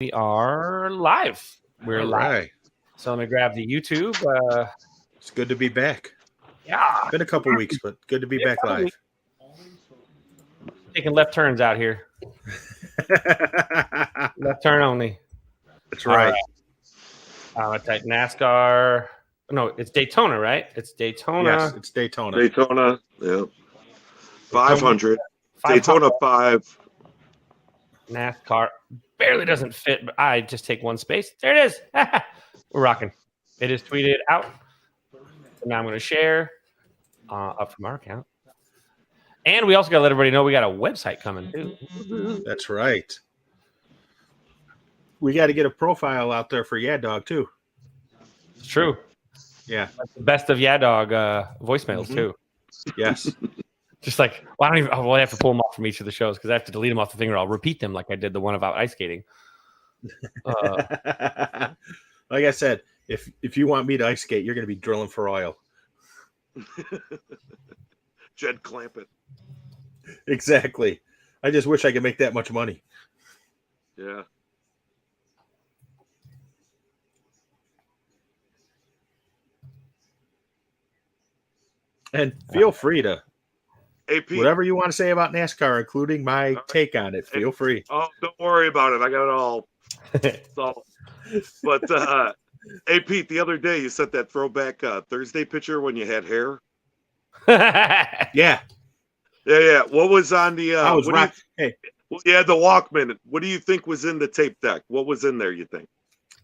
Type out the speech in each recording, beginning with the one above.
We are live. We're live. Right. So let me grab the YouTube. It's good to be back. Yeah. It's been a couple weeks, but good to be back live. Taking left turns out here. Left turn only. That's right. I type NASCAR. No, it's Daytona, right? It's Daytona. Yes, it's Daytona. Daytona, yeah. 500. Daytona 5. NASCAR barely doesn't fit, but I just take one space. There it is. We're rocking. It is tweeted out. So now I'm going to share up from our account. And we also got to let everybody know we got a website coming too. That's right. We got to get a profile out there for YAHDOG too. It's true. Yeah. That's the best of YAHDOG voicemails too. Yes. Just like, well, I don't even. Well, I have to pull them off from each of the shows because I have to delete them off the thing, or I'll repeat them like I did the one about ice skating. Like I said, if you want me to ice skate, you're going to be drilling for oil. Jed Clampett. Exactly. I just wish I could make that much money. Yeah. And feel free to AP. whatever you want to say about NASCAR, including my take on it. Feel free. Oh, don't worry about it. I got it all solved. But AP, the other day you sent that throwback Thursday picture when you had hair. Yeah. Yeah. What was on the? I was right. Hey, yeah, the Walkman. What do you think was in the tape deck? What was in there? You think?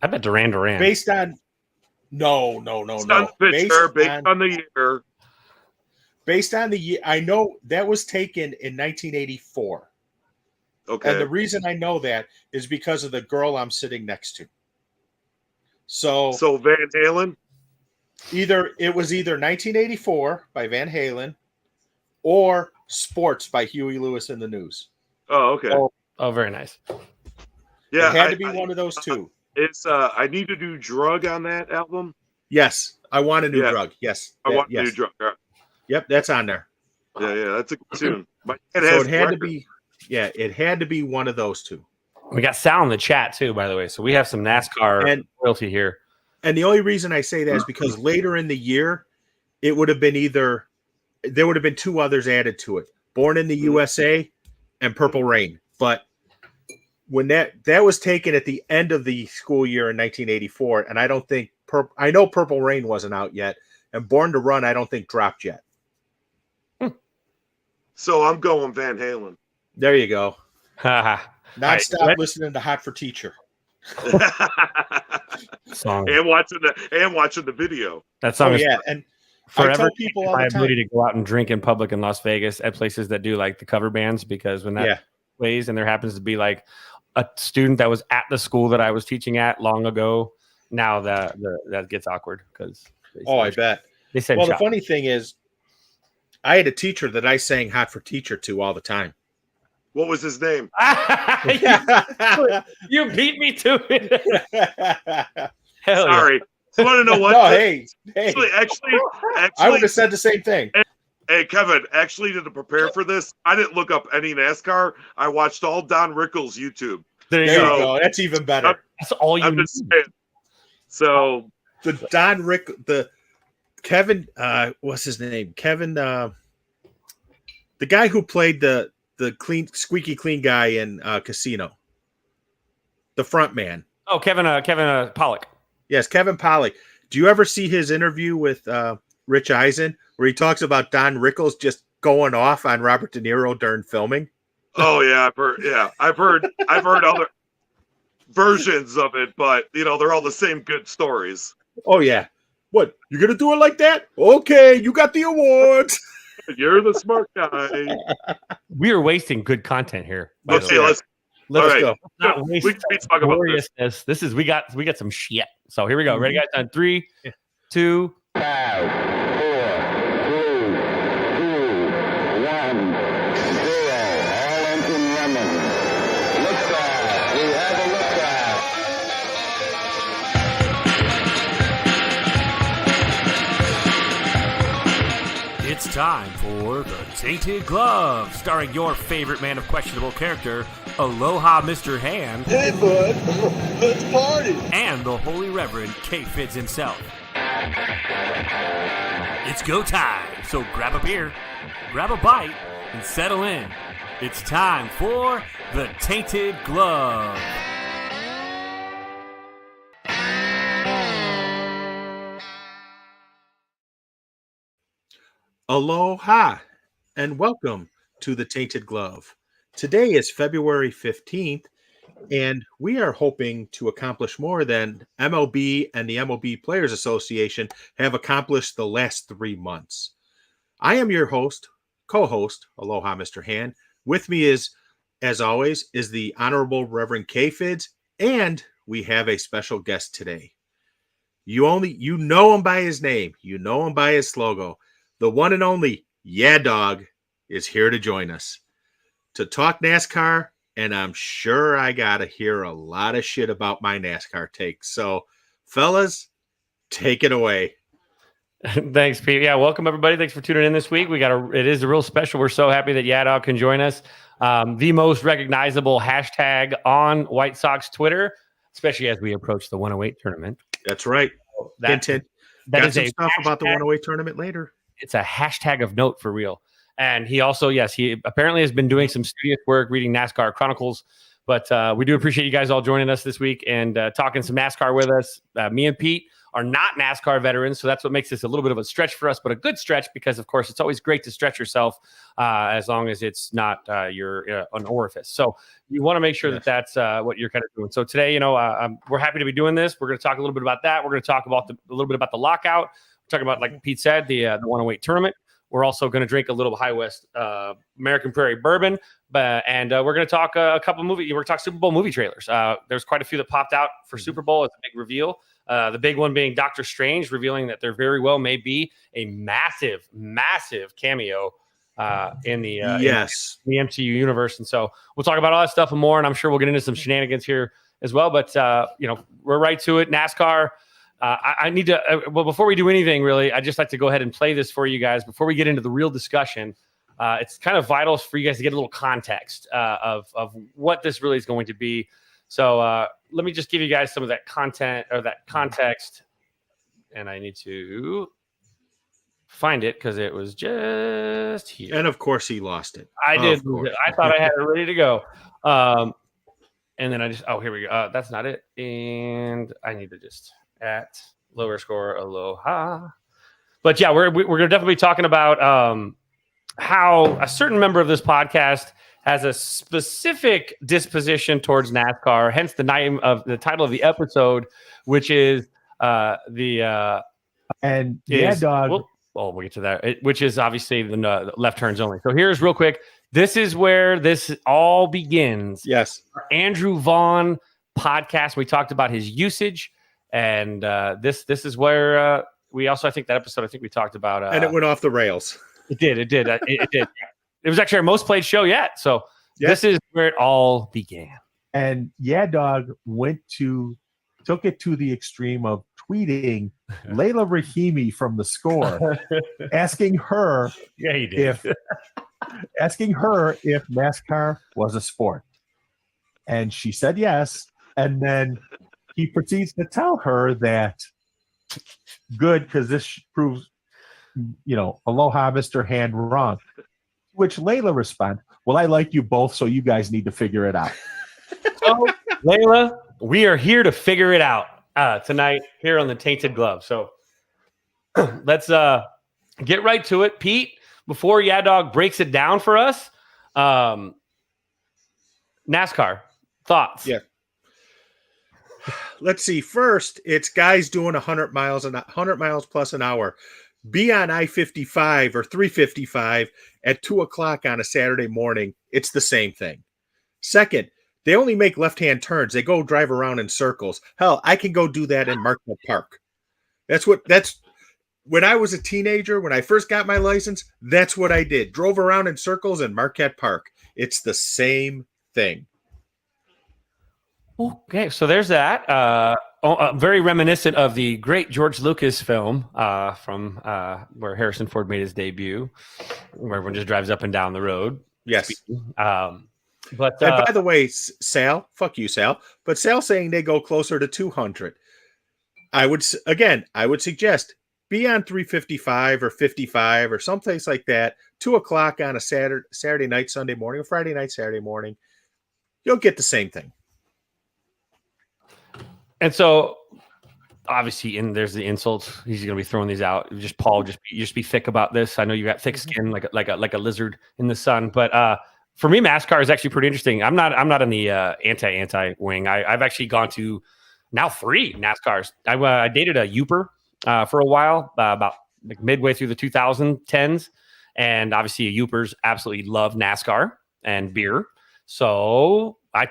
I bet Duran. Based on no. Based on the picture, based on the year. Based on the year, I know that was taken in 1984. Okay. And the reason I know that is because of the girl I'm sitting next to. So Van Halen? It was either 1984 by Van Halen or Sports by Huey Lewis and the News. Oh, okay. Oh, very nice. Yeah. It had to be one of those two. It's I Need to Do Drug on that album. Yes. I Want a New Drug. Yes. I Want a New Drug. Right. Yep, that's on there. Yeah, that's a good tune. It had to be one of those two. We got Sal in the chat too, by the way. So we have some NASCAR royalty here. And the only reason I say that is because later in the year, it would have been there would have been two others added to it: Born in the USA and Purple Rain. But when that was taken at the end of the school year in 1984, and I don't think I know Purple Rain wasn't out yet, and Born to Run I don't think dropped yet. So I'm going Van Halen. There you go. Non-stop listening to Hot for Teacher. Song. and watching the video. That song is and forever. I tell people all my the time. ability to go out and drink in public in Las Vegas at places that do like the cover bands, because when that plays and there happens to be like a student that was at the school that I was teaching at long ago, now that gets awkward because I bet they said. Well, the funny thing is, I had a teacher that I sang Hot for Teacher to all the time. What was his name? You beat me to it. Sorry. I want to know what. No, hey. Actually, I would have said the same thing. Hey, Kevin, actually, to prepare for this, I didn't look up any NASCAR. I watched all Don Rickles' YouTube. There you go. That's even better. That's all you need. So the Kevin, what's his name? Kevin, the guy who played the squeaky clean guy in Casino, the front man. Oh, Kevin Pollak. Yes, Kevin Pollak. Do you ever see his interview with Rich Eisen where he talks about Don Rickles just going off on Robert De Niro during filming? Oh yeah, I've heard other versions of it, but they're all the same good stories. Oh yeah. What, you're gonna do it like that? Okay, you got the awards. You're the smart guy. We are wasting good content here. Let's go. Not waste talk about this. This is we got some shit. So here we go. Ready, guys? On 3, 2. 5, 4, 3, 2, 1, 0. All engine running. Liftoff. We have a liftoff. It's time for The Tainted Glove, starring your favorite man of questionable character, Aloha Mr. Hand. Hey, bud, let's party. And the Holy Reverend K-Fitz himself. It's go time, so grab a beer, grab a bite, and settle in. It's time for The Tainted Glove. Aloha and welcome to the Tainted Glove. Today is February 15th, and we are hoping to accomplish more than MLB and the MLB Players Association have accomplished the last 3 months. I am your host, co-host, Aloha Mr. Hand. With me is, as always, is the Honorable Reverend K-Fitz, and we have a special guest today. You know him by his name. You know him by his logo. The one and only YAHDOG is here to join us to talk NASCAR, and I'm sure I got to hear a lot of shit about my NASCAR takes. So, fellas, take it away. Thanks, Pete. Yeah, welcome everybody. Thanks for tuning in this week. It is a real special. We're so happy that YAHDOG can join us. The most recognizable hashtag on White Sox Twitter, especially as we approach the 108 tournament. That's right. That got some stuff about the 108 tournament later. It's a hashtag of note for real. And he also, he apparently has been doing some studious work reading NASCAR Chronicles. But we do appreciate you guys all joining us this week and talking some NASCAR with us. Me and Pete are not NASCAR veterans, so that's what makes this a little bit of a stretch for us, but a good stretch because, of course, it's always great to stretch yourself as long as it's not an orifice. So you want to make sure that that's what you're kind of doing. So today, we're happy to be doing this. We're going to talk a little bit about that. We're going to talk about a little bit about the lockout. We're talking about, like Pete said, the 108 tournament. We're also going to drink a little High West American Prairie bourbon, and we're going to talk a couple movies. We're going to talk Super Bowl movie trailers. There's quite a few that popped out for Super Bowl. It's a big reveal. The big one being Doctor Strange, revealing that there very well may be a massive, massive cameo in the MCU universe. And so we'll talk about all that stuff and more, and I'm sure we'll get into some shenanigans here as well. But, we're right to it. NASCAR. I need to, before we do anything, really, I'd just like to go ahead and play this for you guys before we get into the real discussion. It's kind of vital for you guys to get a little context of what this really is going to be. So let me just give you guys some of that content or that context. And I need to find it because it was just here. And of course, he lost it. I did. I thought I had it ready to go. And then here we go. That's not it. And I need to just at lower score aloha. But yeah, we're going to definitely be talking about how a certain member of this podcast has a specific disposition towards NASCAR, hence the name of the title of the episode, which is YAHDOG. We'll get to that, which is obviously the left turns only. So here's real quick. This is where this all begins. Yes. Andrew Vaughn podcast. We talked about his usage. And this is where we also, I think that episode, we talked about. And it went off the rails. It did. It did. It was actually our most played show yet. So This is where it all began. And YAHDOG took it to the extreme of tweeting Layla Rahimi from The Score, asking her if NASCAR was a sport. And she said yes. And then he proceeds to tell her that good, because this proves, aloha, Mr. Hand, wrong. Which Layla responds, well, I like you both, so you guys need to figure it out. So, Layla, we are here to figure it out tonight here on the Tainted Glove. So let's get right to it. Pete, before YAHDOG breaks it down for us, NASCAR, thoughts? Yeah. Let's see. First, it's guys doing 100 miles plus an hour. Be on I-55 or 355 at 2:00 on a Saturday morning. It's the same thing. Second, they only make left-hand turns. They go drive around in circles. Hell, I can go do that in Marquette Park. That's when I was a teenager, when I first got my license, that's what I did. Drove around in circles in Marquette Park. It's the same thing. Okay, so there's that. very reminiscent of the great George Lucas film from where Harrison Ford made his debut, where everyone just drives up and down the road. Yes. But And by the way, Sal, fuck you, Sal. But Sal saying they go closer to 200. I would suggest be on 355 or 55 or someplace like that, 2:00 on a Saturday night, Sunday morning, or Friday night, Saturday morning. You'll get the same thing. And so, obviously, there's the insults. He's going to be throwing these out. Paul, just be thick about this. I know you got thick skin, like a lizard in the sun. But for me, NASCAR is actually pretty interesting. I'm not in the anti wing. I've actually gone to now 3 NASCARs. I dated a Youper for a while, about like midway through the 2010s, and obviously, Youpers absolutely love NASCAR and beer. So I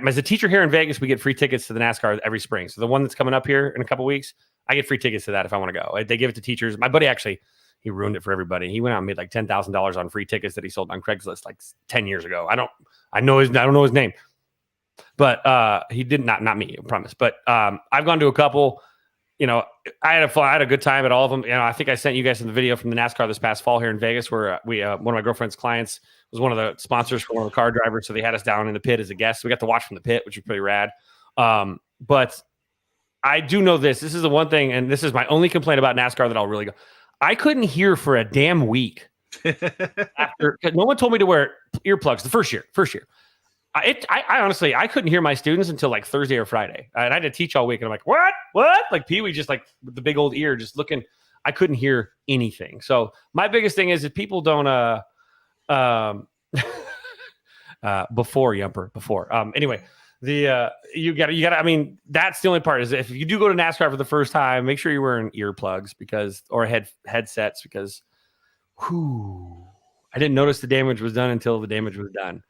as a teacher here in Vegas, we get free tickets to the NASCAR every spring. So the one that's coming up here in a couple weeks, I get free tickets to that if I want to go. They give it to teachers. My buddy actually, he ruined it for everybody. He went out and made like $10,000 on free tickets that he sold on Craigslist like 10 years ago. I don't know his name, but he did not me, I promise. But I've gone to a couple. I had a good time at all of them. I think I sent you guys in the video from the NASCAR this past fall here in Vegas, where one of my girlfriend's clients was one of the sponsors for one of the car drivers. So they had us down in the pit as a guest. So we got to watch from the pit, which was pretty rad. But I do know this. This is the one thing, and this is my only complaint about NASCAR that I'll really go. I couldn't hear for a damn week. No one told me to wear earplugs the first year. I honestly, I couldn't hear my students until like Thursday or Friday. And I had to teach all week. And I'm like, what? Like Pee-wee just like with the big old ear, just looking. I couldn't hear anything. So my biggest thing is if people don't, anyway, you gotta, I mean, that's the only part is if you do go to NASCAR for the first time, make sure you're wearing earplugs or headsets because I didn't notice the damage was done until the damage was done.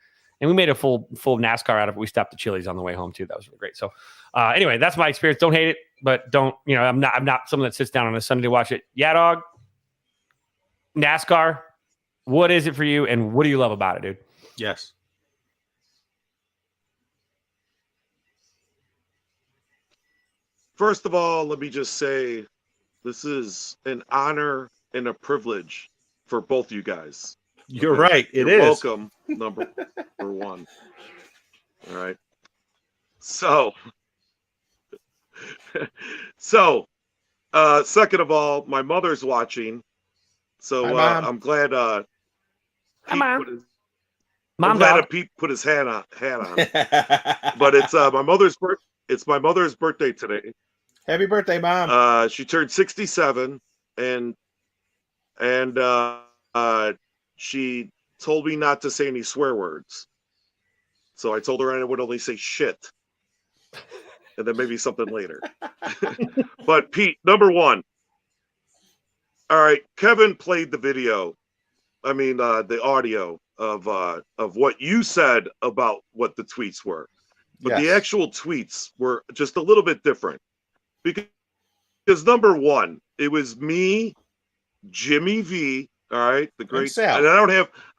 And we made a full NASCAR out of it. We stopped at Chili's on the way home too. That was really great. So anyway, that's my experience. Don't hate it, but don't, I'm not someone that sits down on a Sunday to watch it. YAHDOG, NASCAR, what is it for you? And what do you love about it, dude? Yes. First of all, let me just say this is an honor and a privilege for both you guys. You're right. You're welcome, number one. All right. So, second of all, my mother's watching. So I'm glad Pete put his hat on. But it's my mother's birthday today. Happy birthday, Mom. She turned 67 and she told me not to say any swear words. So I told her I would only say shit. And then maybe something later. But Pete, number one. All right, Kevin played the video. I mean, the audio of what you said about what the tweets were. But the actual tweets were just a little bit different. Because number one, it was me, Jimmy V, all right, the great, and I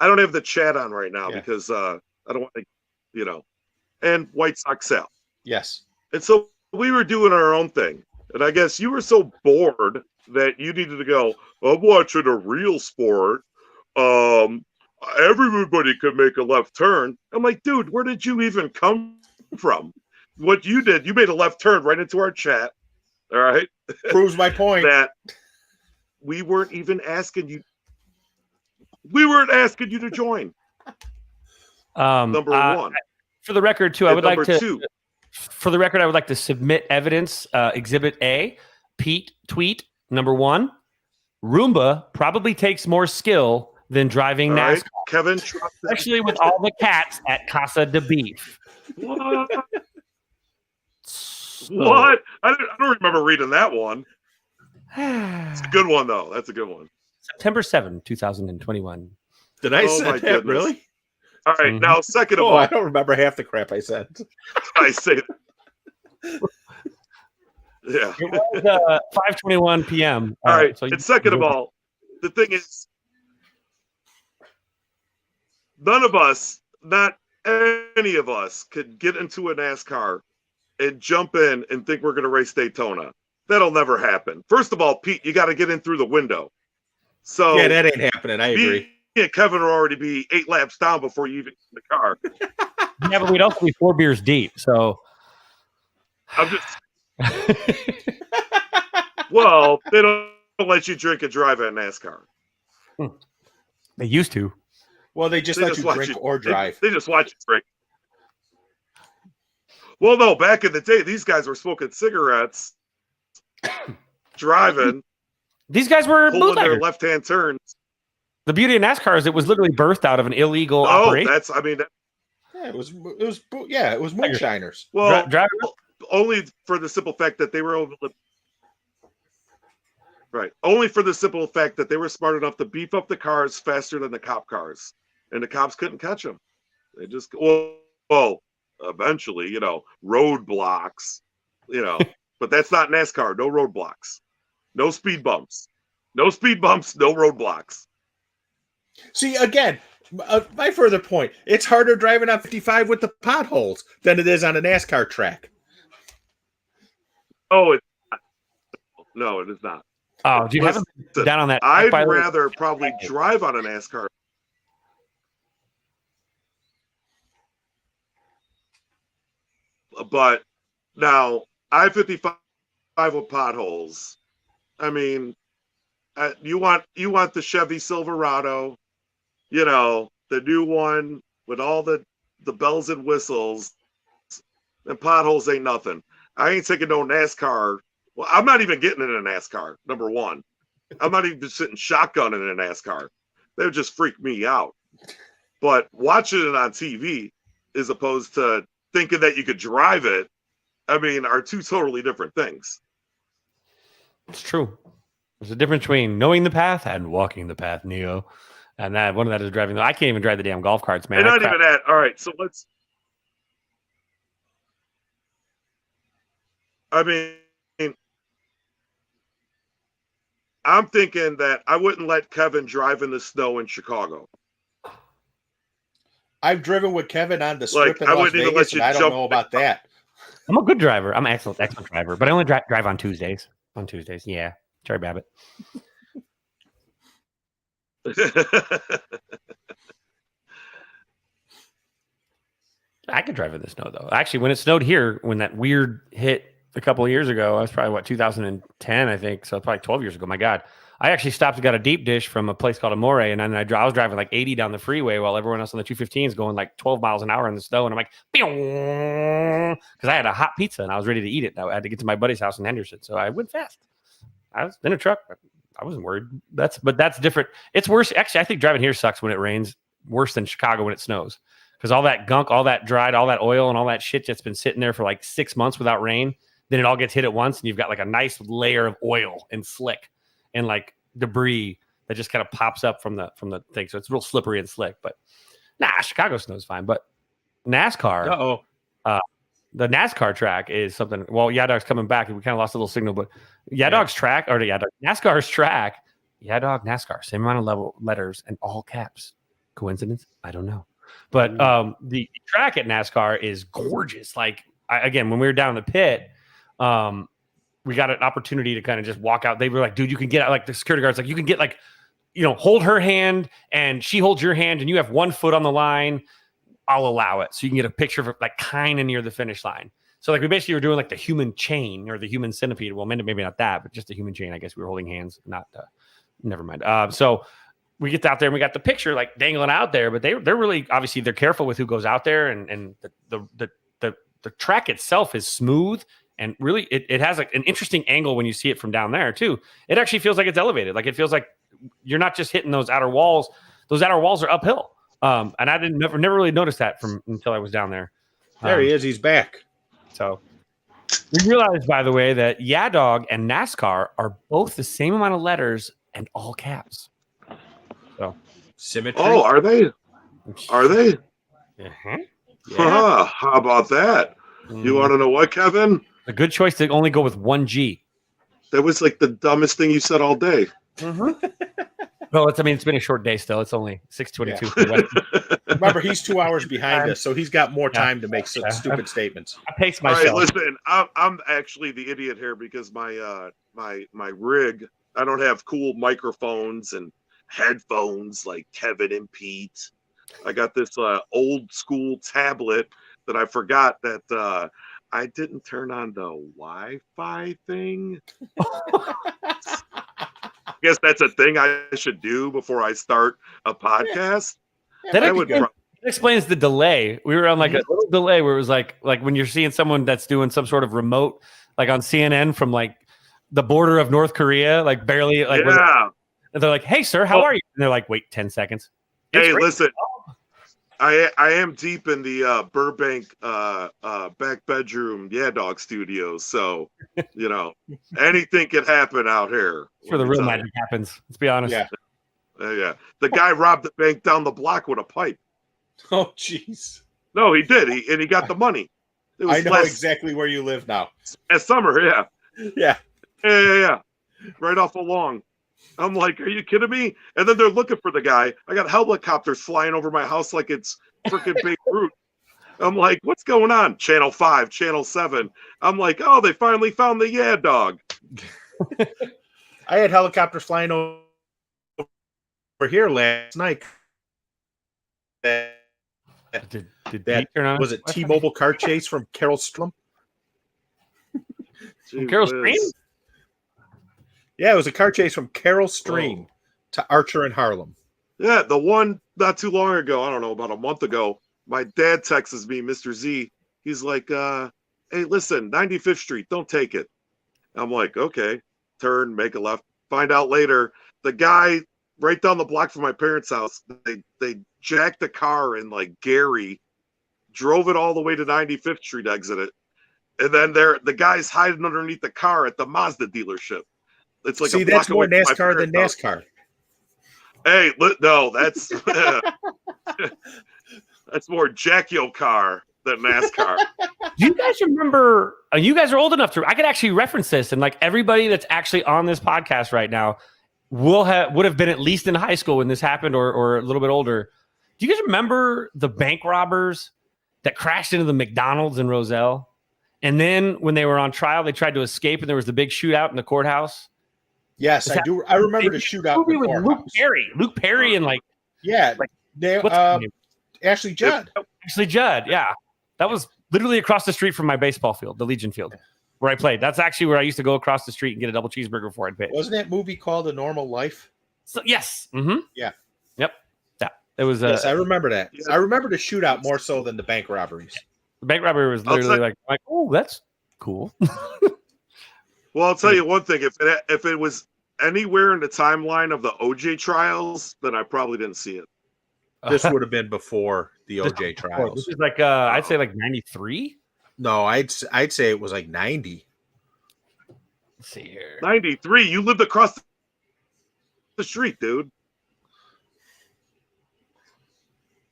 don't have the chat on right now because I don't want to, and White Sox Sal. Yes. And so we were doing our own thing. And I guess you were so bored that you needed to go, I'm watching a real sport. Everybody could make a left turn. I'm like, dude, where did you even come from? What you did, you made a left turn right into our chat. All right. Proves my point. That we weren't even asking you. We weren't asking you to join. Number one. For the record, too, I would like to. For the record, I would like to submit evidence. Exhibit A, Pete tweet number one. Roomba probably takes more skill than driving NASCAR. Right. Kevin, especially with all the cats at Casa de Beef. What? What? I don't remember reading that one. It's a good one, though. That's a good one. September 7, 2021. Did I say that? Goodness. Really? All right. Now, second of all. I don't remember half the crap I said. I say that. Yeah. It was 5:21 p.m. All right. So and second of all, the thing is, none of us, not any of us, could get into a NASCAR and jump in and think we're going to race Daytona. That'll never happen. First of all, Pete, you got to get in through the window. So Yeah, that ain't happening. I agree. Me and Kevin will already be 8 laps down before you even get in the car. Yeah, but we'd also be 4 beers deep. So I'm just. Well, they don't let you drink and drive at NASCAR. They used to. Well, they just let you drink or drive. They just watch you drink. Well, no, back in the day, these guys were smoking cigarettes, driving. These guys were pulling their bootleggers. left-hand turns. The beauty of NASCAR is it was literally birthed out of an illegal operation. Yeah, it was moonshiners. Well, only for the simple fact that they were able to. Right. Only for the simple fact that they were smart enough to beef up the cars faster than the cop cars. And the cops couldn't catch them. They just, eventually, roadblocks, but that's not NASCAR. No roadblocks. No speed bumps. No speed bumps, no roadblocks. See, again, my further point, it's harder driving on 55 with the potholes than it is on a NASCAR track. Oh, no, it is not. Oh, do you have them down on that? I'd rather probably drive on a NASCAR. But now I-55 with potholes. I mean, you want the Chevy Silverado, the new one with all the bells and whistles, and potholes ain't nothing. I ain't taking no NASCAR. Well, I'm not even getting in a NASCAR, number one. I'm not even sitting shotgun in a NASCAR. They would just freak me out. But watching it on TV as opposed to thinking that you could drive it, are two totally different things. It's true. There's a difference between knowing the path and walking the path, Neo. And that one of that is driving. I can't even drive the damn golf carts, man. And not even that. All right, so let's. I'm thinking that I wouldn't let Kevin drive in the snow in Chicago. I've driven with Kevin on the strip in I Las wouldn't even Vegas, let you and I don't jump. know about that. I'm a good driver. I'm an excellent driver, but I only drive on Tuesdays. On Tuesdays, yeah. Cherry Babbitt. I could drive in the snow, though. Actually, when it snowed here, when that weird hit a couple of years ago, I was probably, 2010, I think. So probably 12 years ago. My God. I actually stopped and got a deep dish from a place called Amore, and then I was driving like 80 down the freeway while everyone else on the 215 is going like 12 miles an hour in the snow, and I'm like, because I had a hot pizza and I was ready to eat it. I had to get to my buddy's house in Henderson, so I went fast. I was in a truck. I wasn't worried. That's different. It's worse. Actually, I think driving here sucks when it rains worse than Chicago when it snows, because all that gunk, all that dried, all that oil, and all that shit that's been sitting there for like 6 months without rain, then it all gets hit at once, and you've got like a nice layer of oil and slick and like debris that just kind of pops up from the thing. So it's real slippery and slick. But Chicago snow's fine. But NASCAR, the NASCAR track is something. Well, YAHDOG's coming back, and we kind of lost a little signal. But YAHDOG's track, or the YAHDOG, NASCAR's track, YAHDOG, NASCAR, same amount of letters and all caps. Coincidence? I don't know. But the track at NASCAR is gorgeous. Like again, when we were down in the pit, we got an opportunity to kind of just walk out. They were like, dude, you can get out, like the security guards, like you can get like, hold her hand and she holds your hand and you have 1 foot on the line. I'll allow it. So you can get a picture of like kind of near the finish line. So like we basically were doing like the human chain or the human centipede. Well, maybe not that, but just the human chain. I guess we were holding hands, not never mind. So we get out there and we got the picture like dangling out there, but they're really, obviously they're careful with who goes out there, and the track itself is smooth. And really, it has like an interesting angle when you see it from down there too. It actually feels like it's elevated. Like it feels like you're not just hitting those outer walls. Those outer walls are uphill. And I never really noticed that until I was down there. There he is. He's back. So we realized, by the way, that YAHDOG and NASCAR are both the same amount of letters and all caps. So symmetry. Oh, are they? Are they? Uh-huh. Yeah. How about that? You want to know what, Kevin? A good choice to only go with 1 G. That was like the dumbest thing you said all day. Mm-hmm. Well, it's been a short day still. It's only 6:22. Remember, he's 2 hours behind us, so he's got more time to make some stupid statements. I pace All myself. right, listen, I'm actually the idiot here because my rig, I don't have cool microphones and headphones like Kevin and Pete. I got this old school tablet that I forgot that I didn't turn on the Wi-Fi thing. I guess that's a thing I should do before I start a podcast. That explains the delay. We were on like a little delay where it was like when you're seeing someone that's doing some sort of remote, like on CNN from like the border of North Korea, like barely like. Yeah. And they're like, "Hey, sir, how are you?" And they're like, "Wait 10 seconds." Hey, listen, I am deep in the Burbank back bedroom YAHDOG studios, so you know anything can happen out here. That's where the real magic happens. Let's be honest. Yeah. Yeah. The guy robbed the bank down the block with a pipe. Oh, jeez. No, he did. He got the money. It was I know exactly where you live now. Last summer, yeah. Yeah. Yeah. Right off a long. I'm like, are you kidding me? And then they're looking for the guy. I got helicopters flying over my house like it's freaking Big Root. I'm like, what's going on? Channel 5, Channel 7. I'm like, oh, they finally found the YAHDOG. I had helicopters flying over here last night. Did That turn on? was it T-Mobile car chase from Carol Strum? Carol Stream? Yeah, it was a car chase from Carol Stream to Archer and Harlem. Yeah, the one not too long ago, I don't know, about a month ago, my dad texts me, Mr. Z. He's like, hey, listen, 95th Street, don't take it. I'm like, okay, turn, make a left. Find out later, the guy right down the block from my parents' house, they jacked the car in like Gary, drove it all the way to 95th Street, exited. And then the guy's hiding underneath the car at the Mazda dealership. It's like see, that's more NASCAR than NASCAR. Hey, no, that's that's more Jackio car than NASCAR. Do you guys remember? You guys are old enough to. I could actually reference this, and like everybody that's actually on this podcast right now would have been at least in high school when this happened, or a little bit older. Do you guys remember the bank robbers that crashed into the McDonald's in Roselle? And then when they were on trial, they tried to escape, and there was the big shootout in the courthouse. Yes, I do. I remember the shootout. Movie with Luke Perry, and like Ashley Judd. Ashley Judd, yeah, that was literally across the street from my baseball field, the Legion Field, where I played. That's actually where I used to go across the street and get a double cheeseburger before I'd pitch. Wasn't that movie called A Normal Life? So, yes. Mm-hmm. Yeah. Yep. Yeah. It was. Yes, I remember that. I remember the shootout more so than the bank robberies. The bank robbery was literally like, oh, that's cool. Well, I'll tell you one thing: if it was anywhere in the timeline of the OJ trials, then I probably didn't see it. This would have been before the OJ trials. This is like I'd say like 93. No, I'd say it was like 90. Let's see here. 93. You lived across the street, dude.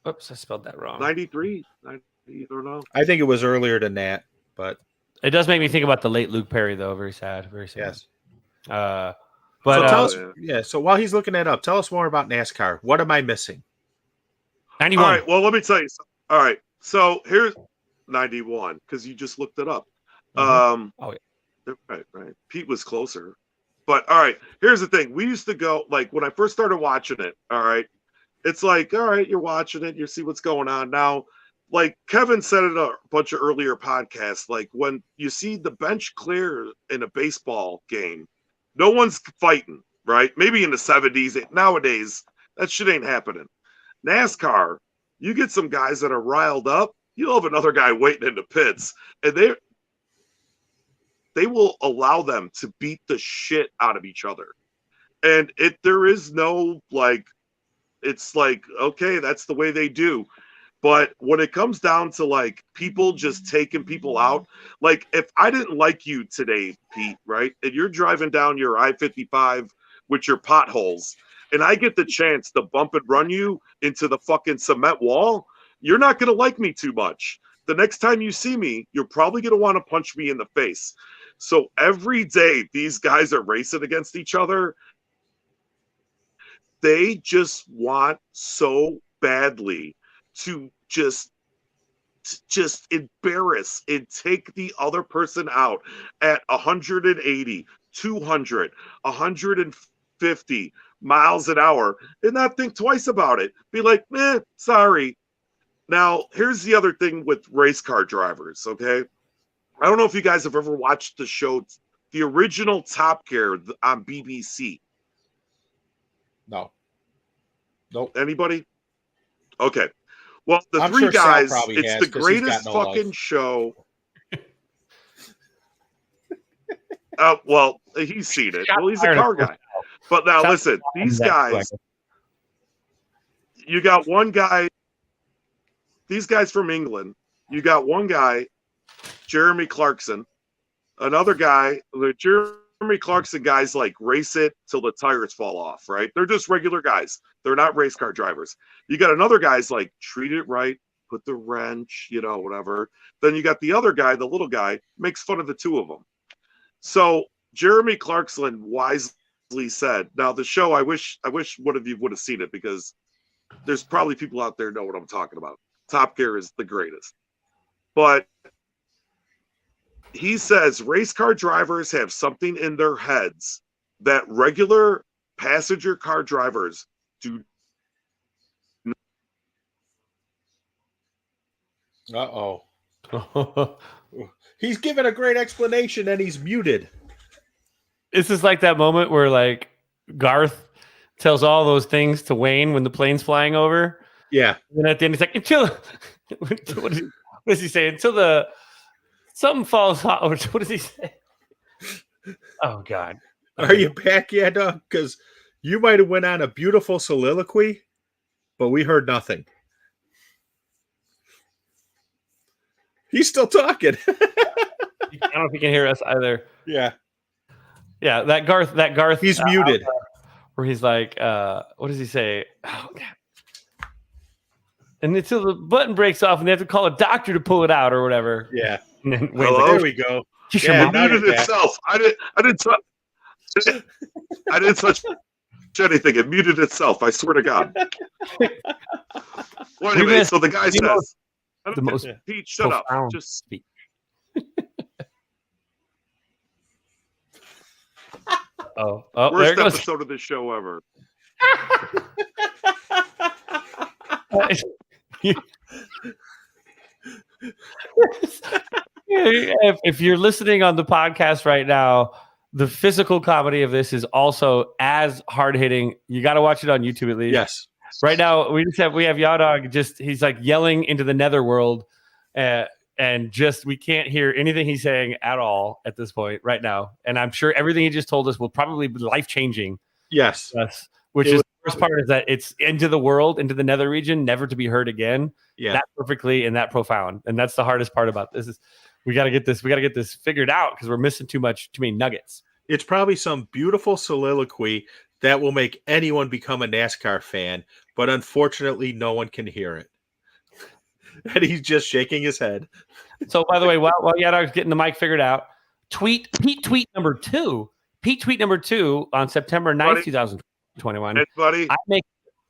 Oops, I spelled that wrong. 93. I don't know. I think it was earlier than that, but it does make me think about the late Luke Perry, though. Very sad. Very sad. Yes. But so tell us, so while he's looking that up, tell us more about NASCAR. What am I missing? 91. All right. Well, let me tell you. All right. So here's 91 because you just looked it up. Mm-hmm. Oh yeah. Right. Pete was closer. But all right. Here's the thing. We used to go like when I first started watching it. All right. It's like, all right, you're watching it. You see what's going on now. Like Kevin said in a bunch of earlier podcasts, like when you see the bench clear in a baseball game, no one's fighting, right? Maybe in the 70s. Nowadays, that shit ain't happening. NASCAR, you get some guys that are riled up, you'll have another guy waiting in the pits, and they will allow them to beat the shit out of each other. And there is no, like, it's like, okay, that's the way they do. But when it comes down to like people just taking people out, like if I didn't like you today, Pete, right? And you're driving down your I-55 with your potholes and I get the chance to bump and run you into the fucking cement wall, you're not going to like me too much. The next time you see me, you're probably going to want to punch me in the face. So every day these guys are racing against each other. they just want so badly to just embarrass and take the other person out at 180, 200, 150 miles an hour and not think twice about it. Be like, sorry. Now, here's the other thing with race car drivers, okay? I don't know if you guys have ever watched the show, the original Top Gear on BBC. No. Nope. Anybody? Okay. Well, the I'm three sure Sal guys, probably it's has, the 'cause he's got greatest no fucking life. show. Well, he's seen it. Well, he's a car guy. But now listen, these guys, you got one guy, these guys from England, you got one guy, Jeremy Clarkson, another guy, the Jeremy Clarkson guys like race it till the tires fall off, right? They're just regular guys. They're not race car drivers. You got another guy's like treat it right, put the wrench, whatever. Then you got the other guy, the little guy, makes fun of the two of them. So Jeremy Clarkson wisely said, now the show, I wish one of you would have seen it because there's probably people out there know what I'm talking about. Top Gear is the greatest. But he says race car drivers have something in their heads that regular passenger car drivers do. Uh-oh. He's given a great explanation and he's muted. This is like that moment where like Garth tells all those things to Wayne when the plane's flying over. Yeah. And at the end, he's like, until what does he say? Until something falls off. What does he say? Oh God. Are you back yet, dog? Because you might have went on a beautiful soliloquy, but we heard nothing. He's still talking. I don't know if he can hear us either. Yeah. Yeah, that Garth. He's muted. Where he's like, what does he say? Oh, God. And until the button breaks off and they have to call a doctor to pull it out or whatever. Yeah. And then Hello? like, There we go. It muted itself. I didn't touch anything. It muted itself. I swear to God. Well, anyway, so the guy says, the most Pete, shut up. profound Just speak. Oh, worst there it goes. episode of this show ever. If you're listening on the podcast right now, the physical comedy of this is also as hard hitting. You got to watch it on YouTube at least. Yes. Right now, we have YAHDOG. He's like yelling into the netherworld, and we can't hear anything he's saying at all at this point right now. And I'm sure everything he just told us will probably be life changing. Yes. Which is the worst part is that it's into the world, into the nether region, never to be heard again. Yeah. That perfectly and that profound. And that's the hardest part about this is we got to get this figured out because we're missing too many nuggets. It's probably some beautiful soliloquy that will make anyone become a NASCAR fan, but unfortunately no one can hear it. And he's just shaking his head. So by the way, while YAHDOG's getting the mic figured out, Pete tweet number two on September 9th, 2021. Hey, buddy.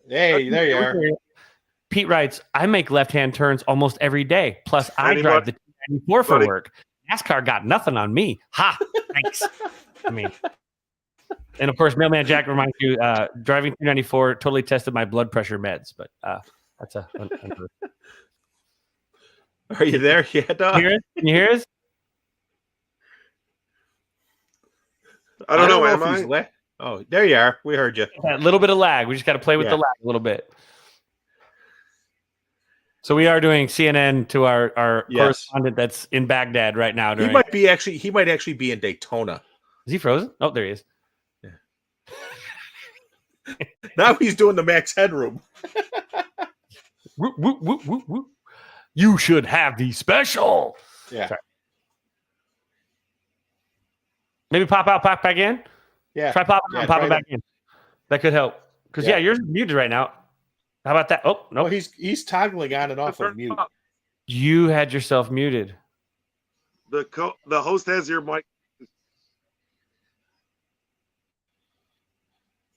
Hey, there you are. Pete writes, I make left-hand turns almost every day. Plus, I drive the 294 for work. NASCAR got nothing on me. Ha! Thanks. I mean, and of course, Mailman Jack reminds you, driving 294 totally tested my blood pressure meds, but that's a. Are you there yet, dog? Can you hear us? I don't know. Am I? Oh, there you are. We heard you. A little bit of lag. We just got to play with the lag a little bit. So we are doing CNN to our correspondent that's in Baghdad right now. He might actually be in Daytona. Is he frozen? Oh, there he is. Yeah. Now he's doing the max headroom. Woo, woo, woo, woo, woo. You should have the special. Yeah. Sorry. Maybe pop back in. Yeah. Try popping out and popping back in. That could help. Because yours is muted right now. How about that? Oh no, he's toggling on and off of mute. You had yourself muted. The host has your mic.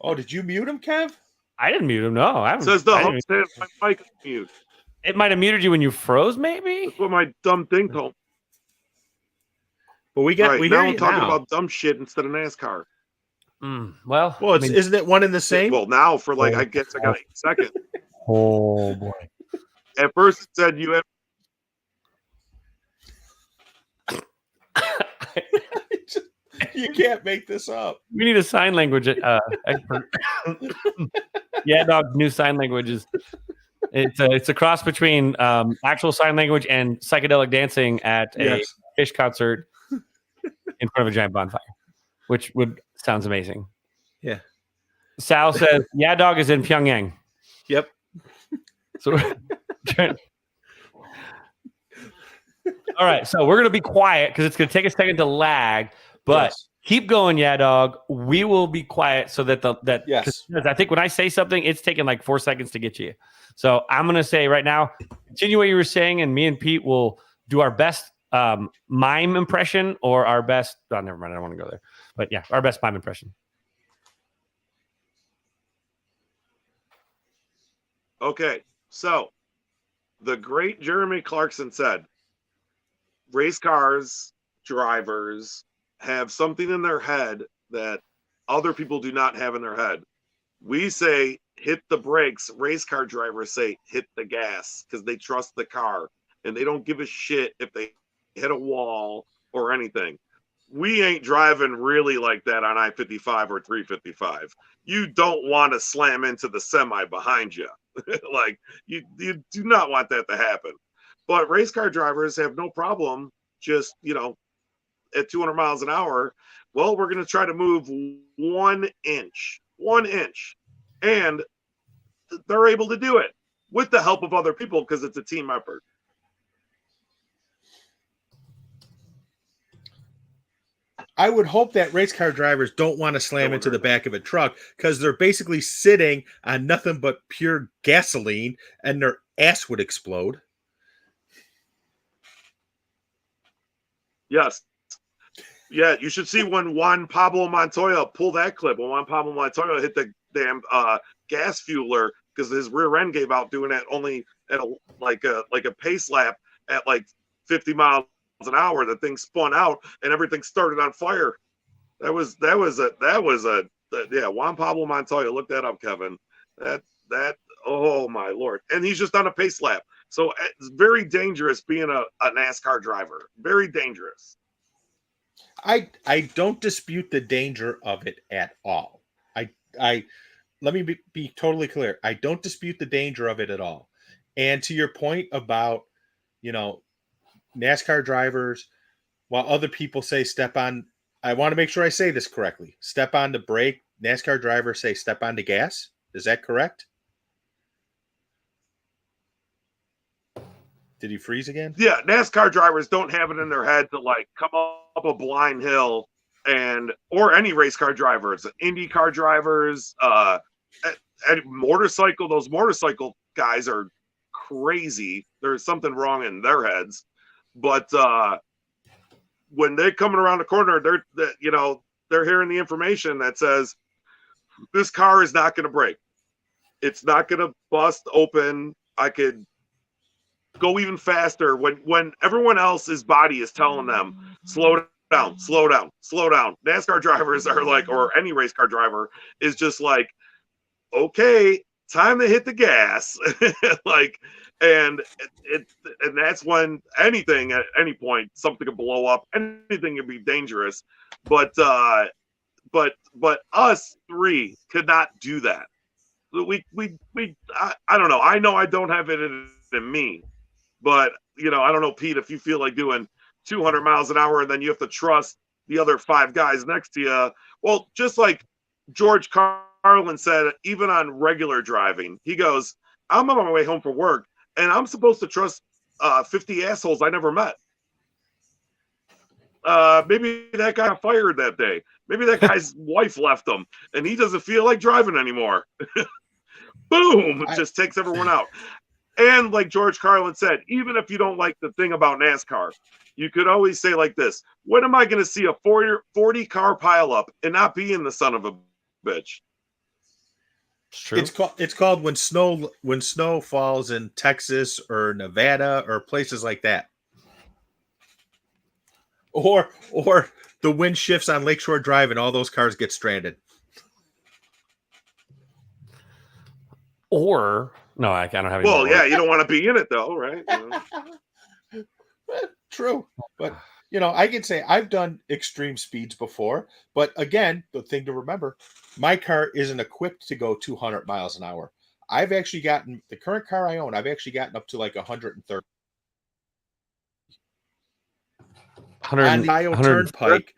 Oh, did you mute him, Kev? I didn't mute him. No, I haven't. Says the I didn't host had my mic mute. It might have muted you when you froze, maybe. That's what my dumb thing told. But we got Right, we now hear I'm you talking now. about dumb shit instead of NASCAR. Well, Well, it's, isn't it one and the same? Well, now for like I guess I got 8 seconds. Oh boy. At first it said you have You can't make this up. we need a sign language expert. YAHDOG new sign language is it's a cross between actual sign language and psychedelic dancing at a Fish concert in front of a giant bonfire, which sounds amazing. Yeah. Sal says YAHDOG is in Pyongyang. Yep. So all right, so we're gonna be quiet because it's gonna take a second to lag, but keep going, YAHDOG. We will be quiet so that because I think when I say something, it's taking like 4 seconds to get you. So I'm gonna say right now, continue what you were saying, and me and Pete will do our best mime impression or our best. Oh, never mind, I don't want to go there. But yeah, our best mime impression. Okay, so the great Jeremy Clarkson said, race cars, drivers have something in their head that other people do not have in their head. We say hit the brakes. Race car drivers say hit the gas because they trust the car and they don't give a shit if they hit a wall or anything. We ain't driving really like that on I-55 or 355. You don't want to slam into the semi behind you. Like you do not want that to happen. But race car drivers have no problem just, at 200 miles an hour. Well, we're going to try to move 1 inch. And they're able to do it with the help of other people because it's a team effort. I would hope that race car drivers don't want to slam into the back of a truck because they're basically sitting on nothing but pure gasoline and their ass would explode. Yes. Yeah, you should see when Juan Pablo Montoya pulled that clip. When Juan Pablo Montoya hit the damn gas fueler because his rear end gave out doing that only at a pace lap at like 50 miles an hour. The thing spun out and everything started on fire. That was Juan Pablo Montoya. Look that up, Kevin. That oh my Lord. And he's just on a pace lap. So it's very dangerous being a NASCAR driver. Very dangerous. I don't dispute the danger of it at all. I let me be totally clear. I don't dispute the danger of it at all. And to your point about, NASCAR drivers, while other people say step on, I want to make sure I say this correctly. Step on the brake. NASCAR drivers say step on the gas. Is that correct? Did he freeze again? Yeah, NASCAR drivers don't have it in their head to like come up a blind hill or any race car drivers, Indy car drivers, and motorcycle. Those motorcycle guys are crazy. There's something wrong in their heads. But when they're coming around the corner, they're hearing the information that says this car is not going to break. It's not going to bust open. I could go even faster when everyone else's body is telling them slow down. NASCAR drivers are like, or any race car driver is just like, okay, time to hit the gas. And that's when anything at any point, something could blow up, anything could be dangerous. But us three could not do that. I don't know. I know I don't have it in me, but I don't know, Pete, if you feel like doing 200 miles an hour and then you have to trust the other 5 guys next to you. Well, just like George Carlin said, even on regular driving, he goes, I'm on my way home from work and I'm supposed to trust 50 assholes I never met. Maybe that guy got fired that day. Maybe that guy's wife left him and he doesn't feel like driving anymore. Boom! It just takes everyone out. And like George Carlin said, even if you don't like the thing about NASCAR, you could always say like this: when am I going to see a 40 car pileup and not be in the son of a bitch? It's true. It's called when snow falls in Texas or Nevada or places like that. Or the wind shifts on Lakeshore Drive and all those cars get stranded. Or no, I don't have any. Well, more. yeah, you don't want to be in it though, right? True. But I can say I've done extreme speeds before, but again, the thing to remember, my car isn't equipped to go 200 miles an hour. I've actually gotten the current car I own, I've actually gotten up to like 130 on the Ohio Turnpike.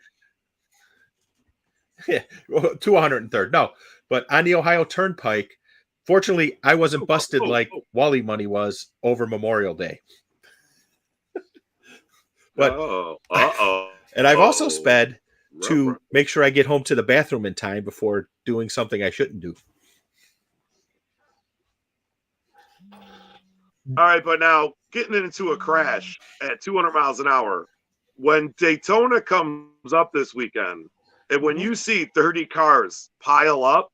Yeah, to 103rd. No, but on the Ohio Turnpike, fortunately, I wasn't busted like Wally Money was over Memorial Day. But and I've also sped to make sure I get home to the bathroom in time before doing something I shouldn't do. All right, but now getting into a crash at 200 miles an hour, when Daytona comes up this weekend, and when you see 30 cars pile up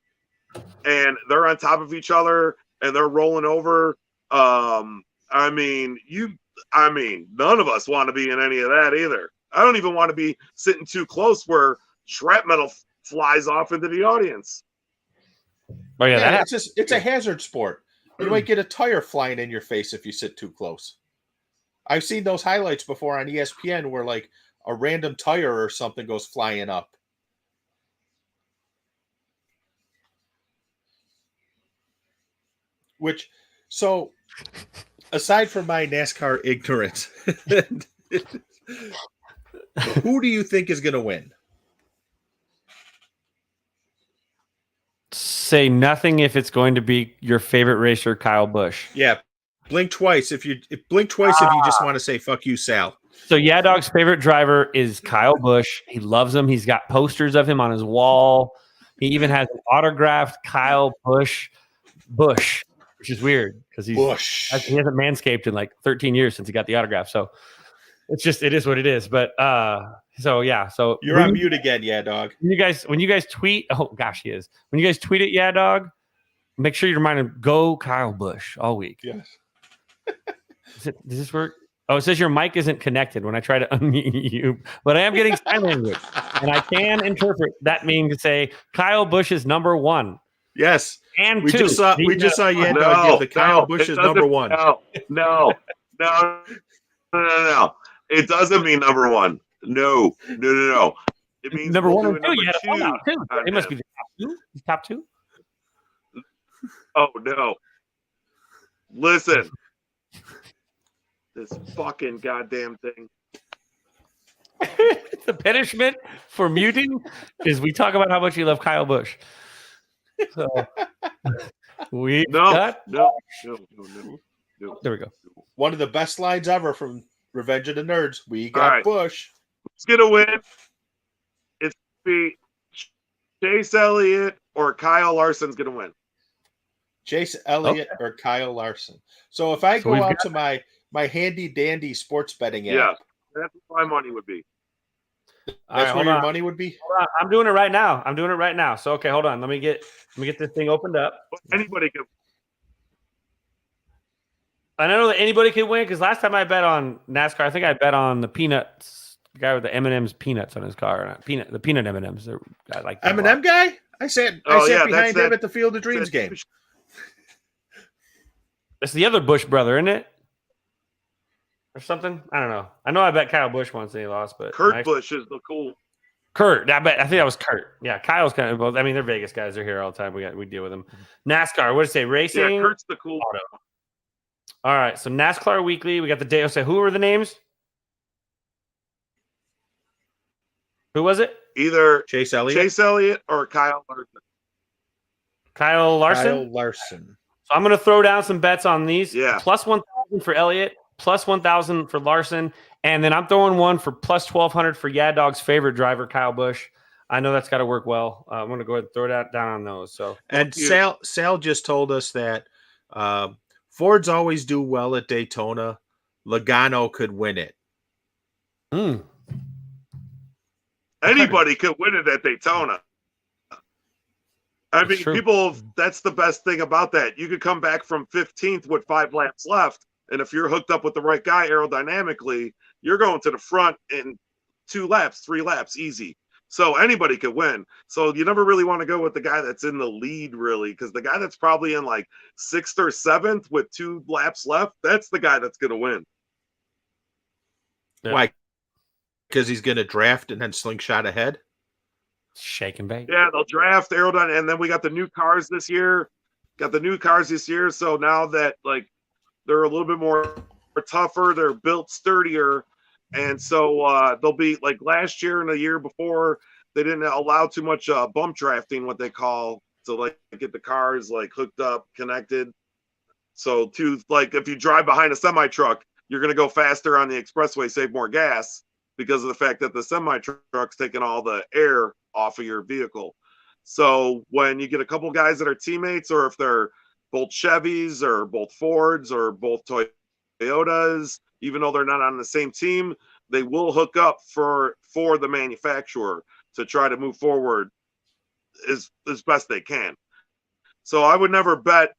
and they're on top of each other and they're rolling over, I mean, none of us want to be in any of that either. I don't even want to be sitting too close where shrapnel flies off into the audience. Oh yeah, it's a hazard sport. You might get a tire flying in your face if you sit too close. I've seen those highlights before on ESPN where like a random tire or something goes flying up. So aside from my NASCAR ignorance, who do you think is going to win? Say nothing if it's going to be your favorite racer, Kyle Busch. Yeah, blink twice if you just want to say fuck you, Sal. So YAHDOG's favorite driver is Kyle Busch. He loves him. He's got posters of him on his wall. He even has an autographed Kyle Busch, which is weird because he hasn't manscaped in like 13 years since he got the autograph. So it is what it is. But so you're on mute again, YAHDOG. When you guys tweet, oh gosh, he is. When you guys tweet at YAHDOG, make sure you remind him, go Kyle Busch all week. Yes. Does this work? Oh, it says your mic isn't connected when I try to unmute you, but I am getting sign language, and I can interpret that meaning to say Kyle Busch is number one. Yes, and we just saw YAHDOG give the Kyle Busch is number one. No. It doesn't mean number one. No. It means number one or two. You had a phone out too. It must be the top two. He's top two. Oh no! Listen, this fucking goddamn thing. The punishment for muting is we talk about how much you love Kyle Busch. So no. There we go. One of the best lines ever from Revenge of the Nerds. We got Busch. Who's gonna win? It's be Chase Elliott or Kyle Larson's gonna win. Chase Elliott or Kyle Larson. So if I go out to my handy dandy sports betting app, yeah, that's what my money would be. That's where your money would be. I'm doing it right now. So okay, hold on. Let me get this thing opened up. Anybody can. I know that anybody can win because last time I bet on NASCAR, I think I bet on the peanuts, the guy with the M&M's peanuts on his car. The peanut M&M's. I like M&M guy. I sat behind him at the Field of Dreams game. That's the other Busch brother, isn't it? Or something? I don't know. I know I bet Kyle Busch once and he lost, but Kurt Busch is the cool. Kurt. I think that was Kurt. Yeah, Kyle's kind of both. I mean, they're Vegas guys. They're here all the time. We deal with them. NASCAR. What did it say? Racing. Yeah, Kurt's the cool. Auto. All right. So NASCAR Weekly. We got the day. So who were the names? Who was it? Either Chase Elliott or Kyle Larson. Kyle Larson. Kyle Larson. So I'm going to throw down some bets on these. Yeah. Plus 1,000 for Elliott. Plus 1,000 for Larson. And then I'm throwing one for plus 1,200 for YAHDOG's favorite driver, Kyle Busch. I know that's got to work well. I'm going to go ahead and throw that down on those. So, and Sal just told us that Fords always do well at Daytona. Logano could win it. Anybody could win it at Daytona. I It's mean, true. people, that's the best thing about that. You could come back from 15th with 5 laps left. And if you're hooked up with the right guy aerodynamically, you're going to the front in 2 laps, 3 laps, easy. So anybody could win. So you never really want to go with the guy that's in the lead, really, because the guy that's probably in like 6th or 7th with 2 laps left, that's the guy that's going to win. Yeah. Why? Because he's going to draft and then slingshot ahead? Shake and bake. Yeah, they'll draft aerodynamic, and then we got the new cars this year. So now that like they're a little bit more tougher, they're built sturdier, and so they'll be like last year and the year before they didn't allow too much bump drafting, what they call, to like get the cars like hooked up, connected. So to like if you drive behind a semi truck, you're gonna go faster on the expressway, save more gas because of the fact that the semi truck's taking all the air off of your vehicle. So when you get a couple guys that are teammates, or if they're both Chevys or both Fords or both Toyotas, even though they're not on the same team, they will hook up for the manufacturer to try to move forward as best they can. So I would never bet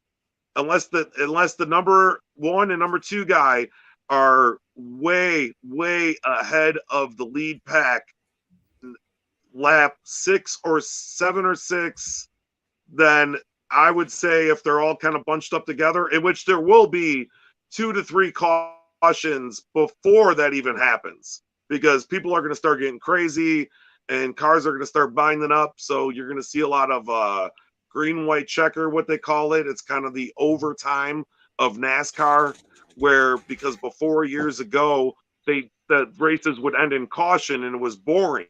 unless the number 1 and number 2 guy are way ahead of the lead pack, lap 6 or 7 or 6, then I would say if they're all kind of bunched up together, in which there will be 2 to 3 cautions before that even happens, because people are going to start getting crazy and cars are going to start binding up. So you're going to see a lot of green, white checker, what they call it. It's kind of the overtime of NASCAR, where because before years ago, the races would end in caution and it was boring.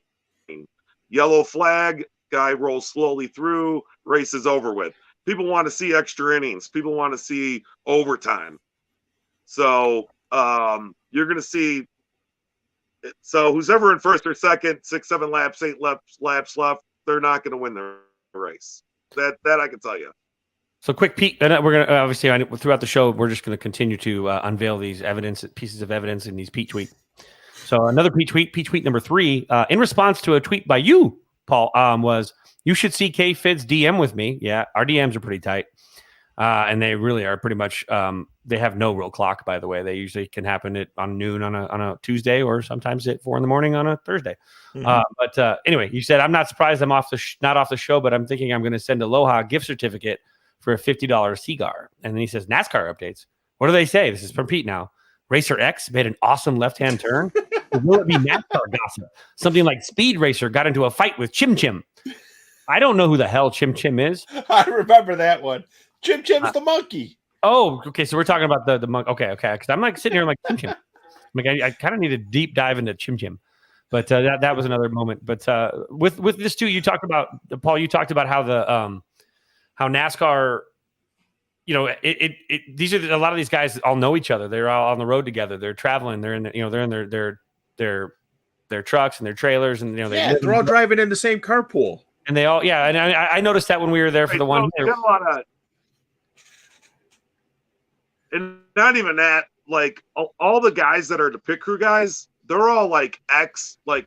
Yellow flag, guy rolls slowly through, race is over with. People want to see extra innings. People want to see overtime. So you're going to see. So who's ever in first or second, 6, 7 laps, 8 laps left, they're not going to win the race. That I can tell you. So quick, Pete, and we're going to obviously throughout the show, we're just going to continue to unveil these pieces of evidence in these Pete tweets. So another Pete tweet number 3, in response to a tweet by you, Paul, was, you should see K-Fid's DM with me. Yeah, our DMs are pretty tight. And they really are pretty much, they have no real clock, by the way. They usually can happen on noon on a Tuesday, or sometimes at 4 a.m. on a Thursday. Mhm. But anyway, you said, I'm not surprised I'm not off the show, but I'm thinking I'm going to send Aloha gift certificate for a $50 cigar. And then he says, NASCAR updates. What do they say? This is from Pete now. Racer X made an awesome left-hand turn. Will it be NASCAR gossip? Something like Speed Racer got into a fight with Chim Chim. I don't know who the hell Chim Chim is. I remember that one. Chim Chim's the monkey. Oh, okay. So we're talking about the monk. Okay. Because I'm like sitting here, I'm like Chim Chim. I'm like, I kind of need a deep dive into Chim Chim. But that was another moment. But with this too, you talked about, Paul. You talked about how the how NASCAR, you know, these are a lot of these guys all know each other. They're all on the road together. They're traveling. They're in they're in their trucks and their trailers, and they're all driving in the same carpool. And they all and I noticed that when we were there for the one. They got a lot of, and not even that. Like all the guys that are the pit crew guys, they're all like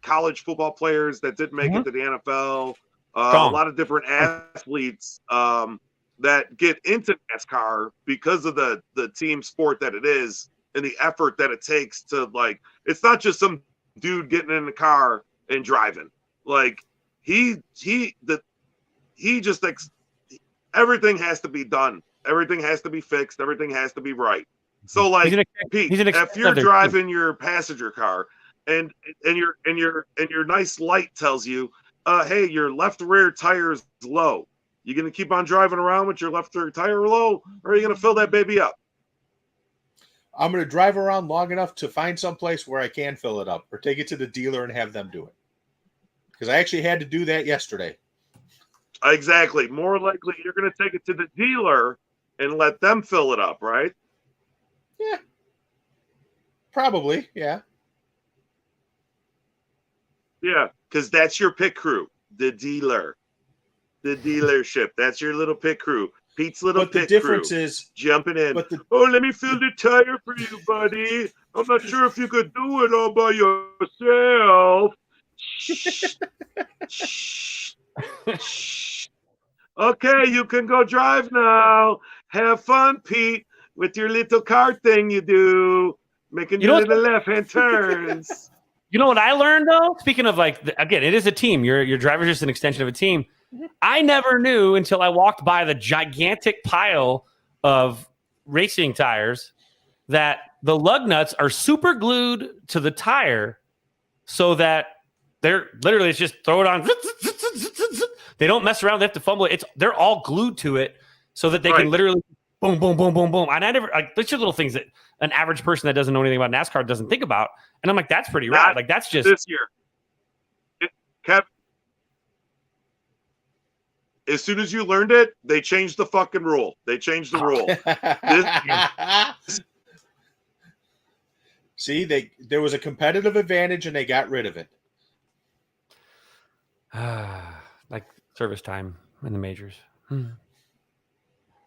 college football players that didn't make it to the NFL. A lot of different athletes that get into NASCAR because of the team sport that it is and the effort that it takes to, like, it's not just some dude getting in the car and driving. Like he just everything has to be done. Everything has to be fixed. Everything has to be right. So like Pete, if you're driving your passenger car and your nice light tells you, hey, your left rear tire is low. You gonna keep on driving around with your left rear tire low, or are you gonna fill that baby up? I'm gonna drive around long enough to find some place where I can fill it up, or take it to the dealer and have them do it. Because I actually had to do that yesterday. Exactly. More likely, you're gonna take it to the dealer and let them fill it up, right? Yeah. Probably, yeah. Yeah, because that's your pit crew, the dealer, the dealership. That's your little pit crew. Pete's little pit crew. But the difference is jumping in. Oh, let me fill the tire for you, buddy. I'm not sure if you could do it all by yourself. Okay, you can go drive now. Have fun, Pete, with your little car thing you do, making You know your little left-hand turns. You know what I learned though? Speaking of again, it is a team. Your driver's just an extension of a team. I never knew until I walked by the gigantic pile of racing tires that the lug nuts are super glued to the tire so that they're literally it's just throw it on. They don't mess around. They have to fumble it. They're all glued to it so that they can literally boom, boom, boom, boom, boom. And I never there's just little things that an average person that doesn't know anything about NASCAR doesn't think about. And I'm like, that's pretty rad. Like that's just this year. Kev, as soon as you learned it, they changed the fucking rule. They changed the rule. See, there was a competitive advantage and they got rid of it. like service time in the majors.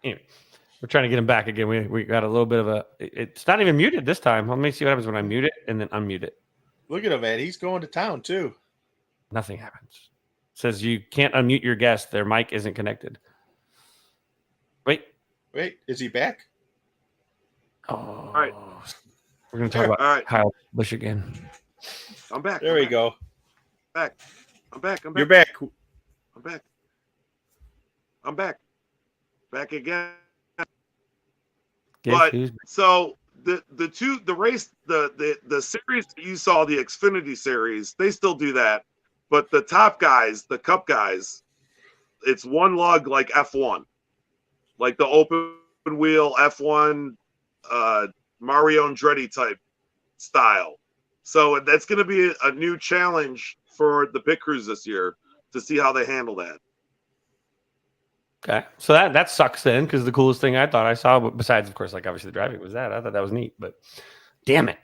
Anyway, we're trying to get him back again. We got a little bit of it's not even muted this time. Let me see what happens when I mute it and then unmute it. Look at him, man. He's going to town too. Nothing happens. It says you can't unmute your guest. Their mic isn't connected. Wait, is he back? Oh, all right. We're going to talk about Kyle Busch again. I'm back. There we go. I'm back. You're back. I'm back. Back again. Guess But who's- so the series that you saw, the Xfinity series, they still do that. But the top guys, the Cup guys, it's one lug like F1, like the open wheel F1, Mario Andretti type style. So that's going to be a new challenge for the pit crews this year to see how they handle that. Okay, so that sucks then, because the coolest thing I thought I saw, besides of course, like obviously the driving, was that I thought that was neat. But damn it.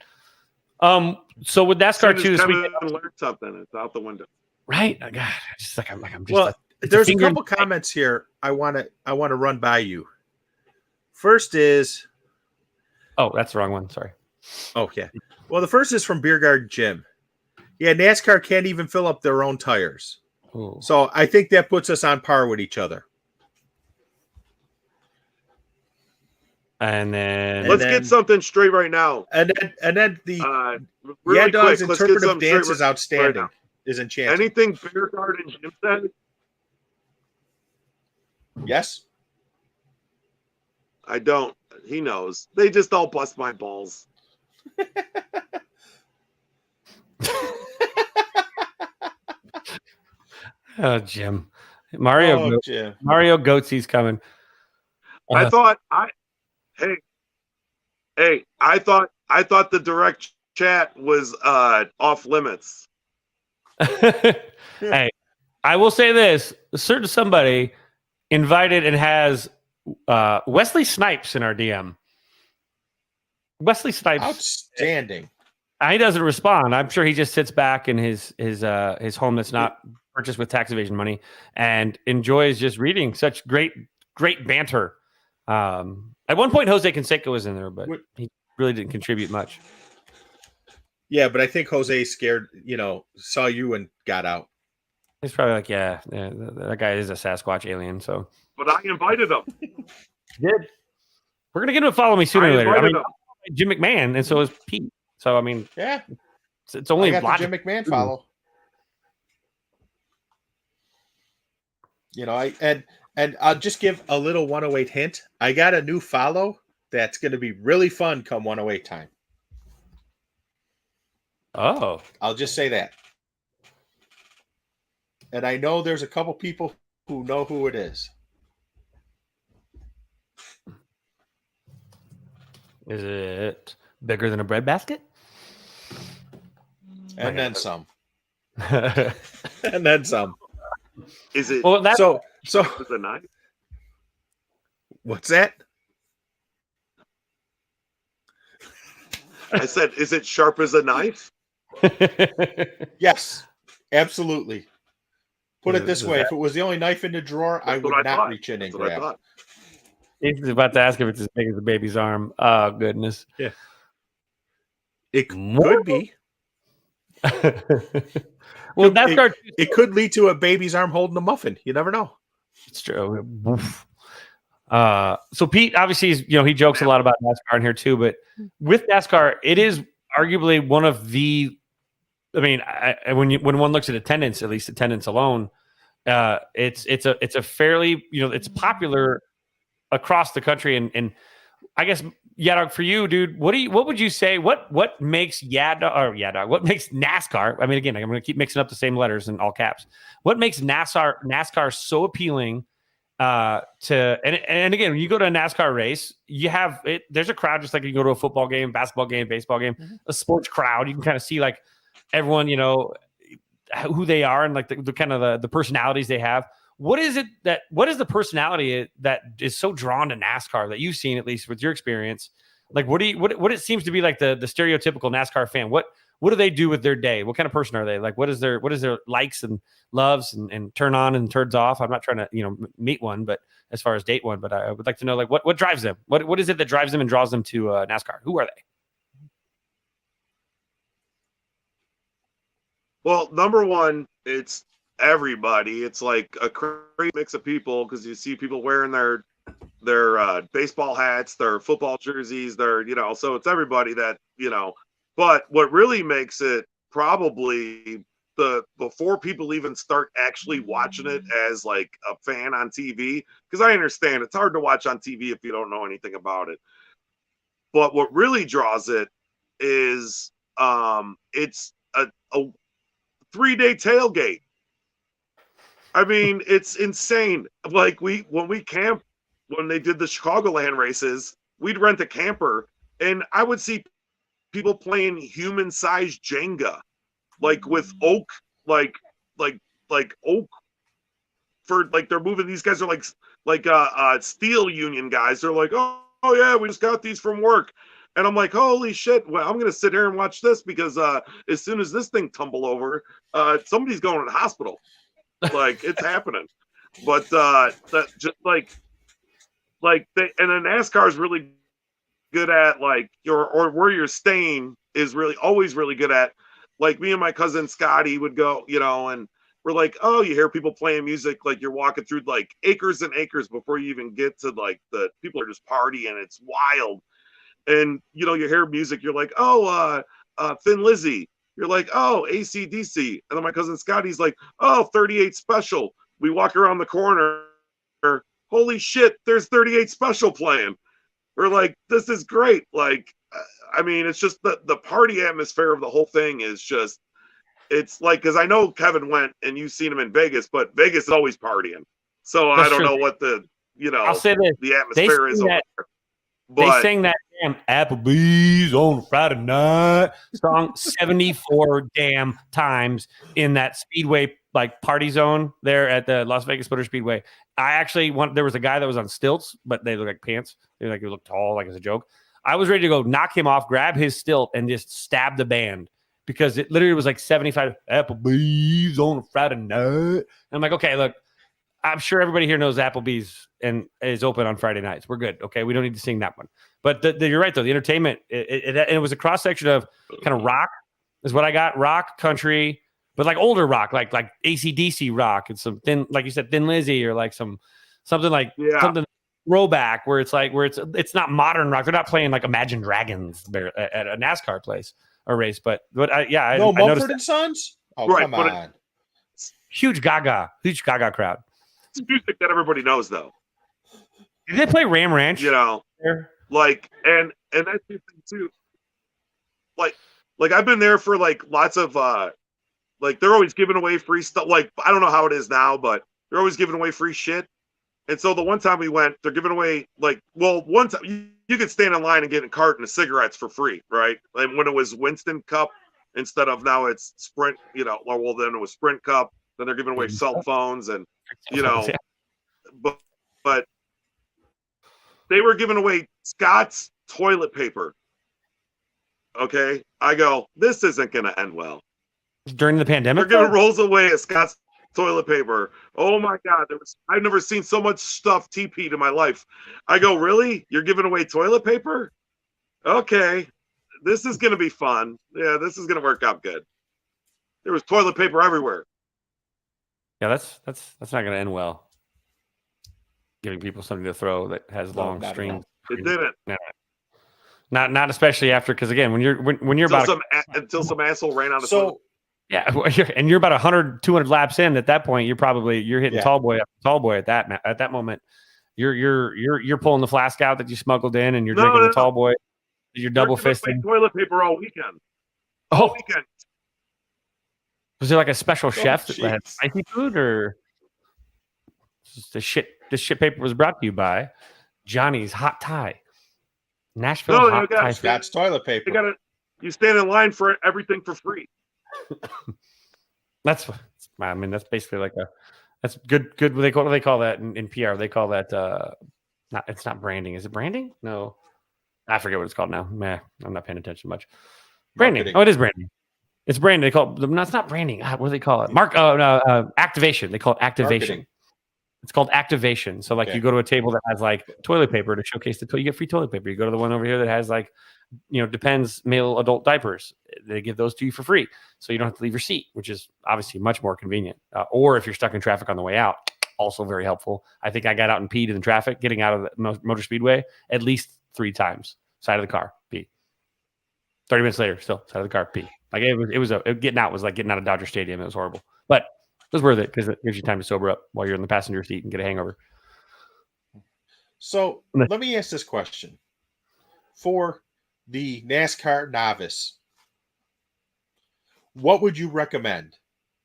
So with NASCAR too this weekend, learned something. It's out the window. Right? God, I'm just. Well, there's a couple comments here I want to run by you. First is, oh, that's the wrong one. Sorry. oh yeah. Well, the first is from Beer Garden Jim. Yeah, NASCAR can't even fill up their own tires. Ooh. So I think that puts us on par with each other. And then Let's get something straight right now. And then the really YAHDOG's quick, let's get interpretive something dance straight is outstanding. right Is enchanting. Anything Beer Garden Jim said, Yes. I don't. He knows. They just all bust my balls. oh, Jim, Mario Jim. Goatsy's coming. I thought I thought the direct chat was off limits. Hey, I will say this: a certain somebody invited and has Wesley Snipes in our DM. Wesley Snipes, Outstanding. he doesn't respond. I'm sure he just sits back in his home that's not purchased with tax evasion money and enjoys just reading such great banter. At one point, Jose Canseco was in there, but he really didn't contribute much. Yeah, but I think Jose scared, saw you and got out. He's probably like, yeah, that guy is a Sasquatch alien. So, But I invited him. did we're gonna get him to follow me sooner or later? I invited mean, Jim McMahon, and so is Pete. So I mean, Yeah, it's only I got logical. the Jim McMahon follow. And I'll just give a little 108 hint. I got a new follow that's going to be really fun come 108 time. Oh, I'll just say that. And I know there's a couple people who know who it is. is it bigger than a breadbasket? And then some. And then some. Is it Well, that's So with a knife? what's that? I said, is it sharp as a knife? Yes, absolutely. Put it this Is way: that- if it was the only knife in the drawer, I That's would what not thought. reach in and That's what I grab. thought. He's about to ask if it's as big as the baby's arm. Oh, goodness. It could be. Well, NASCAR. It could lead to a baby's arm holding a muffin. You never know. It's true. So Pete, obviously, he jokes a lot about NASCAR in here too. But with NASCAR, it is arguably one of the. I mean, when one looks at attendance, at least attendance alone, it's a fairly it's popular across the country, and I guess YAHDOG for you, dude. What would you say? What makes YAHDOG? What makes NASCAR? I mean, again, I'm going to keep mixing up the same letters in all caps. What makes NASCAR so appealing? And again, when you go to a NASCAR race, you have it. There's a crowd just like you go to a football game, basketball game, baseball game, a sports crowd. You can kind of see like everyone, who they are and like the kind of the personalities they have. What is the personality that is so drawn to NASCAR that you've seen, at least with your experience? Like, what it seems to be like the stereotypical NASCAR fan? What do they do with their day? What kind of person are they? Like, what is their likes and loves and turn on and turns off? I'm not trying to, meet one, but as far as date one, but I would like to know, like, what drives them? What is it that drives them and draws them to NASCAR? Who are they? Well, number one, it's everybody. It's like a great mix of people because you see people wearing their baseball hats, their football jerseys, so it's everybody that, but what really makes it probably before people even start actually watching it as like a fan on TV, because I understand it's hard to watch on TV if you don't know anything about it. But what really draws it is it's a 3-day tailgate. I mean, it's insane. Like when they did the Chicagoland races, we'd rent a camper and I would see people playing human-sized Jenga, like with oak, like oak for like they're moving. These guys are like steel union guys. They're like, oh yeah, we just got these from work. And I'm like, holy shit, well, I'm going to sit here and watch this because as soon as this thing tumble over, somebody's going to the hospital. Like, it's happening. But that just and then NASCAR is really good at, like, or where you're staying is really always really good at. Like, me and my cousin Scotty would go, and we're like, oh, you hear people playing music, like you're walking through, like, acres and acres before you even get to, like, the people are just partying. It's wild. And, you hear music, you're like, oh, Thin Lizzy. You're like, oh, AC/DC. And then my cousin Scotty's like, oh, 38 Special. We walk around the corner. Holy shit, there's 38 Special playing. We're like, this is great. Like, I mean, it's just the party atmosphere of the whole thing is just, it's like, because I know Kevin went and you've seen him in Vegas, but Vegas is always partying. So That's I don't true. know what I'll say this. the atmosphere is over there. They sang that damn Applebee's on Friday night song 74 damn times in that Speedway like party zone there at the Las Vegas Motor Speedway. I actually there was a guy that was on stilts, but they look like pants. They look tall, like it's a joke. I was ready to go knock him off, grab his stilt, and just stab the band because it literally was like 75 Applebee's on Friday night. And I'm like, okay, look. I'm sure everybody here knows Applebee's and is open on Friday nights. We're good. Okay. We don't need to sing that one. But you're right, though. The entertainment, it was a cross section of kind of rock is what I got. Rock, country, but like older rock, like AC/DC rock and some thin, like you said, Thin Lizzy or like something like something throwback where it's not modern rock. They're not playing like Imagine Dragons at a NASCAR place or race. But I Mumford and Sons? Oh, right, come on. Huge Gaga crowd. It's music that everybody knows, though. Did they play Ram Ranch? Like, and that's the thing too. Like I've been there for like lots of like they're always giving away free stuff. Like, I don't know how it is now, but they're always giving away free shit. And so the one time we went, they're giving away one time you could stand in line and get a carton of cigarettes for free, right? Like when it was Winston Cup instead of now it's Sprint, then it was Sprint Cup. Then they're giving away cell phones and but they were giving away Scott's toilet paper. Okay, I go, this isn't going to end well. During the pandemic, they're giving rolls away of Scott's toilet paper. Oh my God, I've never seen so much stuff TP'd in my life. I go, really? You're giving away toilet paper? Okay, this is going to be fun. Yeah, this is going to work out good. There was toilet paper everywhere. Yeah, that's not going to end well. giving people something to throw that has No, long not at strings. It didn't. Not especially after, because again, when you're Until about until some asshole ran out of So yeah, and you're about 100, 200 laps in. At that point, you're hitting Yeah. tall boy after tall boy. At that moment, you're pulling the flask out that you smuggled in, and you're drinking the tall boy. You're double fisting. toilet paper all weekend. Oh, Weekend. was there like a special chef that had jeez. spicy food, or this shit paper was brought to you by Johnny's Hot Tie, Nashville No, Hot Tie. Scott's toilet paper. You stand in line for everything for free. That's basically like that's good. What do they call that in PR? They call that it's not branding. Is it branding? No, I forget what it's called now. Meh, I'm not paying attention much. Branding. Marketing. Oh, it is branding. It's branding. They call it. No, it's not branding. What do they call it? Activation. They call it activation. Marketing. It's called activation. So like Okay. you go to a table that has like toilet paper to showcase you get free toilet paper. You go to the one over here that has like, Depends male adult diapers. They give those to you for free. So you don't have to leave your seat, which is obviously much more convenient. Or if you're stuck in traffic on the way out, also very helpful. I think I got out and peed in the traffic, getting out of the motor speedway at least 3 times. Side of the car, pee. 30 minutes later, still side of the car, pee. Like getting out was like getting out of Dodger Stadium. It was horrible, but it was worth it because it gives you time to sober up while you're in the passenger seat and get a hangover. So let me ask this question. For the NASCAR novice, what would you recommend?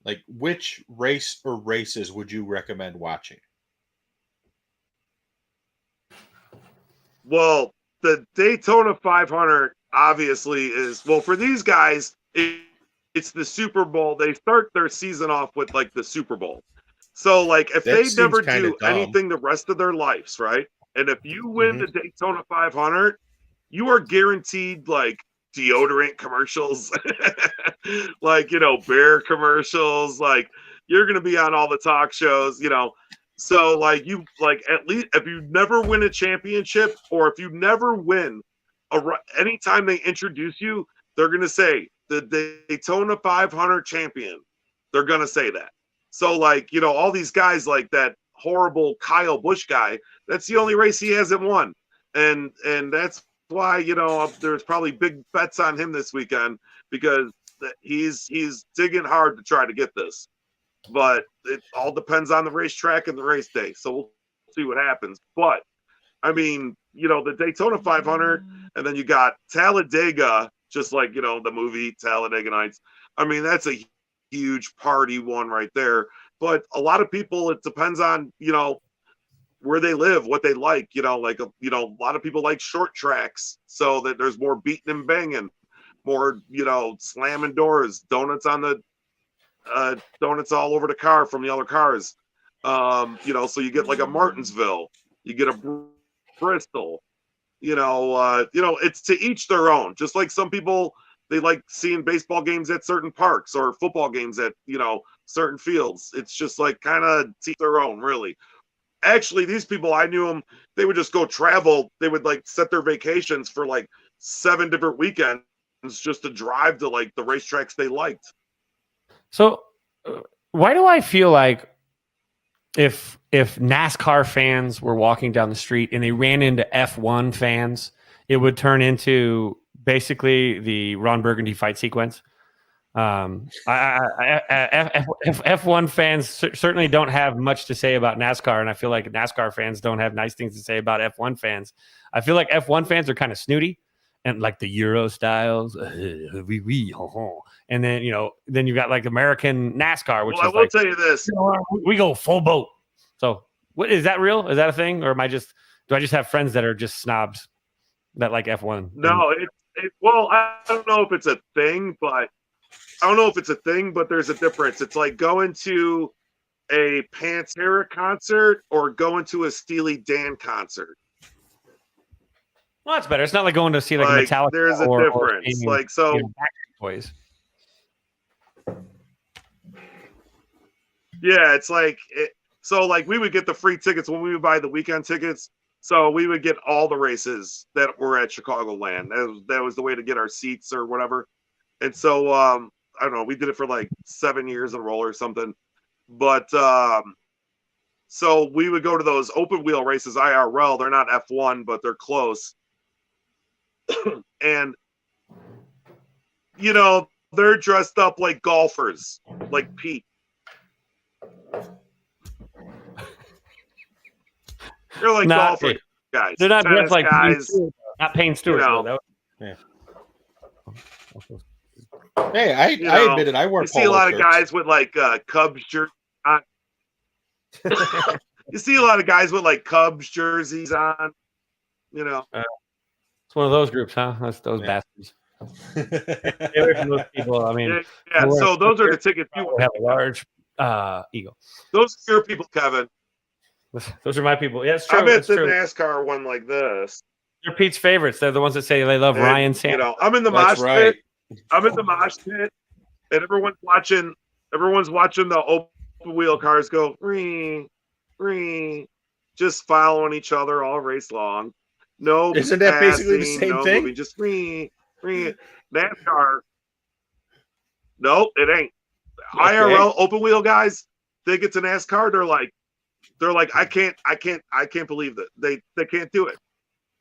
Like, which race or races would you recommend watching? Well, the Daytona 500 obviously is, well, for these guys, it's the Super Bowl. They start their season off with like the Super Bowl. So like if That they seems never kinda do dumb. anything the rest of their lives, right? And if you win the Daytona 500, you are guaranteed like deodorant commercials, like, bear commercials, like you're going to be on all the talk shows, So like at least if you never win a championship, or if you never win anytime they introduce you, they're going to say the Daytona 500 champion. They're going to say that. So like, all these guys like that horrible Kyle Busch guy, that's the only race he hasn't won. And that's why, there's probably big bets on him this weekend, because he's digging hard to try to get this. But it all depends on the racetrack and the race day. So we'll see what happens. But I mean, the Daytona 500, and then you got Talladega, just like, the movie Talladega Nights. I mean, that's a huge party one right there. But a lot of people, it depends on, where they live, what they like, a lot of people like short tracks, so that there's more beating and banging, more, slamming doors, donuts on the donuts all over the car from the other cars. So you get like a Martinsville, you get a Bristol, it's to each their own. Just like some people, they like seeing baseball games at certain parks, or football games at, certain fields. It's just like kind of to their own, really. Actually, these people, I knew them, they would just go travel. They would like set their vacations for like 7 different weekends just to drive to like the racetracks they liked. So why do I feel like if NASCAR fans were walking down the street and they ran into F1 fans, it would turn into basically the Ron Burgundy fight sequence? F1 fans certainly don't have much to say about NASCAR, and I feel like NASCAR fans don't have nice things to say about F1 fans. I feel like F1 fans are kind of snooty, and like the Euro styles, and then then you got like American NASCAR, which I will tell you this: we go full boat. So, what is that real? Is that a thing, or do I just have friends that are just snobs that like F1? No, well, I don't know if it's a thing, but there's a difference. It's like going to a Pantera concert or going to a Steely Dan concert. Well, that's better. It's not like going to see like Metallica. There's a difference. Boys. Yeah, it's like so like we would get the free tickets when we would buy the weekend tickets. So we would get all the races that were at Chicagoland. That was the way to get our seats or whatever. And so I don't know, we did it for like 7 years in a row or something. But So we would go to those open wheel races, IRL. They're not F1, but they're close. And, you know, they're dressed up like golfers, like Pete. They're like golfer guys. They're not dressed like guys. Not Payne Stewart. You know. Though. Hey, I admit it. I wear. You see a lot of guys with like Cubs jerseys on. You see a lot of guys with like Cubs jerseys on. You know, it's one of those groups, huh? That's those bastards. Stay away from those people. I mean, yeah. So those are the tickets you have a large ego. Those are your people, Kevin. Those are my people. Yeah, it's true. I'm at the true. NASCAR one like this. They're Pete's favorites. They're the ones that say they love Ryan Sanders. You know, I'm in the mosh pit. I'm in the mosh pit, and everyone's watching the open wheel cars go ring, ring, just following each other all race long. No, isn't that basically the same thing? Moving, just ring, ring. NASCAR. No, it ain't. Okay. IRL open wheel guys, they get to NASCAR, they're like, I can't believe that they can't do it.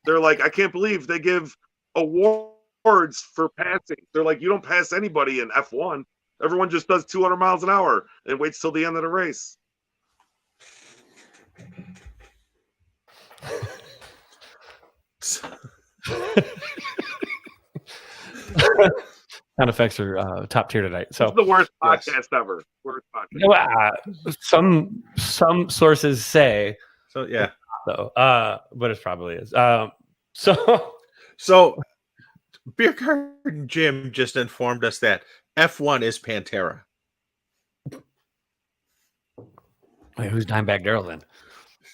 They're like, I can't believe they give awards for passing. They're like, you don't pass anybody in F1. Everyone just does 200 miles an hour and waits till the end of the race. Sound effects are top tier tonight. So it's the worst podcast ever. Worst podcast. Some sources say so. Yeah. So, but it probably is. So Beer Garden Jim just informed us that F1 is Pantera. Wait, who's Dimebag Darrell then?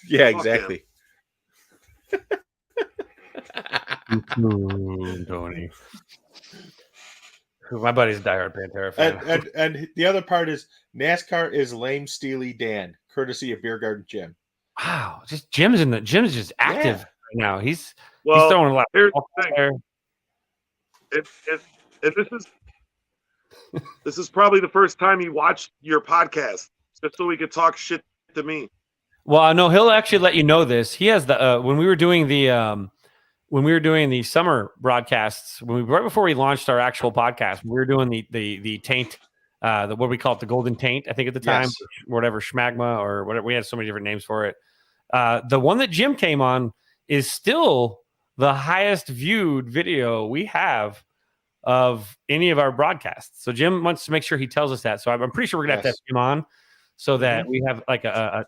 Yeah, exactly. Tony. My buddy's a diehard Pantera fan. And the other part is NASCAR is lame Steely Dan, courtesy of Beer Garden Jim. Wow, Jim's just active right now. He's throwing a lot. Here's the thing. This is probably the first time he watched your podcast, just so he could talk shit to me. Well, I know he'll actually let you know this. He has the when we were doing the summer broadcasts, right before we launched our actual podcast, we were doing the taint, what we call it, the golden taint, I think at the time, whatever, schmagma or whatever. We had so many different names for it. The one that Jim came on is still the highest viewed video we have of any of our broadcasts. So Jim wants to make sure he tells us that. So I'm pretty sure we're gonna have to have Jim on so that we have like a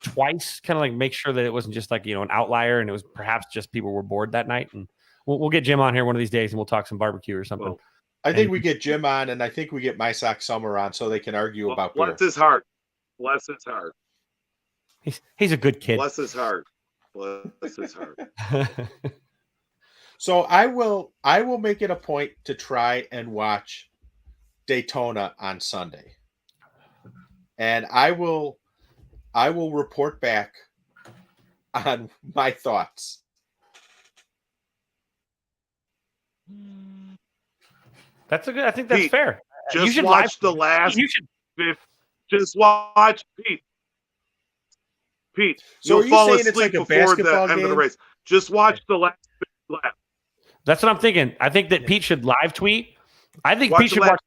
twice, kind of like make sure that it wasn't just like, an outlier and it was perhaps just people were bored that night. And we'll get Jim on here one of these days and we'll talk some barbecue or something. Well, I think we get Jim on, and I think we get My Sock Summer on so they can argue about beer. Bless his heart. Bless his heart. He's a good kid. Bless his heart. Bless his heart. So I will make it a point to try and watch Daytona on Sunday. And I will report back on my thoughts. That's a good. I think that's fair. Just you should watch the last. You should just watch Pete. So you'll fall asleep like before the end of the race. Just watch the last lap. That's what I'm thinking. I think that Pete should live tweet. I think Pete should watch.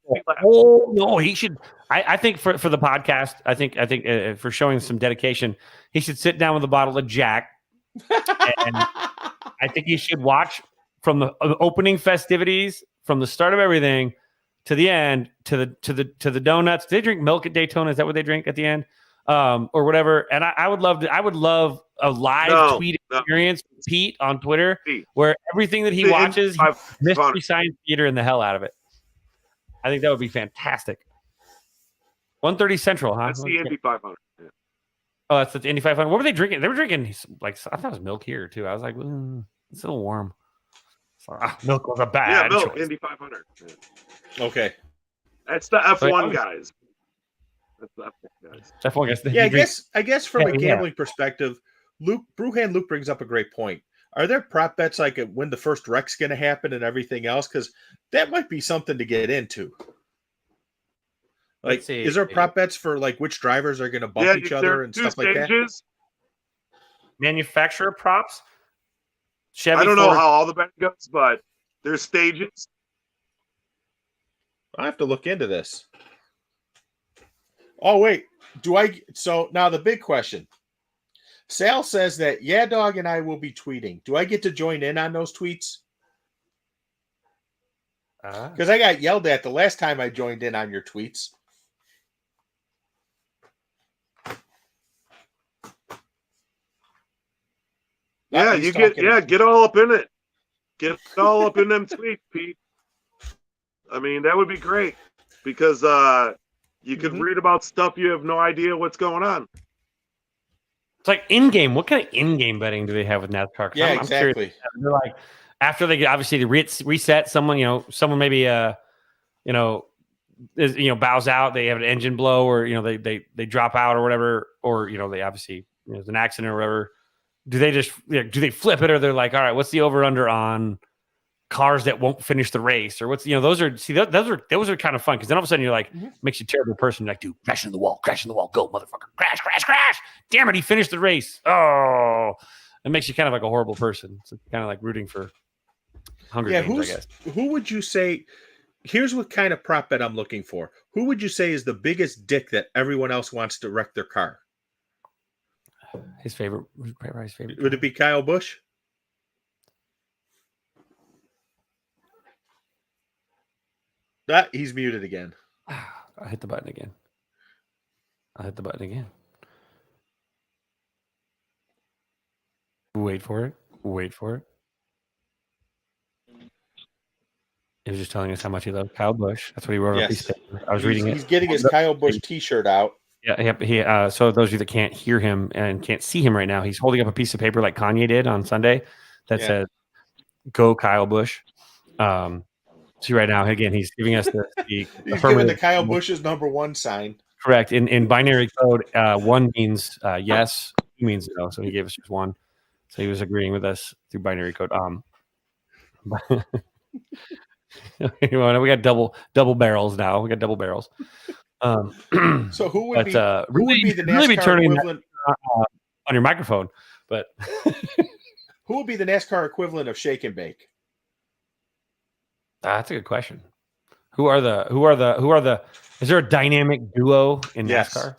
He should. I think for the podcast, I think for showing some dedication, he should sit down with a bottle of Jack, and I think he should watch from the opening festivities, from the start of everything to the end, to the donuts. Do they drink milk at Daytona? Is that what they drink at the end, or whatever? And I would love a live tweet experience with Pete on Twitter, where everything that he watches, Mystery Science Theater and the hell out of it. I think that would be fantastic. 1:30 Central, huh? That's the Indy 500. Yeah. Oh, that's the Indy 500. What were they drinking? They were drinking like, I thought it was milk here too. I was like, it's a little warm. So, milk was a bad choice. Indy 500. Yeah. Okay, that's the F1 guys. That's the F1 guys. F1 guys. Yeah, I guess from a gambling perspective, Luke brings up a great point. Are there prop bets like when the first wreck's going to happen and everything else? Because that might be something to get into. Like, Let's see. is there prop bets for like which drivers are going to bump Yeah, each there other are and two stuff like that? stages. Manufacturer props? Chevy, I don't know Ford. how all the betting goes, but there's stages. I have to look into this. Oh wait, so now the big question. Sal says that YAHDOG and I will be tweeting. Do I get to join in on those tweets? Because I got yelled at the last time I joined in on your tweets. Yeah, he's you get talking- get all up in it. Get all up in them tweets, Pete. I mean, that would be great because you can read about stuff you have no idea what's going on. It's like in-game. What kind of in-game betting do they have with NASCAR? 'Cause Yeah, I'm curious. exactly. They're like, after they obviously reset someone, someone maybe bows out, they have an engine blow, or they drop out or whatever, or they obviously there's an accident or whatever. Do they just do they flip it, or they're like, all right, what's the over under on cars that won't finish the race, or what's those are kind of fun, because then all of a sudden you're like, makes you a terrible person. You're like, dude, crash in the wall, go, motherfucker, crash. Damn it, he finished the race. Oh, it makes you kind of like a horrible person. It's kind of like rooting for Hunger Games, I guess. Who would you say? Here's what kind of prop bet I'm looking for. Who would you say is the biggest dick that everyone else wants to wreck their car? His favorite. Would it be Kyle Busch? He's muted again. I hit the button again. Wait for it. He was just telling us how much he loves Kyle Busch. That's what he wrote on a piece of paper. I was reading it. He's getting his Kyle Busch T-shirt out. Yeah. So those of you that can't hear him and can't see him right now, he's holding up a piece of paper like Kanye did on Sunday that says "Go Kyle Busch." See right now, again, he's giving us the he's giving the Kyle Busch's #1 sign. Correct. In binary code, 1 means yes, 2 means no. So he gave us just 1. So he was agreeing with us through binary code. We got double barrels now. We got double barrels. So who would be the NASCAR really turning equivalent on your microphone? But who would be the NASCAR equivalent of shake and bake? That's a good question. Who are the? Is there a dynamic duo in NASCAR?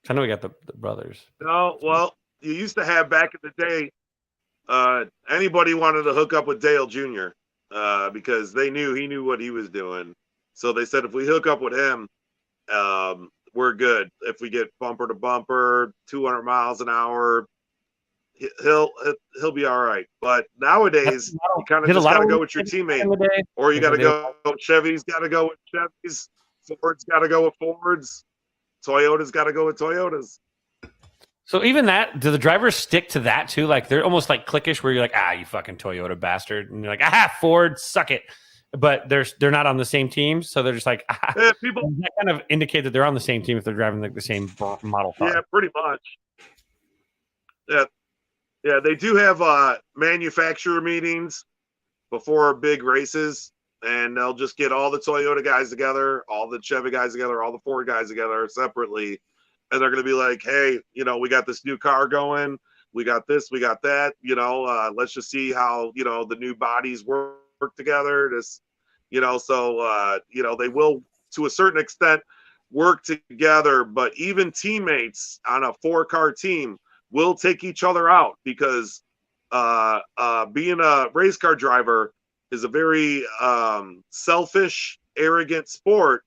I know we got the brothers. No, well, you used to have back in the day. Anybody wanted to hook up with Dale Jr. Because he knew what he was doing. So they said if we hook up with him, we're good. If we get bumper to bumper, 200 miles an hour, he'll be all right. But nowadays, you kind of just got to go with your teammate, or you got to go. Chevy's got to go with Chevys. Ford's got to go with Fords. Toyota's got to go with Toyotas. So even that, do the drivers stick to that too? Like they're almost like cliquish, where you're like, you fucking Toyota bastard, and you're like, Ford, suck it. But they're not on the same team, so they're just like, people. That kind of indicate that they're on the same team if they're driving like the same model car. Yeah, pretty much. Yeah, they do have manufacturer meetings before big races, and they'll just get all the Toyota guys together, all the Chevy guys together, all the Ford guys together separately. And they're going to be like, hey, we got this new car going. We got this, we got that. Let's just see how, the new bodies work together. They will, to a certain extent, work together. But even teammates on a 4-car team will take each other out because being a race car driver is a very selfish, arrogant sport.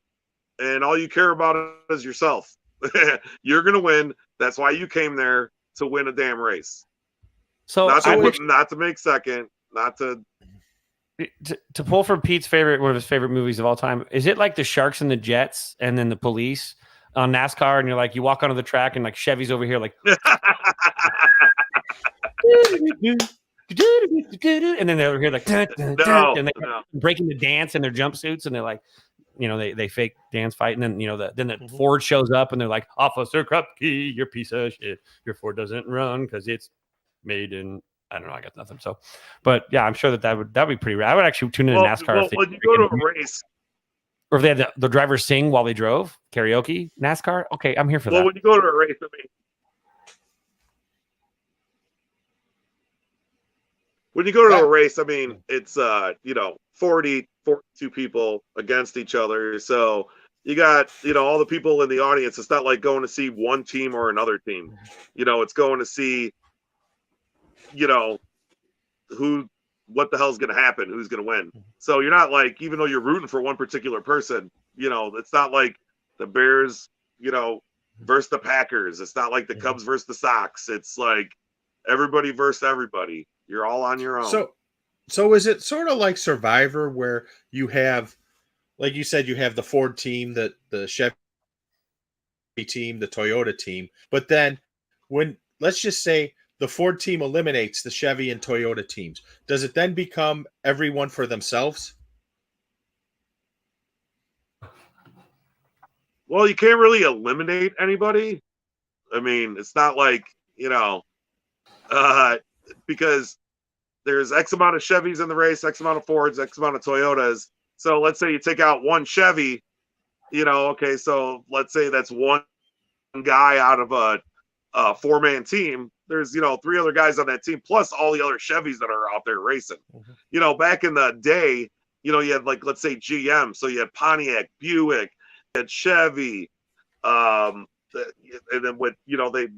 And all you care about is yourself. You're gonna win. That's why you came there, to win a damn race. So not to make second, not to pull from Pete's one of his favorite movies of all time. Is it like the Sharks and the Jets, and then the police on NASCAR, and you're like, you walk onto the track, and like Chevy's over here, like, and then they're over here like, and they're breaking the dance in their jumpsuits, and they're like, they fake dance fight, and then the Ford shows up, and they're like, Officer Krupke, you're piece of shit. Your Ford doesn't run because it's made in, I don't know, I got nothing. So, but yeah, I'm sure that'd be pretty rad. I would actually tune in NASCAR. When you go to a race, Or if they had the drivers sing while they drove, karaoke, NASCAR. Okay, I'm here for Well, that. when you go to a race, it's 42 people against each other. So you got, all the people in the audience. It's not like going to see one team or another team. It's going to see, what the hell's going to happen, who's going to win. So you're not like, even though you're rooting for one particular person, it's not like the Bears, versus the Packers. It's not like the Cubs versus the Sox. It's like everybody versus everybody. You're all on your own. So is it sort of like Survivor, where you have, like you said, you have the Ford team, the Chevy team, the Toyota team, but then when, let's just say, the Ford team eliminates the Chevy and Toyota teams, does it then become everyone for themselves? Well, you can't really eliminate anybody. I mean, it's not like, because there's X amount of Chevys in the race, X amount of Fords, X amount of Toyotas. So let's say you take out one Chevy, okay, so let's say that's one guy out of a 4-man team. There's, 3 other guys on that team, plus all the other Chevys that are out there racing. Back in the day, you had, like, let's say GM. So you had Pontiac, Buick, you had Chevy, and then with,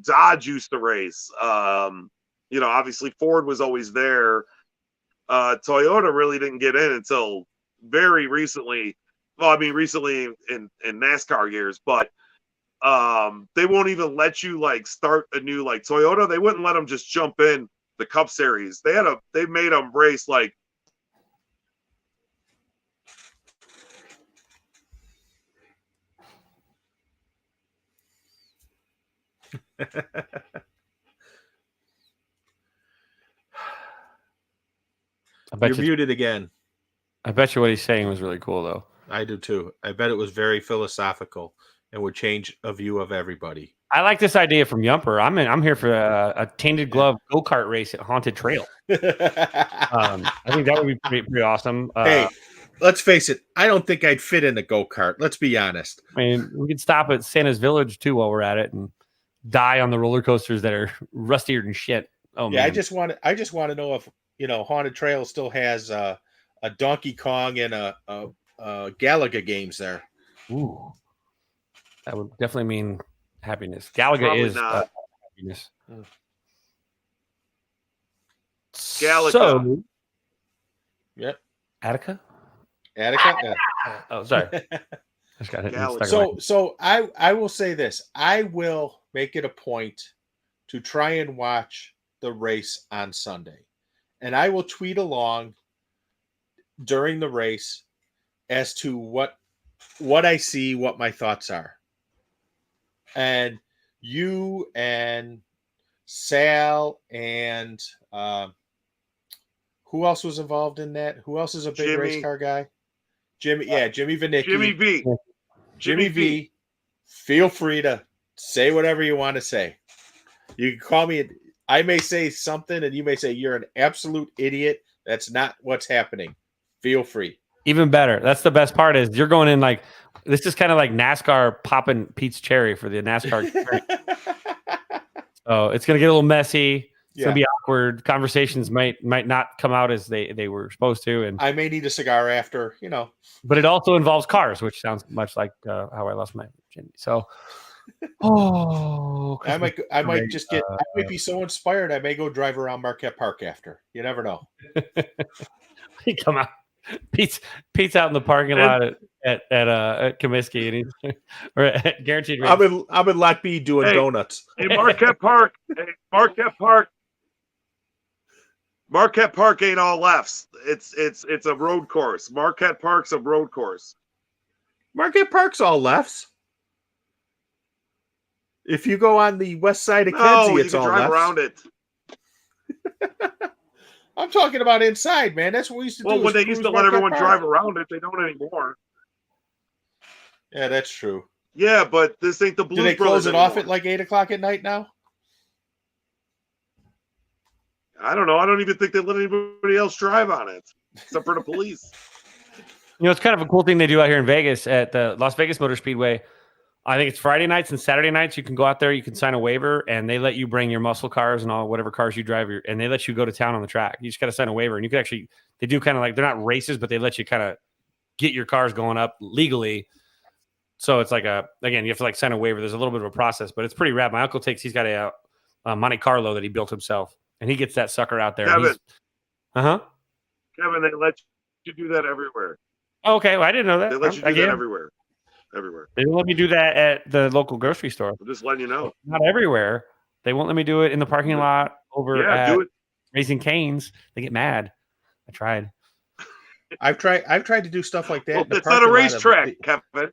Dodge used to race. Obviously Ford was always there. Toyota really didn't get in until very recently. Well, I mean, recently in NASCAR years, but they won't even let you like start a new, like Toyota. They wouldn't let them just jump in the Cup Series. They made them race like. You're muted again. I bet you what he's saying was really cool, though. I do too. I bet it was very philosophical and would change a view of everybody. I like this idea from Yumper. I'm here for a Tainted Glove go-kart race at Haunted Trail. I think that would be pretty awesome. Hey, let's face it. I don't think I'd fit in a go-kart. Let's be honest. I mean, we could stop at Santa's Village too while we're at it and die on the roller coasters that are rustier than shit. Oh yeah, man. I just want to know if Haunted Trail still has a Donkey Kong and a Galaga games there. Ooh, that would definitely mean happiness. Galaga probably is happiness. Galaga. So, yep. Attica. Yeah. Oh, sorry. I just got hit. So I will say this. I will make it a point to try and watch the race on Sunday. And I will tweet along during the race as to what I see, what my thoughts are. And you and Sal and who else was involved in that? Who else is a big race car guy? Jimmy Vinicki. Jimmy V. Feel free to say whatever you want to say. You can call me. I may say something, and you may say you're an absolute idiot. That's not what's happening. Feel free. Even better. That's the best part is you're going in like this is kind of like NASCAR popping Pete's cherry for the NASCAR. So it's gonna get a little messy. It's gonna be awkward. Conversations might not come out as they were supposed to, and I may need a cigar after, But it also involves cars, which sounds much like how I lost my virginity. So, I might just get. I might be so inspired. I may go drive around Marquette Park after. You never know. Come out. Pete's out in the parking lot at Comiskey, and he's or guaranteed. I'm in Lot B doing donuts. Hey, Marquette Park. Marquette Park ain't all lefts. It's a road course. Marquette Park's a road course. Marquette Park's all lefts. If you go on the west side of Kedzie, it's all lefts. You can drive around it. I'm talking about inside, man. That's what we used to do. Well, when they used to let everyone drive around it, they don't anymore. Yeah, that's true. Yeah, but this ain't the Blues Brothers. Do they close it off at like 8:00 at night now? I don't know. I don't even think they let anybody else drive on it, except for the police. It's kind of a cool thing they do out here in Vegas at the Las Vegas Motor Speedway. I think it's Friday nights and Saturday nights. You can go out there, you can sign a waiver, and they let you bring your muscle cars and all whatever cars you drive, and they let you go to town on the track. You just got to sign a waiver, and you can actually. They do kind of like they're not races, but they let you kind of get your cars going up legally. So it's like again, you have to like sign a waiver. There's a little bit of a process, but it's pretty rad. My uncle he's got a Monte Carlo that he built himself, and he gets that sucker out there. Kevin, Kevin, they let you do that everywhere. Oh, okay, well, I didn't know that. They let you do that everywhere. Everywhere. They won't let me do that at the local grocery store. I'm just letting you know. Not everywhere. They won't let me do it in the parking lot over at do it. Raising Cane's. They get mad. I tried. I've tried to do stuff like that. Well, in the it's not a parking lot racetrack, of- Kevin.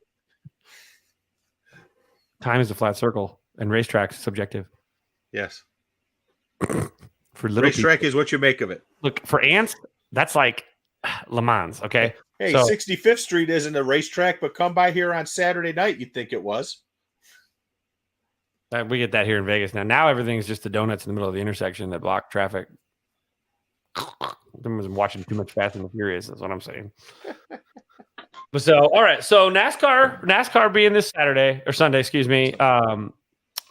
Time is a flat circle, and racetrack's subjective. Yes. For little Racetrack people. is what you make of it. Look, for ants, that's like Le Mans, okay? Hey, So- 65th Street isn't a racetrack, but come by here on Saturday night, you'd think it was. We get that here in Vegas now. Now everything's just the donuts in the middle of the intersection that block traffic. Someone's watching too much Fast and the Furious. That's what I'm saying. But so, all right. So NASCAR being this Saturday or Sunday, excuse me.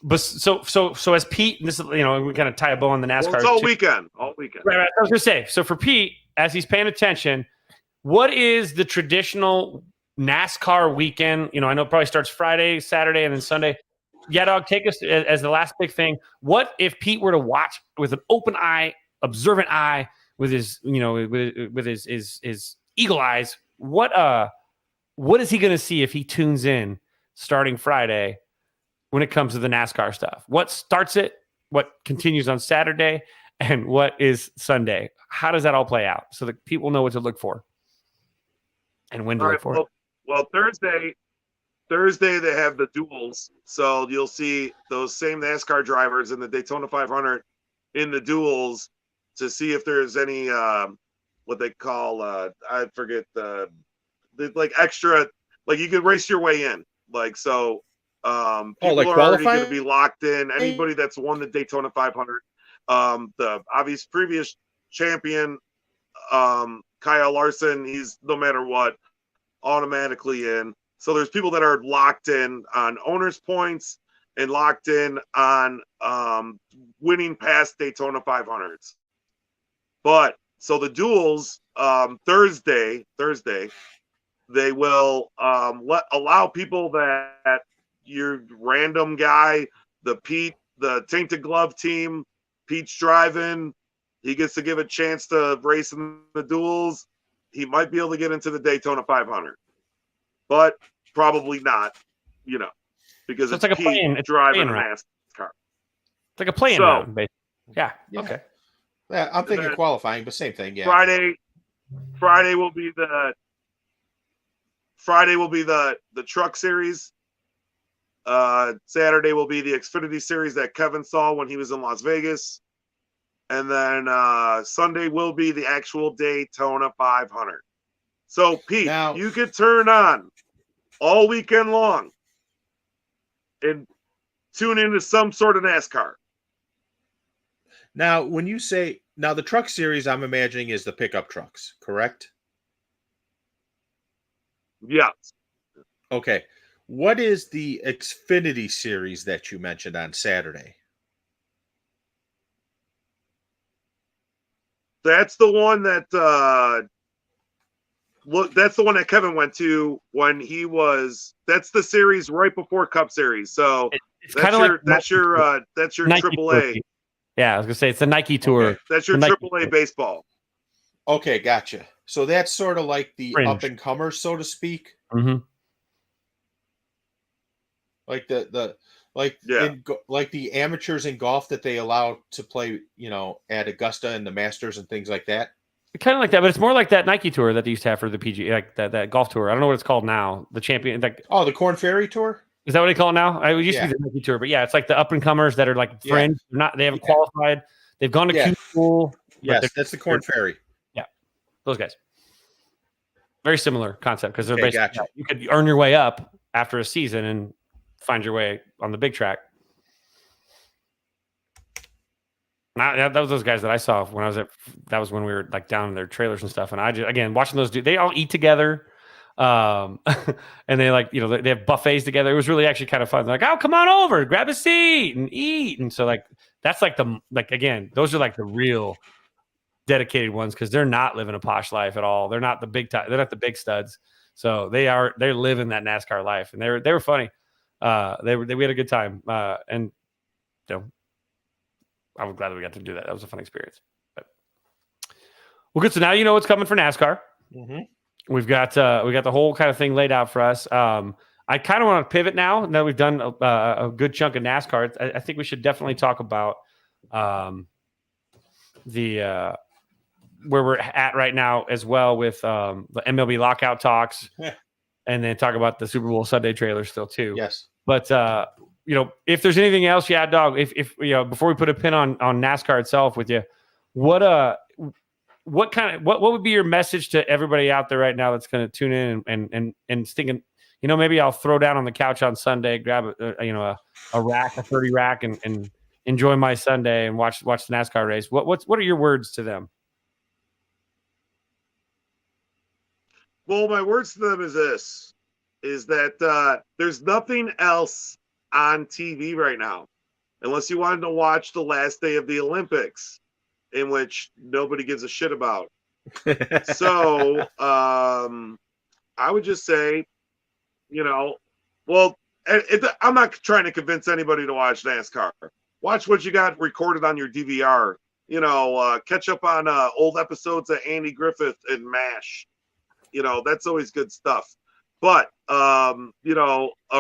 But so as Pete, and this is we kind of tie a bow on the NASCAR. Well, it's all weekend. All weekend. Right. I was gonna say. So for Pete, as he's paying attention, what is the traditional NASCAR weekend? I know it probably starts Friday, Saturday, and then Sunday. YAHDOG, take us as the last big thing. What if Pete were to watch with an open eye, observant eye, with his, with his eagle eyes? What is he going to see if he tunes in starting Friday when it comes to the NASCAR stuff? What starts it? What continues on Saturday? And what is Sunday? How does that all play out so that people know what to look for and when to look for it? Well, Thursday they have the duels, so you'll see those same NASCAR drivers in the Daytona 500 in the duels to see if there's any what they call I forget the like extra, like you could race your way in, like so. People like are already going to qualifying? be locked in. Anybody that's won the Daytona 500, the obvious previous champion, Kyle Larson, he's no matter what automatically in. So there's people that are locked in on owners points and locked in on winning past Daytona 500s. But so the duels Thursday, they will allow people that your random guy, the Tainted Glove team, Pete's driving, he gets to give a chance to race in the duels. He might be able to get into the Daytona 500, but probably not, because So it's like a Pete play-in, driving a round. NASCAR. It's like a play-in So- round, basically. Yeah. Yeah. Okay. Yeah, I'm thinking then qualifying, but same thing. Yeah. Friday will be the truck series. Saturday will be the Xfinity series that Kevin saw when he was in Las Vegas. And then Sunday will be the actual Daytona 500. So, Pete, Now- you could turn on all weekend long and tune into some sort of NASCAR. Now, when you say the truck series, I'm imagining is the pickup trucks, correct? Yeah. Okay. What is the Xfinity series that you mentioned on Saturday? That's the one that that's the one that Kevin went to when he was. That's the series right before Cup Series. So It's kind of like that's your Nike AAA. tour. Yeah, I was gonna say it's the Nike tour. Okay. That's your The Nike AAA tour. baseball. Okay, gotcha. So that's sort of like the Fringe. up and comers, so to speak. Mm-hmm. Like Yeah. like the amateurs in golf that they allow to play, at Augusta and the Masters and things like that. Kind of like that, but it's more like that Nike tour that they used to have for the PGA, like that golf tour. I don't know what it's called now. The champion, like, Oh, the Corn Ferry Tour? is that what they call it now? It used to Yeah. be the Nike tour, but yeah, it's like the up and comers that are like Yeah. fringe. They're not. They haven't qualified. They've gone to Yeah. Q school. but Yes, that's the Corn Ferry. those guys. Very similar concept because they're Okay, basically gotcha. you could earn your way up after a season and find your way on the big track. That was those guys that I saw when I was that was when we were like down in their trailers and stuff. And I just, again, watching those dudes, they all eat together. And they they have buffets together. It was really actually kind of fun. They're like, oh, come on over, grab a seat and eat. And so that's again, those are like the real dedicated ones because they're not living a posh life at all. They're not the big time. They're not the big studs. So they're living that NASCAR life, and they were funny. We had a good time, and I was glad that we got to do that. That was a fun experience. But, well, good. So now you know what's coming for NASCAR. Mm-hmm. We've got the whole kind of thing laid out for us. I kind of want to pivot now that we've done a good chunk of NASCAR. I think we should definitely talk about the where we're at right now as well with the MLB Lockout talks, and then talk about the Super Bowl Sunday trailer still too. Yes. But if there's anything else, YAHDOG, if before we put a pin on NASCAR itself with you, what would be your message to everybody out there right now that's going to tune in and thinking, maybe I'll throw down on the couch on Sunday, grab a 30 rack and enjoy my Sunday and watch the NASCAR race. What are your words to them? Well, my words to them is that there's nothing else on TV right now, unless you wanted to watch the last day of the Olympics, in which nobody gives a shit about. So I would just say, I'm not trying to convince anybody to watch NASCAR. Watch what you got recorded on your DVR. Catch up on old episodes of Andy Griffith and MASH. That's always good stuff. But, a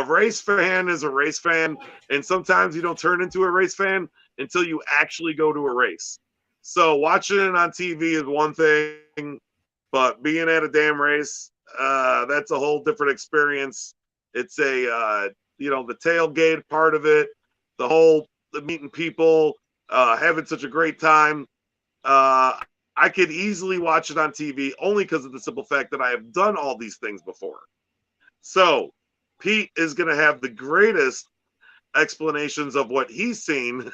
race fan is a race fan. And sometimes you don't turn into a race fan until you actually go to a race. So watching it on TV is one thing, but being at a damn race, that's a whole different experience. It's the tailgate part of it, the meeting people, having such a great time. I could easily watch it on TV only because of the simple fact that I have done all these things before. So Pete is going to have the greatest explanations of what he's seen.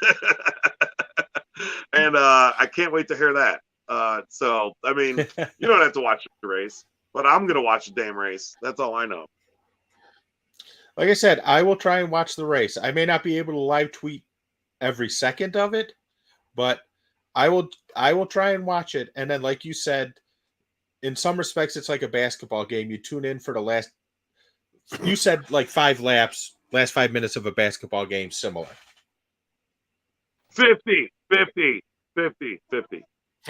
And I can't wait to hear that. You don't have to watch the race, but I'm going to watch the damn race. That's all I know. Like I said, I will try and watch the race. I may not be able to live tweet every second of it, but I will try and watch it. And then, like you said, in some respects, it's like a basketball game. You tune in for the last, you said like 5 laps, last 5 minutes of a basketball game, similar. 50. The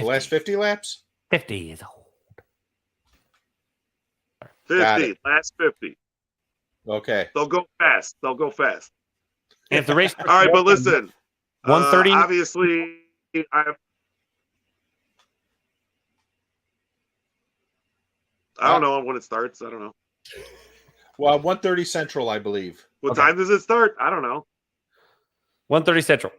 last 50 laps? 50 is old. 50, last 50. Okay. They'll go fast. And if the race, all right, but listen, 1:30. Obviously, I don't know when it starts. I don't know. Well, 1:30 Central, I believe. What time does it start? I don't know. 1:30 Central.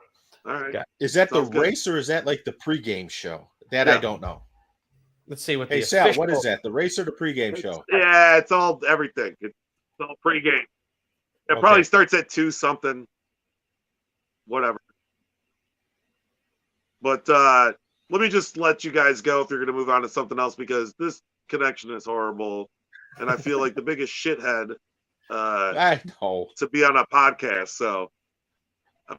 All right. Yeah. Is that Sounds the good. race or is that like the pregame show? That Yeah. I don't know. Let's see what Hey, the Sal, official- what is that? The race or the pregame show? Yeah, it's all everything. It's all pregame. It probably starts at 2 something. Whatever. But let me just let you guys go if you're going to move on to something else because this connection is horrible, and I feel like the biggest shithead I know. to be on a podcast. So I'm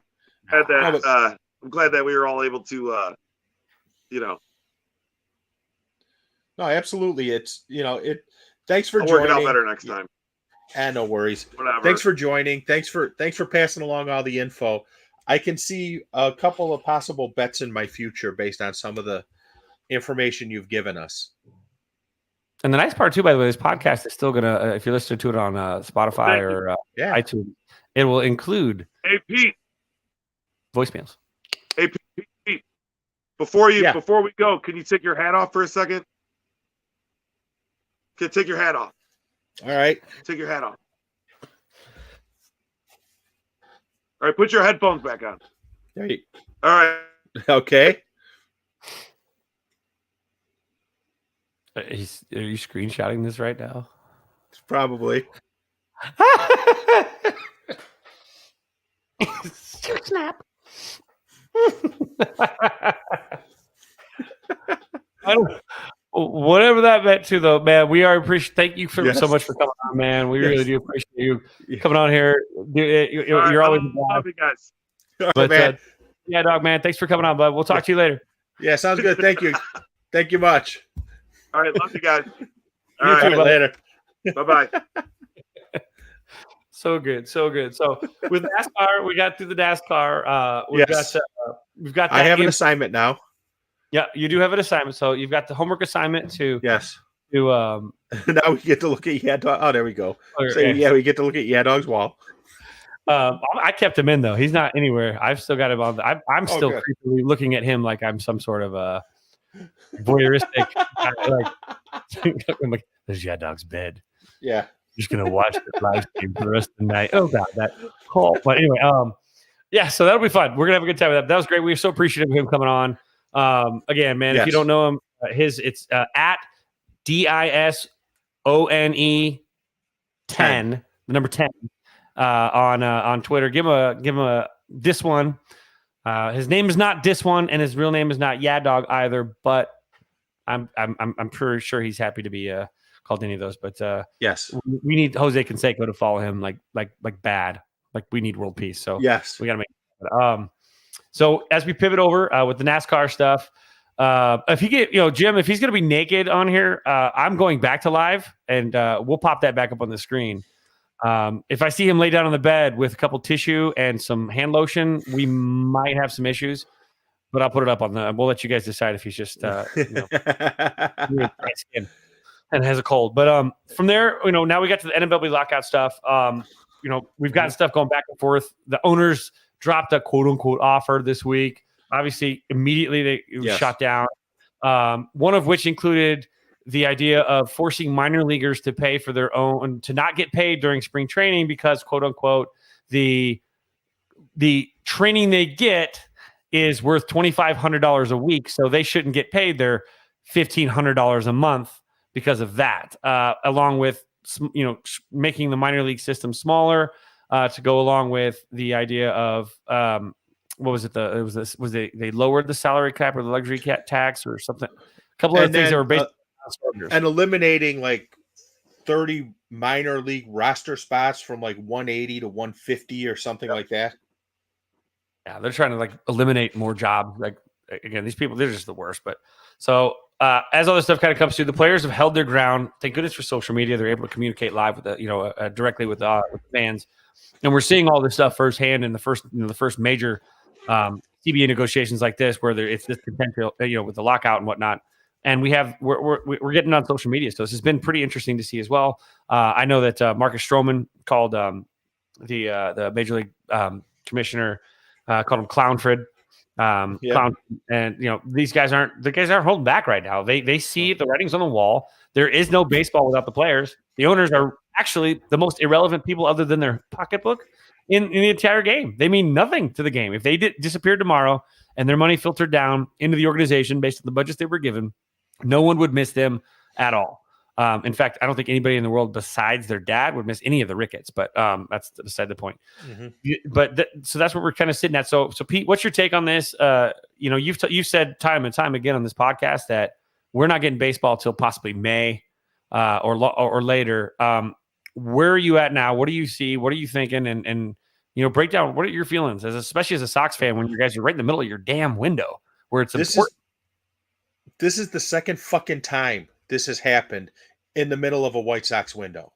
glad that we were all able to, No, absolutely. It's thanks for I'll joining. work it out better next time. And no worries. Whatever. Thanks for joining. Thanks for passing along all the info. I can see a couple of possible bets in my future based on some of the information you've given us. And the nice part too, by the way, this podcast is still gonna, if you're listening to it on Spotify or iTunes, it will include Hey Pete, voicemails. Hey Pete. Before we go, can you take your hat off for a second? Okay, take your hat off. All right. Take your hat off. All right, put your headphones back on. Hey. All right. Okay. Are you screenshotting this right now? Probably. Snap. whatever that meant to, though, man, we are appreciate. Thank you Yes. so much for coming on, man. We Yes. really do appreciate you Yeah. coming on here. You're All right, always a love blast. you guys. All right, But man. yeah, dog, man, thanks for coming on, bud. We'll talk to you later. Yeah, sounds good. Thank you. Thank you much. All right, love you guys. You All All right, right, buddy. later. bye bye. So good, so good. So with NASCAR, we got through the NASCAR. Yes. We've got. I that have an in- assignment now. Yeah, you do have an assignment. So you've got the homework assignment to Yes. to Now we get to look at YAHDOG. Oh, there we go. or- So yeah, we get to look at YAHDOG's wall. I kept him in though. He's not anywhere. I've still got him on. I'm still good. creepily looking at him like I'm some sort of a voyeuristic. I'm like, there's YAHDOG's bed. Yeah. Just gonna watch the live stream for the rest of the night. Oh god, that call. But anyway, yeah. So that'll be fun. We're gonna have a good time with that. That was great. We're so appreciative of him coming on. Again, man, if you Yes. don't know him, it's at DISONE 10, the number 10 on Twitter. Give him a this one. His name is not this one, and his real name is not YAHDOG either. But I'm pretty sure he's happy to be called any of those. But Yes. we need Jose Canseco to follow him like bad. Like we need world peace. So Yes. we got to make. So as we pivot over with the NASCAR stuff, if he get Jim, if he's going to be naked on here, I'm going back to live, and we'll pop that back up on the screen. If I see him lay down on the bed with a couple tissue and some hand lotion, we might have some issues. But I'll put it up on the. We'll let you guys decide if he's just really tight skin and has a cold. But from there, now we got to the MLB Lockout stuff. We've gotten stuff going back and forth. The owners dropped a quote unquote offer this week. Obviously, immediately it was shot down. One of which included the idea of forcing minor leaguers to pay for their own, to not get paid during spring training because quote unquote the training they get is worth $2,500 a week, so they shouldn't get paid their $1,500 a month because of that. Along with making the minor league system smaller to go along with the idea of what was it? They lowered the salary cap or the luxury cap tax or something. A couple other things that were based on and eliminating like 30 minor league roster spots from like 180 to 150 or something like that. Yeah, they're trying to eliminate more jobs. Again, these people, they're just the worst. But so as all this stuff kind of comes through, the players have held their ground. Thank goodness for social media. They're able to communicate live with directly with the fans. And we're seeing all this stuff firsthand in the first major CBA negotiations like this, where it's this potential, with the lockout and whatnot. And we're getting on social media, so this has been pretty interesting to see as well. I know that Marcus Stroman called the major league commissioner called him Clownfred. Clown, and these guys aren't holding back right now. They see the writings on the wall. There is no baseball without the players. The owners are actually the most irrelevant people other than their pocketbook in the entire game. They mean nothing to the game. If they disappeared tomorrow and their money filtered down into the organization based on the budgets they were given, no one would miss them at all. In fact, I don't think anybody in the world besides their dad would miss any of the Ricketts, but that's beside the point. Mm-hmm. So that's what we're kind of sitting at. So Pete, what's your take on this? You've said time and time again on this podcast that we're not getting baseball till possibly May or later. Where are you at now? What do you see? What are you thinking? And break down, what are your feelings, especially as a Sox fan, when you guys are right in the middle of your damn window where it's important. This is the second fucking time this has happened in the middle of a White Sox window.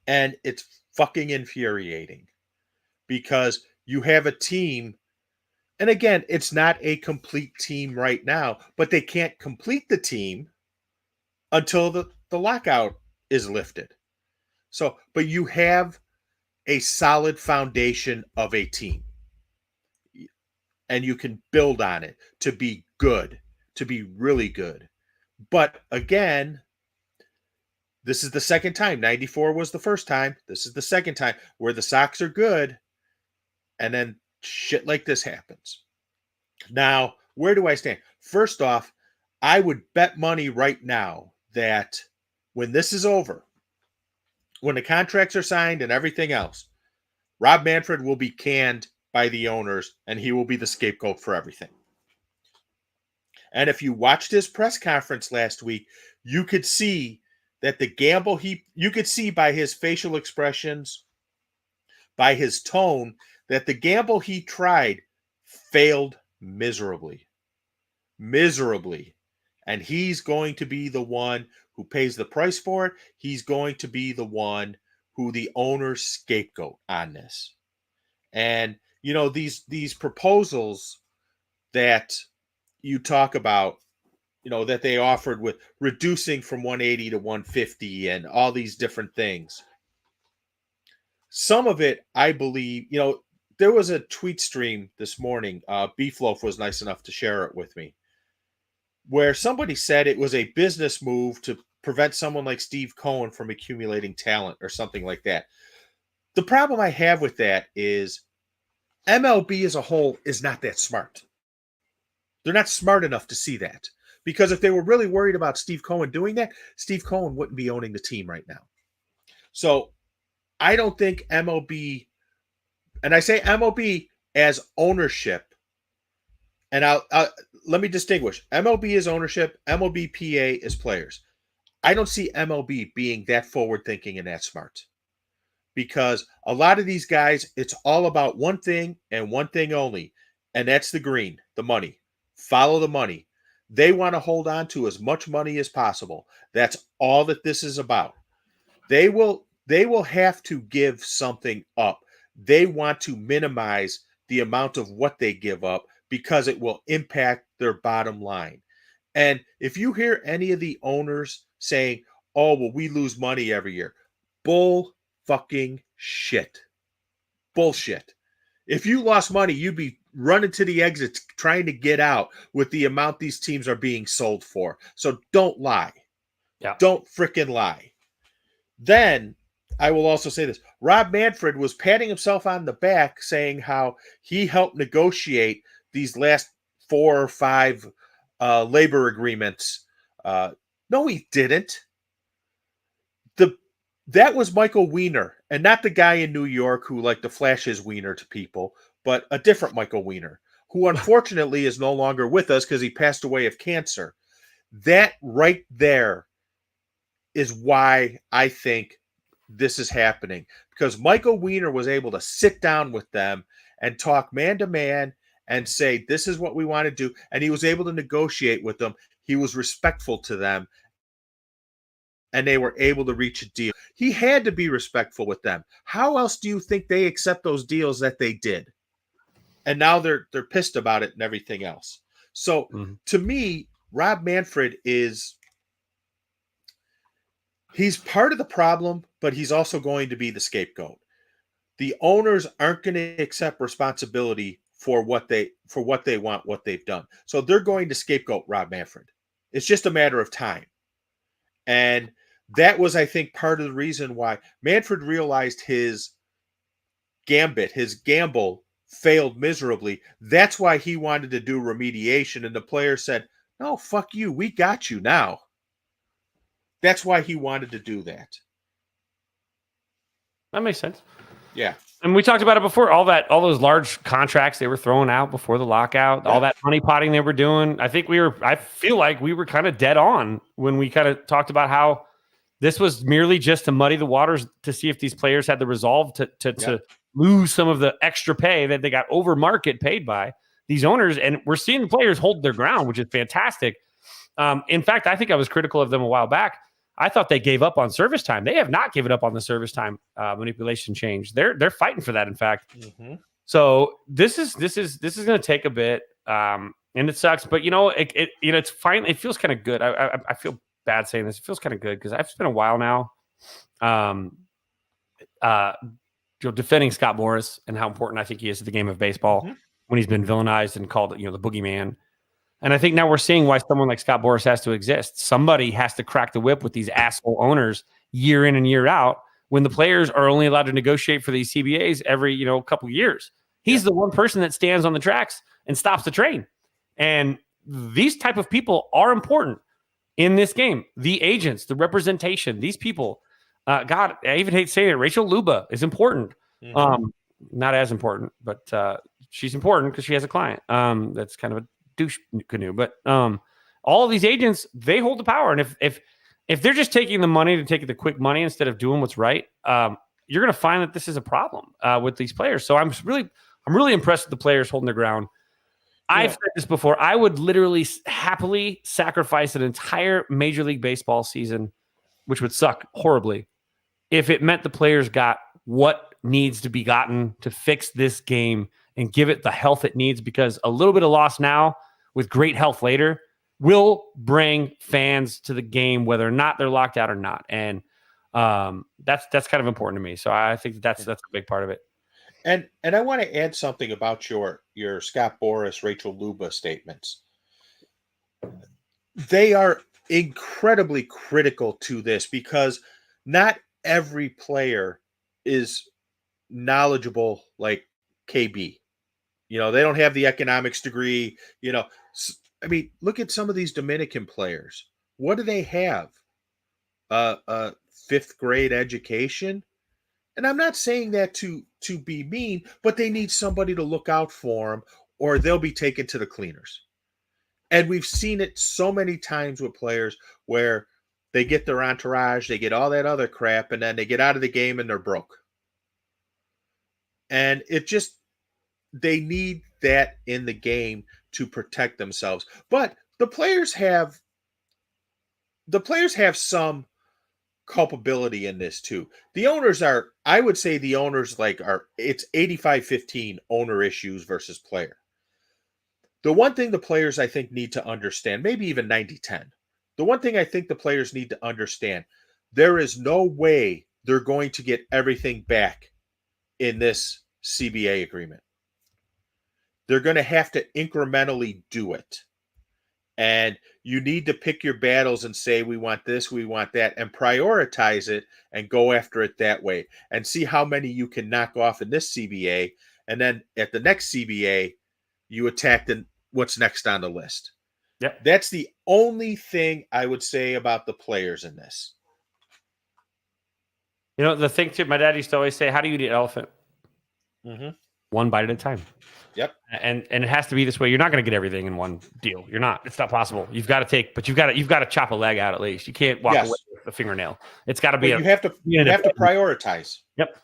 And it's fucking infuriating because you have a team. And again, it's not a complete team right now, but they can't complete the team until the lockout is lifted. So, but you have a solid foundation of a team. And you can build on it to be good, to be really good. But again, this is the second time. 94 was the first time. This is the second time where the Sox are good. And then shit like this happens. Now, where do I stand? First off, I would bet money right now that when this is over, when the contracts are signed and everything else, Rob Manfred will be canned by the owners and he will be the scapegoat for everything. And if you watched his press conference last week, you could see that the gamble you could see by his facial expressions, by his tone, that the gamble he tried failed miserably. And he's going to be the one who pays the price for it. He's going to be the one who the owners scapegoat on this. And, these proposals that you talk about, that they offered with reducing from 180 to 150 and all these different things. Some of it, I believe, there was a tweet stream this morning. Beefloaf was nice enough to share it with me, where somebody said it was a business move to prevent someone like Steve Cohen from accumulating talent or something like that. The problem I have with that is MLB as a whole is not that smart. They're not smart enough to see that. Because if they were really worried about Steve Cohen doing that, Steve Cohen wouldn't be owning the team right now. So I don't think MLB, and I say MLB as ownership, and I'll let me distinguish. MLB is ownership, MLBPA is players. I don't see MLB being that forward-thinking and that smart. Because a lot of these guys, it's all about one thing and one thing only, and that's the green, the money. Follow the money. They want to hold on to as much money as possible. That's all that this is about. They will have to give something up. They want to minimize the amount of what they give up because it will impact their bottom line. And if you hear any of the owners saying, "Oh, well, we lose money every year," bull fucking shit. Bullshit. If you lost money, you'd be running to the exits trying to get out with the amount these teams are being sold for. So don't lie. Yeah. Don't frickin' lie. Then I will also say this. Rob Manfred was patting himself on the back saying how he helped negotiate these last 4 or 5 labor agreements. No, he didn't. That was Michael Weiner, and not the guy in New York who liked to flash his wiener to people, but a different Michael Weiner, who unfortunately is no longer with us because he passed away of cancer. That right there is why I think this is happening, because Michael Weiner was able to sit down with them and talk man to man and say, this is what we want to do. And he was able to negotiate with them. He was respectful to them, and they were able to reach a deal. He had to be respectful with them. How else do you think they accept those deals that they did? And now they're pissed about it and everything else. So to me, Rob Manfred he's part of the problem, but he's also going to be the scapegoat. The owners aren't going to accept responsibility for what they want, what they've done. So they're going to scapegoat Rob Manfred. It's just a matter of time. And that was, I think, part of the reason why Manfred realized his gamble failed miserably. That's why he wanted to do remediation. And the player said, "No, fuck you. We got you now." That's why he wanted to do that. That makes sense. Yeah. And we talked about it before. All those large contracts they were throwing out before the lockout, all that money potting they were doing. I feel like we were kind of dead on when we kind of talked about how this was merely just to muddy the waters to see if these players had the resolve to lose some of the extra pay that they got over market paid by these owners. And we're seeing the players hold their ground, which is fantastic. In fact, I think I was critical of them a while back. I thought they gave up on service time. They have not given up on the service time manipulation change. They're fighting for that, in fact. Mm-hmm. So this is going to take a bit, and it sucks. But it's fine. It feels kind of good. I feel bad saying this. It feels kind of good because I've spent a while now, defending Scott Boras and how important I think he is to the game of baseball when he's been villainized and called the boogeyman. And I think now we're seeing why someone like Scott Boras has to exist. Somebody has to crack the whip with these asshole owners year in and year out when the players are only allowed to negotiate for these CBAs every, couple years. He's the one person that stands on the tracks and stops the train. And these type of people are important in this game. The agents, the representation, these people, God, I even hate saying it. Rachel Luba is important. Mm-hmm. Not as important, but she's important because she has a client. That's kind of a douche canoe, but all of these agents, they hold the power. And if they're just taking the money to take the quick money instead of doing what's right, you're going to find that this is a problem with these players. So I'm really impressed with the players holding their ground. I've said this before. I would literally happily sacrifice an entire Major League Baseball season, which would suck horribly, if it meant the players got what needs to be gotten to fix this game and give it the health it needs, because a little bit of loss now with great health later will bring fans to the game, whether or not they're locked out or not. And that's kind of important to me. So I think that's a big part of it. And I want to add something about your Scott Boras, Rachel Luba statements. They are incredibly critical to this because not every player is knowledgeable like KB. You know, they don't have the economics degree. You know, I mean, look at some of these Dominican players. What do they have? A fifth grade education? And I'm not saying that to be mean, but they need somebody to look out for them or they'll be taken to the cleaners. And we've seen it so many times with players where they get their entourage, they get all that other crap, and then they get out of the game and they're broke. And it just, they need that in the game to protect themselves. But the players have some culpability in this too. The owners are, I would say the owners it's 85-15 owner issues versus player. The one thing the players I think need to understand, maybe even 90-10, the one thing I think the players need to understand, there is no way they're going to get everything back in this CBA agreement. They're going to have to incrementally do it. And you need to pick your battles and say, we want this, we want that, and prioritize it and go after it that way and see how many you can knock off in this CBA. And then at the next CBA, you attack what's next on the list. Yep. That's the only thing I would say about the players in this. You know, the thing too, my dad used to always say, how do you eat an elephant? Mm-hmm. One bite at a time. Yep. And it has to be this way. You're not going to get everything in one deal. You're not. It's not possible. You've got to chop a leg out at least. You can't walk away with a fingernail. It's got to be. You have to prioritize. Yep.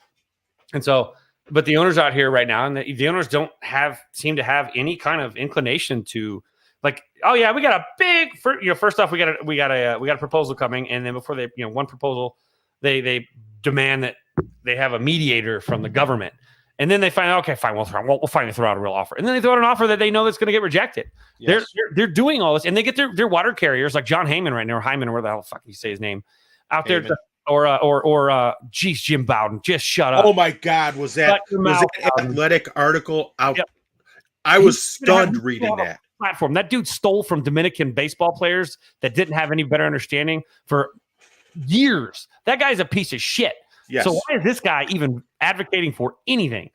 And so, but the owners out here right now, and the owners don't seem to have any kind of inclination to, like, oh yeah, we got a big. First off, we got a proposal coming, and then before they, one proposal, they demand that they have a mediator from the government. And then they find out, okay, fine, we'll finally throw out a real offer. And then they throw out an offer that they know that's going to get rejected. Yes. They're doing all this, and they get their water carriers like John Heyman right now, or Hyman, or where the hell the fuck you say his name, out there, or geez, Jim Bowden, just shut up. Oh my God, was that athletic article out? Yep. I was stunned reading that. Platform that dude stole from Dominican baseball players that didn't have any better understanding for years. That guy's a piece of shit. Yes. So why is this guy even advocating for anything?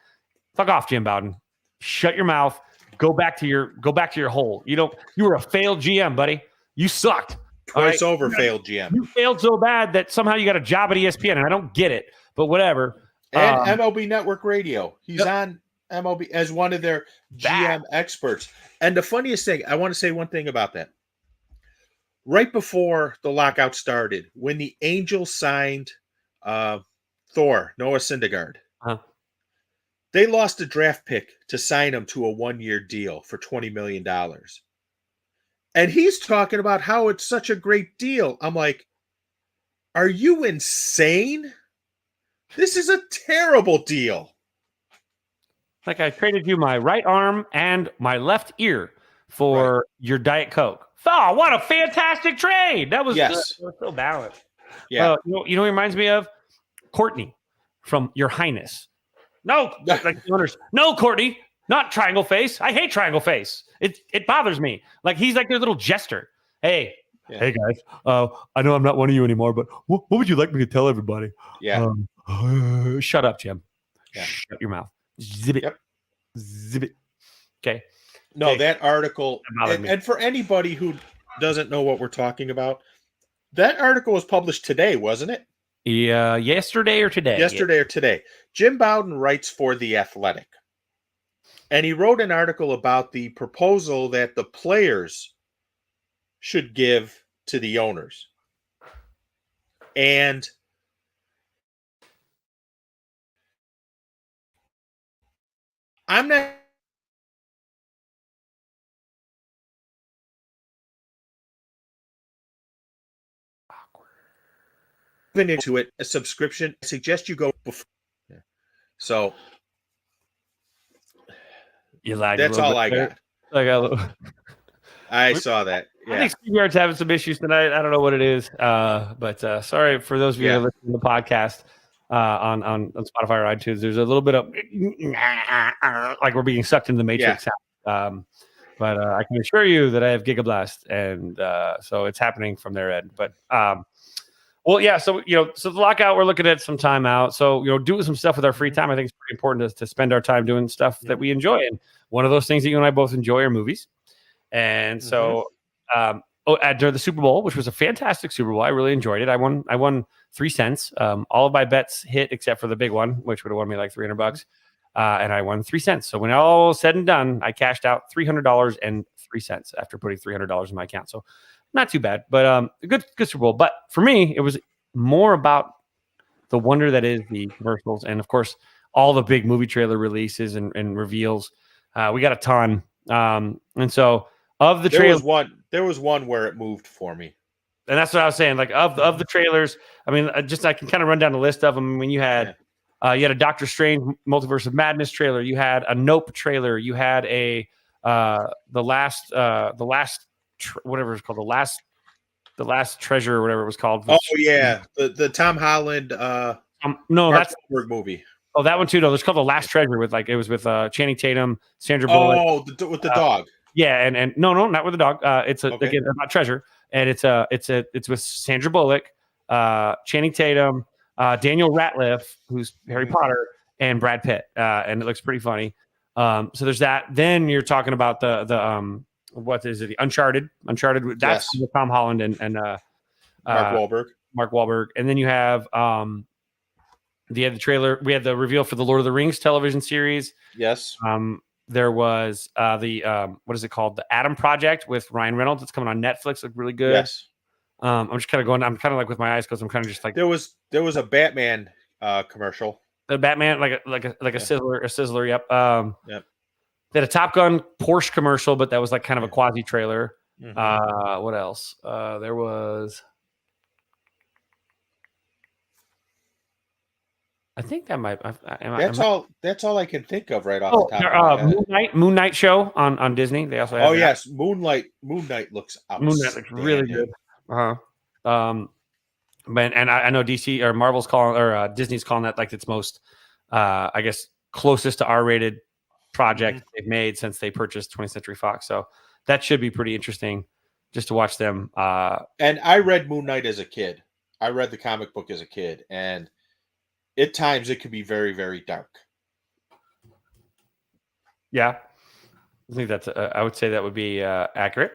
Fuck off, Jim Bowden. Shut your mouth. Go back to your hole. You were a failed GM, buddy. You sucked. Twice over failed GM. You failed so bad that somehow you got a job at ESPN, and I don't get it, but whatever. And MLB Network Radio. He's on MLB as one of their GM experts. And the funniest thing, I want to say one thing about that. Right before the lockout started, when the Angels signed Thor, Noah Syndergaard. They lost a draft pick to sign him to a 1-year deal for $20 million. And he's talking about how it's such a great deal. I'm like, are you insane? This is a terrible deal. Like, I traded you my right arm and my left ear for your Diet Coke. Oh, what a fantastic trade. That was, so balanced. Yeah. You know what it reminds me of? Courtney from Your Highness. No, like the owners. No, Courtney, not Triangle Face. I hate Triangle Face. It bothers me. Like, he's like their little jester. Hey guys. I know I'm not one of you anymore, but what would you like me to tell everybody? Yeah. Shut up, Jim. Yeah. Shut your mouth. Zip it. Yep. Zip it. Okay. No, okay. That article, and for anybody who doesn't know what we're talking about, that article was published today, wasn't it? Yeah, yesterday or today. Yesterday or today. Jim Bowden writes for The Athletic. And he wrote an article about the proposal that the players should give to the owners. And I'm not even into it. A subscription. I suggest you go before. Yeah. So You lagged. that's all I got. I saw that. I Yeah. think StreamYard's having some issues tonight. I don't know what it is, but sorry for those of you that are listening to the podcast on Spotify or iTunes. There's a little bit of like we're being sucked into the Matrix. But I can assure you that I have Gigablast, and so it's happening from their end. But well, yeah. So so the lockout, we're looking at some time out. So doing some stuff with our free time. I think it's pretty important to spend our time doing stuff that we enjoy, and one of those things that you and I both enjoy are movies. And so, during the Super Bowl, which was a fantastic Super Bowl, I really enjoyed it. I won 3 cents. All of my bets hit except for the big one, which would have won me like $300. And I won 3 cents. So when all said and done, I cashed out $300.03 after putting $300 in my account. So not too bad, but a good Super Bowl. But for me, it was more about the wonder that is the commercials, and of course, all the big movie trailer releases and reveals. We got a ton, and so. Of the trailers, there was one where it moved for me, and that's what I was saying. Like of the trailers, I mean, I can kind of run down the list of them. I mean, you had a Doctor Strange Multiverse of Madness trailer, you had a Nope trailer, you had a the last whatever it's called, the last treasure or whatever it was called. Oh yeah, the Tom Holland no, Mark that's Wahlberg movie. Oh, that one too. No, it's called The Last Treasure with it was Channing Tatum, Sandra Bullock. Oh, with the dog. Yeah, and no, not with the dog. It's again about treasure, and it's with Sandra Bullock, Channing Tatum, Daniel Radcliffe, who's Harry Potter, and Brad Pitt, and it looks pretty funny. So there's that. Then you're talking about the what is it? The Uncharted. That's with Tom Holland and Mark Wahlberg, and then you have the trailer. We had the reveal for the Lord of the Rings television series. Yes. There was the what is it called? The Adam Project with Ryan Reynolds. It's coming on Netflix. Looked really good. Yes. I'm just kind of going. I'm kind of like with my eyes because I'm kind of just like there was a Batman commercial. The Batman like a sizzler. Yep. Yep. They had a Top Gun Porsche commercial, but that was like kind of a quasi trailer. Mm-hmm. What else? There was. I think that might. That's all I can think of right off the top of my head. Moon Knight show on Disney. They also have that. Yes, Moon Knight looks outstanding. Moon Knight looks really good. And I know DC or Marvel's calling or Disney's calling that like its most, I guess, closest to R-rated project they've made since they purchased 20th Century Fox. So that should be pretty interesting just to watch them. And I read Moon Knight as a kid. I read the comic book as a kid, and at times it could be very, very dark. Yeah, I think that's. I would say that would be accurate.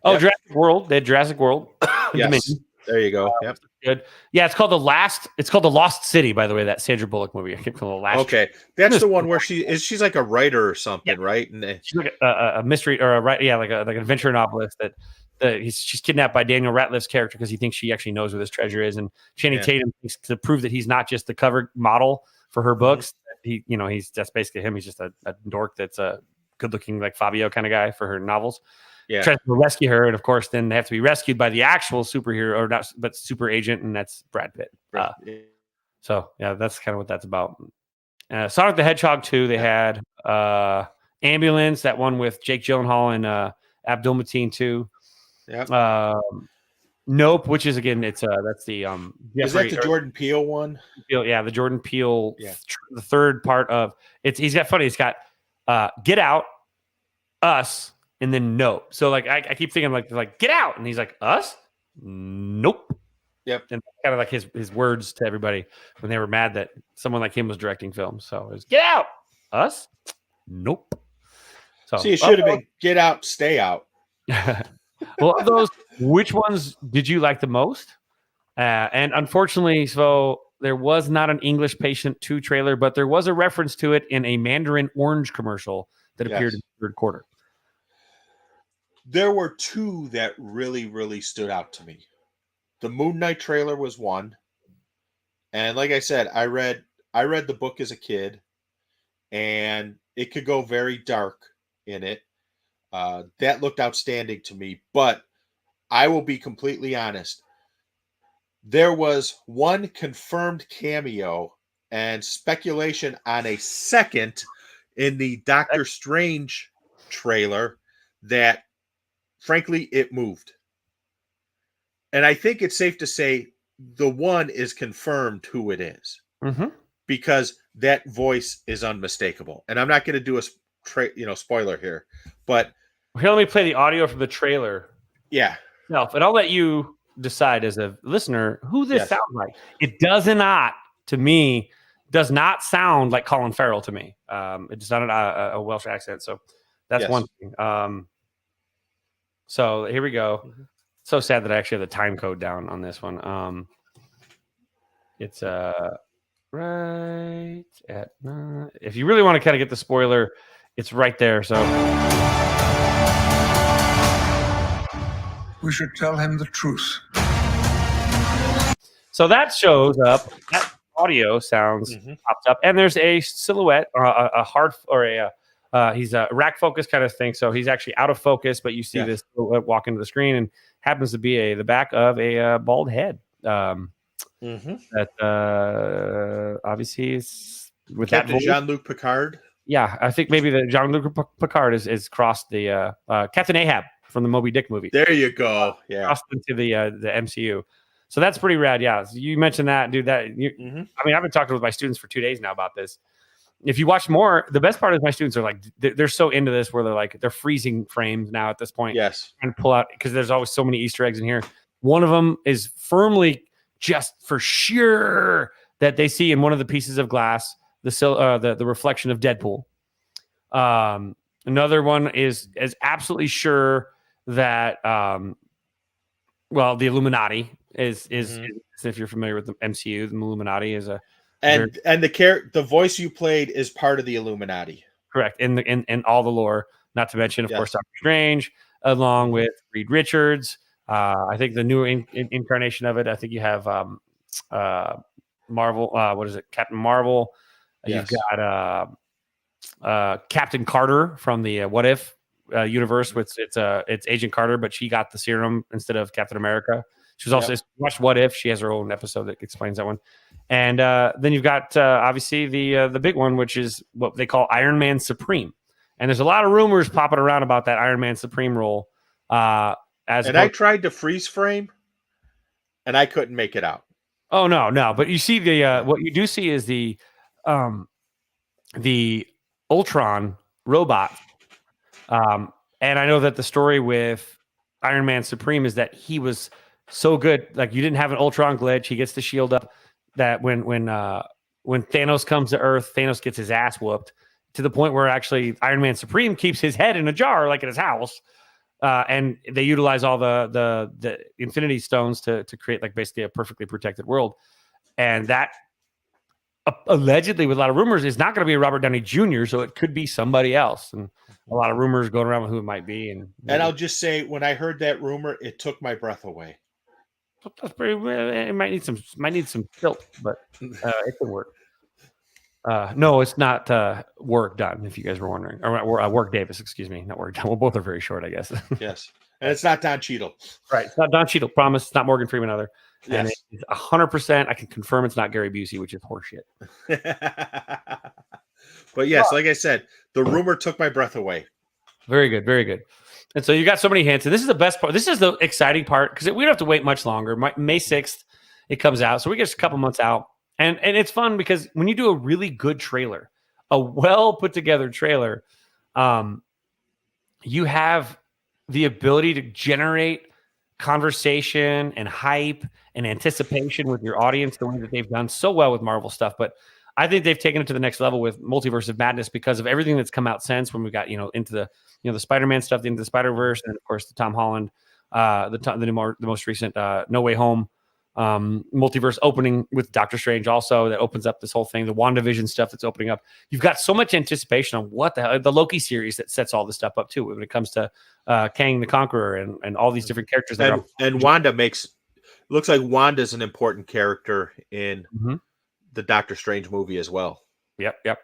Oh, yep. Jurassic World. They had Jurassic World. Yes, there you go. Yep, good. Yeah, it's called the Lost City. By the way, that Sandra Bullock movie. I keep calling it Last. Okay, that's the one where she's like a writer or something, right? And she's like a mystery or like an adventure novelist that. She's kidnapped by Daniel Radcliffe's character because he thinks she actually knows where this treasure is, and Channing Tatum thinks to prove that he's not just the cover model for her books. That's basically him. He's just a dork that's a good-looking like Fabio kind of guy for her novels. Yeah, tries to rescue her, and of course, then they have to be rescued by the actual superhero or not, but super agent, and that's Brad Pitt. So yeah, that's kind of what that's about. Sonic the Hedgehog 2. They had Ambulance, that one with Jake Gyllenhaal and Abdul Mateen 2. Yeah. Nope, which is again, it's that's the is that the Jordan Peele one? Yeah, the Jordan Peele. Yeah. The third part of it's. He's got Get Out, Us, and then Nope. So like I keep thinking like Get Out, and he's like Us, Nope. Yep. And kind of like his words to everybody when they were mad that someone like him was directing films. So it was Get Out, Us, Nope. So it should have been Get Out, Stay Out. Well, of those, which ones did you like the most? And unfortunately, so there was not an English Patient 2 trailer, but there was a reference to it in a Mandarin Orange commercial that appeared in the third quarter. There were two that really, really stood out to me. The Moon Knight trailer was one. And like I said, I read the book as a kid, and it could go very dark in it. That looked outstanding to me. But I will be completely honest. There was one confirmed cameo and speculation on a second in the Doctor Strange trailer that, frankly, it moved. And I think it's safe to say the one is confirmed who it is, because that voice is unmistakable. And I'm not going to do a spoiler here, but here, let me play the audio from the trailer. Yeah. And I'll let you decide as a listener who this sounds like. It does not sound like Colin Farrell to me. It's not a Welsh accent. So that's one thing. So here we go. So sad that I actually have the time code down on this one. It's right at if you really want to kind of get the spoiler, it's right there. So we should tell him the truth. So that shows up. That audio sounds popped up, and there's a silhouette, a hard or he's a rack focus kind of thing. So he's actually out of focus, but you see this silhouette walk into the screen, and happens to be the back of a bald head. That obviously is with Captain Jean-Luc Picard. Yeah, I think maybe the Jean-Luc Picard is crossed the Captain Ahab from the Moby Dick movie. There you go. Yeah, crossed into the MCU. So that's pretty rad. Yeah, so you mentioned that, dude. I mean, I've been talking with my students for 2 days now about this. If you watch more, the best part is my students are like, they're so into this where they're freezing frames now at this point. Yes. And pull out, because there's always so many Easter eggs in here. One of them is firmly just for sure that they see in one of the pieces of glass, the reflection of Deadpool. Another one is absolutely sure that, the Illuminati is if you're familiar with the MCU, the Illuminati is the voice you played is part of the Illuminati. Correct. In all the lore, not to mention, of course, Doctor Strange, along with Reed Richards. I think the new incarnation of it, I think you have Marvel. What is it? Captain Marvel. You've got Captain Carter from the What If universe. It's Agent Carter, but she got the serum instead of Captain America. She was also watched What If. She has her own episode that explains that one. And then you've got obviously the big one, which is what they call Iron Man Supreme. And there's a lot of rumors popping around about that Iron Man Supreme role. I tried to freeze frame, and I couldn't make it out. Oh no! But you see what you do see is the Ultron robot. And I know that the story with Iron Man Supreme is that he was so good, like you didn't have an Ultron glitch. He gets the shield up. That when Thanos comes to Earth, Thanos gets his ass whooped to the point where actually Iron Man Supreme keeps his head in a jar, like in his house. And they utilize all the Infinity Stones to create like basically a perfectly protected world. And that allegedly, with a lot of rumors, is not going to be Robert Downey Jr., so it could be somebody else. And a lot of rumors going around with who it might be. And I'll just say, when I heard that rumor, it took my breath away. It might need some tilt, but it can work. No, it's not work done, if you guys were wondering. Or work Davis, excuse me, not work done. Well, both are very short, I guess. Yes. And it's not Don Cheadle. Right. It's not Don Cheadle. Promise. It's not Morgan Freeman either. Yes. And it's 100%. I can confirm it's not Gary Busey, which is horseshit. But yes, like I said, the rumor took my breath away. Very good. Very good. And so you got so many hints. And this is the best part. This is the exciting part because we don't have to wait much longer. May 6th, it comes out. So we get a couple months out. And it's fun because when you do a really good trailer, a well put together trailer, you have the ability to generate conversation and hype and anticipation with your audience the way that they've done so well with Marvel stuff. But I think they've taken it to the next level with Multiverse of Madness because of everything that's come out since, when we got into the Spider-Man stuff, into the Spider-Verse, and of course the Tom Holland, the most recent No Way Home multiverse opening with Doctor Strange also that opens up this whole thing. The WandaVision stuff that's opening up. You've got so much anticipation on what the Loki series that sets all this stuff up too when it comes to Kang the Conqueror and all these different characters. And Wanda looks like Wanda's an important character in the Doctor Strange movie as well. Yep.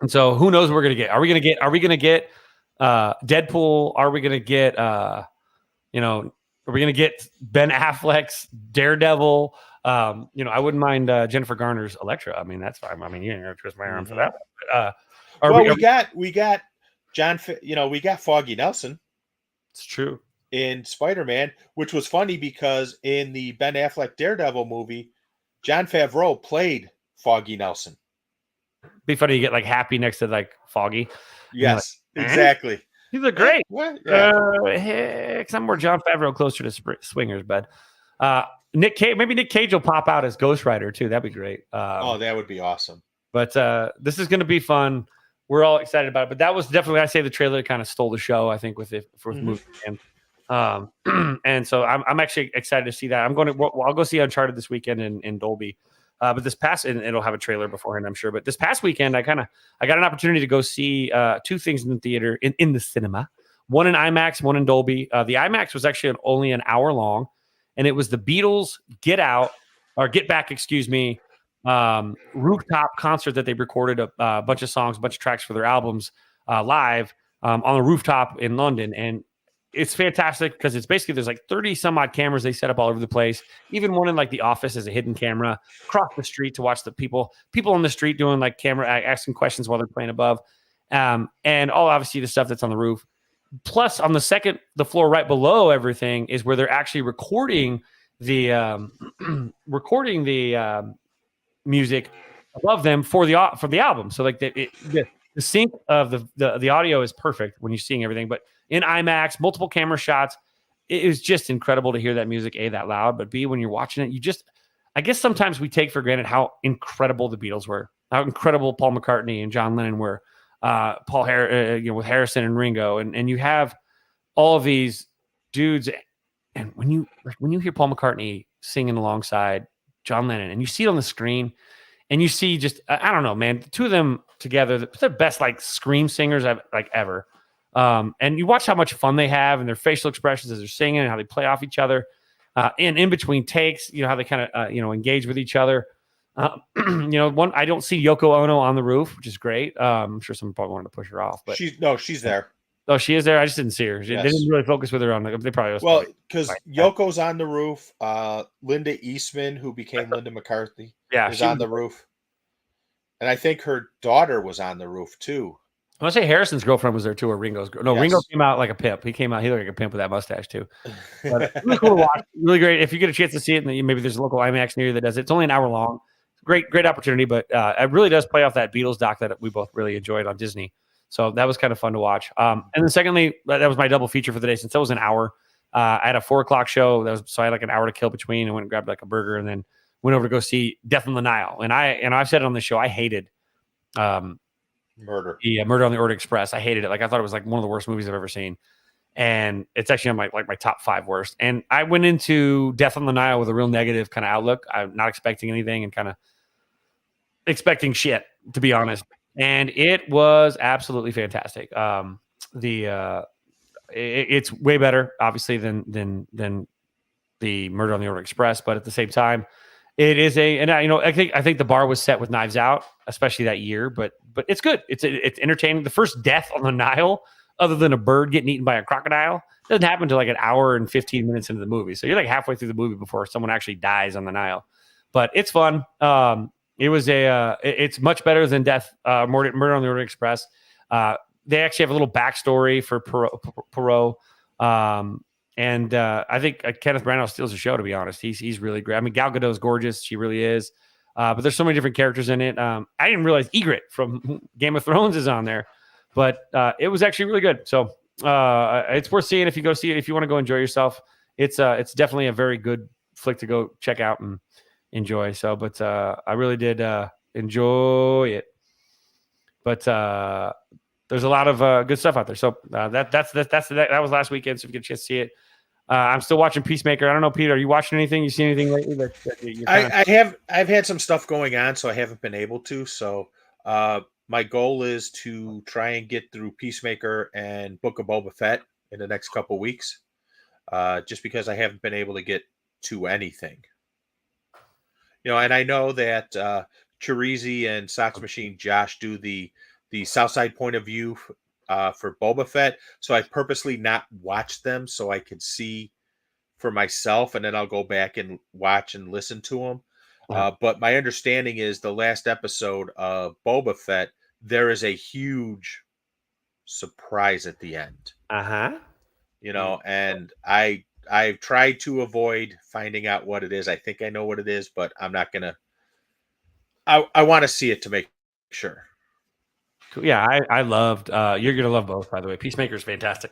And so who knows what we're gonna get? Are we gonna get Deadpool? Are we gonna get are we gonna get Ben Affleck's Daredevil? I wouldn't mind Jennifer Garner's Elektra. I mean, that's fine. I mean, you ain't gonna twist my arm for that. But, we got John. We got Foggy Nelson. It's true. In Spider-Man, which was funny because in the Ben Affleck Daredevil movie, Jon Favreau played Foggy Nelson. Be funny to get like Happy next to like Foggy. Yes, exactly. He's a great. What? Yeah. Heck, I'm more Jon Favreau closer to Swingers, bud. Nick Cage, maybe Nick Cage will pop out as Ghost Rider too. That'd be great. That would be awesome. But this is going to be fun. We're all excited about it. But that was definitely, I say, the trailer kind of stole the show. I think with the movie. And so I'm actually excited to see that. I'll go see Uncharted this weekend in Dolby. But this past, and it'll have a trailer beforehand, I'm sure. But this past weekend, I got an opportunity to go see two things in the theater, in the cinema. One in IMAX, one in Dolby. The IMAX was actually only an hour long, and it was the Beatles Get Back, rooftop concert that they recorded a bunch of songs, a bunch of tracks for their albums live on a rooftop in London. And it's fantastic because it's basically there's like 30 some odd cameras they set up all over the place. Even one in like the office as a hidden camera across the street to watch the people on the street doing like camera asking questions while they're playing above. And all obviously the stuff that's on the roof. Plus on the floor right below everything is where they're actually recording the music above them for the album. So like the sync of the audio is perfect when you're seeing everything, but in IMAX, multiple camera shots. It was just incredible to hear that music, A, that loud, but B, when you're watching it, I guess sometimes we take for granted how incredible the Beatles were, how incredible Paul McCartney and John Lennon were, with Harrison and Ringo, and you have all of these dudes. And when you hear Paul McCartney singing alongside John Lennon, and you see it on the screen, and you see just, I don't know, man, the two of them together, they're the best like scream singers I've like ever. And you watch how much fun they have and their facial expressions as they're singing and how they play off each other. And in between takes, how they kind of, engage with each other. I don't see Yoko Ono on the roof, which is great. I'm sure someone probably wanted to push her off, but she's there. Oh, she is there. I just didn't see her. Yes. They didn't really focus with her on they probably was because Yoko's on the roof. Linda Eastman, who became Linda McCarthy, is on the roof. And I think her daughter was on the roof too. I want to say Harrison's girlfriend was there too, or Ringo's girl. No, yes. Ringo came out like a pimp. He looked like a pimp with that mustache too. But really cool to watch. Really great. If you get a chance to see it, and maybe there's a local IMAX near you that does it. It's only an hour long. Great opportunity, but it really does play off that Beatles doc that we both really enjoyed on Disney. So that was kind of fun to watch. And then secondly, that was my double feature for the day since that was an hour. I had a 4:00 show, so I had like an hour to kill between. I went and grabbed like a burger, and then went over to go see Death on the Nile. And I've said it on the show, I hated Murder. Yeah, Murder on the Orient Express. I hated it. Like I thought it was like one of the worst movies I've ever seen. And it's actually on my top 5 worst. And I went into Death on the Nile with a real negative kind of outlook. I'm not expecting anything and kind of expecting shit, to be honest. And it was absolutely fantastic. It's way better, obviously, than the Murder on the Orient Express, but at the same time, it is I think the bar was set with Knives Out, especially that year, but it's good. It's entertaining. The first death on the Nile, other than a bird getting eaten by a crocodile, doesn't happen until like an hour and 15 minutes into the movie. So you're like halfway through the movie before someone actually dies on the Nile. But it's fun. It's much better than Murder on the Orient Express. They actually have a little backstory for Poirot. And I think Kenneth Branagh steals the show, to be honest. He's really great. I mean, Gal Gadot's gorgeous. She really is. But there's so many different characters in it. I didn't realize Ygritte from Game of Thrones is on there. But it was actually really good. So it's worth seeing if you go see it. If you want to go enjoy yourself, it's definitely a very good flick to go check out and enjoy. So, but I really did enjoy it. But there's a lot of good stuff out there. So that was last weekend. So if you get a chance to see it, I'm still watching Peacemaker. I don't know, Peter. Are you watching anything? You see anything lately? I've had some stuff going on, so I haven't been able to. So my goal is to try and get through Peacemaker and Book of Boba Fett in the next couple weeks. Just because I haven't been able to get to anything. And I know that Chirizi and Sox Machine Josh do the Southside point of view for Boba Fett, so I purposely not watched them so I could see for myself, and then I'll go back and watch and listen to them. But my understanding is the last episode of Boba Fett, there is a huge surprise at the end. And I've tried to avoid finding out what it is. I think I know what it is, but I'm not gonna. I want to see it to make sure. Yeah, I loved. You're gonna love both, by the way. Peacemaker is fantastic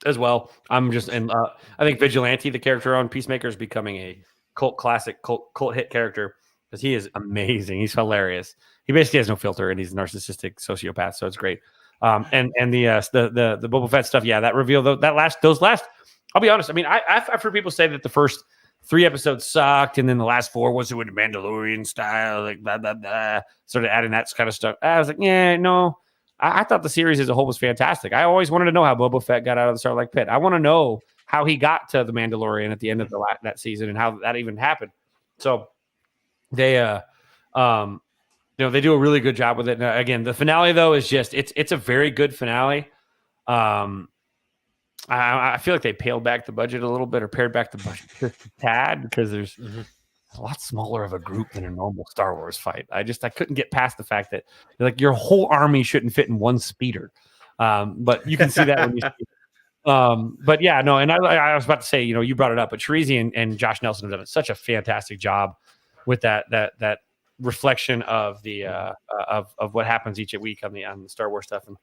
as well. I'm just, and I think Vigilante, the character on Peacemaker, is becoming a cult classic, cult hit character because he is amazing. He's hilarious. He basically has no filter, and he's a narcissistic sociopath, so it's great. And the Boba Fett stuff, yeah, that reveal those last. I'll be honest. I mean, I've heard people say that the first 3 episodes sucked, and then the last 4 was with Mandalorian style, like blah blah blah. Started adding that kind of stuff. I was like, yeah, no. I thought the series as a whole was fantastic. I always wanted to know how Boba Fett got out of the Sarlacc pit. I want to know how he got to the Mandalorian at the end of that season and how that even happened. So they, they do a really good job with it. And again, the finale though is just it's a very good finale. I feel like they pared back the budget a little bit, or pared back the budget just a tad, because there's a lot smaller of a group than a normal Star Wars fight. I couldn't get past the fact that like your whole army shouldn't fit in one speeder. But you can see that when you see it. But yeah, no, and I was about to say, you brought it up, but Chirizi and Josh Nelson have done such a fantastic job with that reflection of the of what happens each week on the Star Wars stuff. And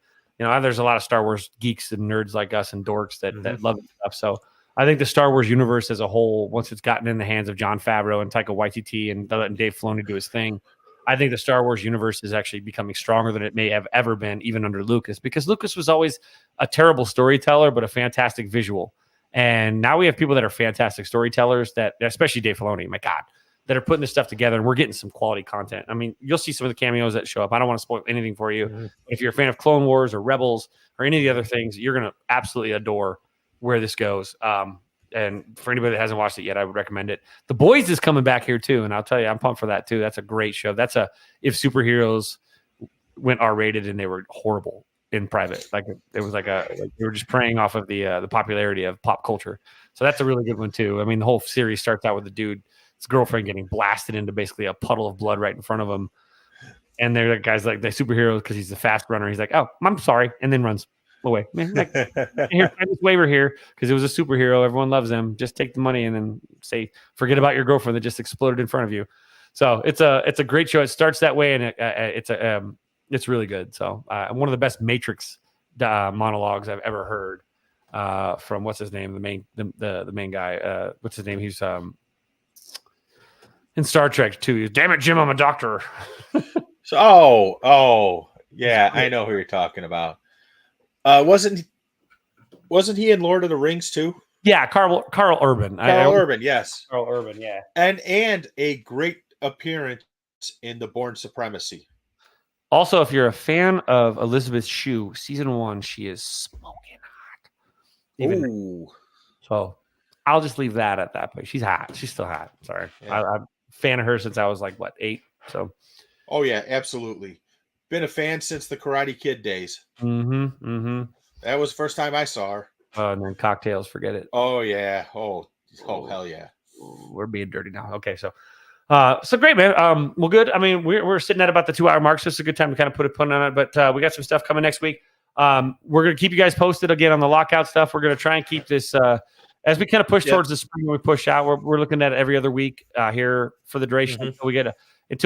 there's a lot of Star Wars geeks and nerds like us and dorks that love this stuff. So I think the Star Wars universe as a whole, once it's gotten in the hands of Jon Favreau and Taika Waititi and letting Dave Filoni do his thing, I think the Star Wars universe is actually becoming stronger than it may have ever been, even under Lucas, because Lucas was always a terrible storyteller, but a fantastic visual. And now we have people that are fantastic storytellers, that, especially Dave Filoni, my God, that are putting this stuff together, and we're getting some quality content. I mean, you'll see some of the cameos that show up. I don't want to spoil anything for you. If you're a fan of Clone Wars or Rebels or any of the other things, you're going to absolutely adore where this goes. And for anybody that hasn't watched it yet, I would recommend it. The Boys is coming back here too, and I'll tell you, I'm pumped for that too. That's a great show. That's if superheroes went R-rated and they were horrible in private, like it was like they were just preying off of the popularity of pop culture. So that's a really good one too. I mean, the whole series starts out with the dude, his girlfriend getting blasted into basically a puddle of blood right in front of him, and they're like guys like the superhero because he's the fast runner. He's like, "Oh, I'm sorry," and then runs away. Man, like, here, sign this waiver here because it was a superhero. Everyone loves him. Just take the money and then say, forget about your girlfriend that just exploded in front of you. So it's a great show. It starts that way, and it's really good. So one of the best Matrix monologues I've ever heard from what's his name, the main guy. What's his name? He's in Star Trek too. Damn it, Jim, I'm a doctor. Yeah, I know who you're talking about. Wasn't he in Lord of the Rings too? Yeah, Carl Urban. Urban, yes. Carl Urban, yeah. And a great appearance in The Bourne Supremacy. Also, if you're a fan of Elizabeth Shue, season 1, she is smoking hot. So I'll just leave that at that point. She's hot. She's still hot. Sorry. Yeah. I'm a fan of her since I was like, 8? So. Oh, yeah, absolutely. Been a fan since the Karate Kid days. That was the first time I saw her. And then Cocktails, forget it. Oh, yeah. Oh, hell yeah. We're being dirty now. Okay, so great, man. Well, good. I mean, we're sitting at about the 2-hour mark, so it's a good time to kind of put a pun on it. But we got some stuff coming next week. We're going to keep you guys posted again on the lockout stuff. We're going to try and keep this as we kind of push towards the spring. We push out. We're looking at it every other week here for the duration until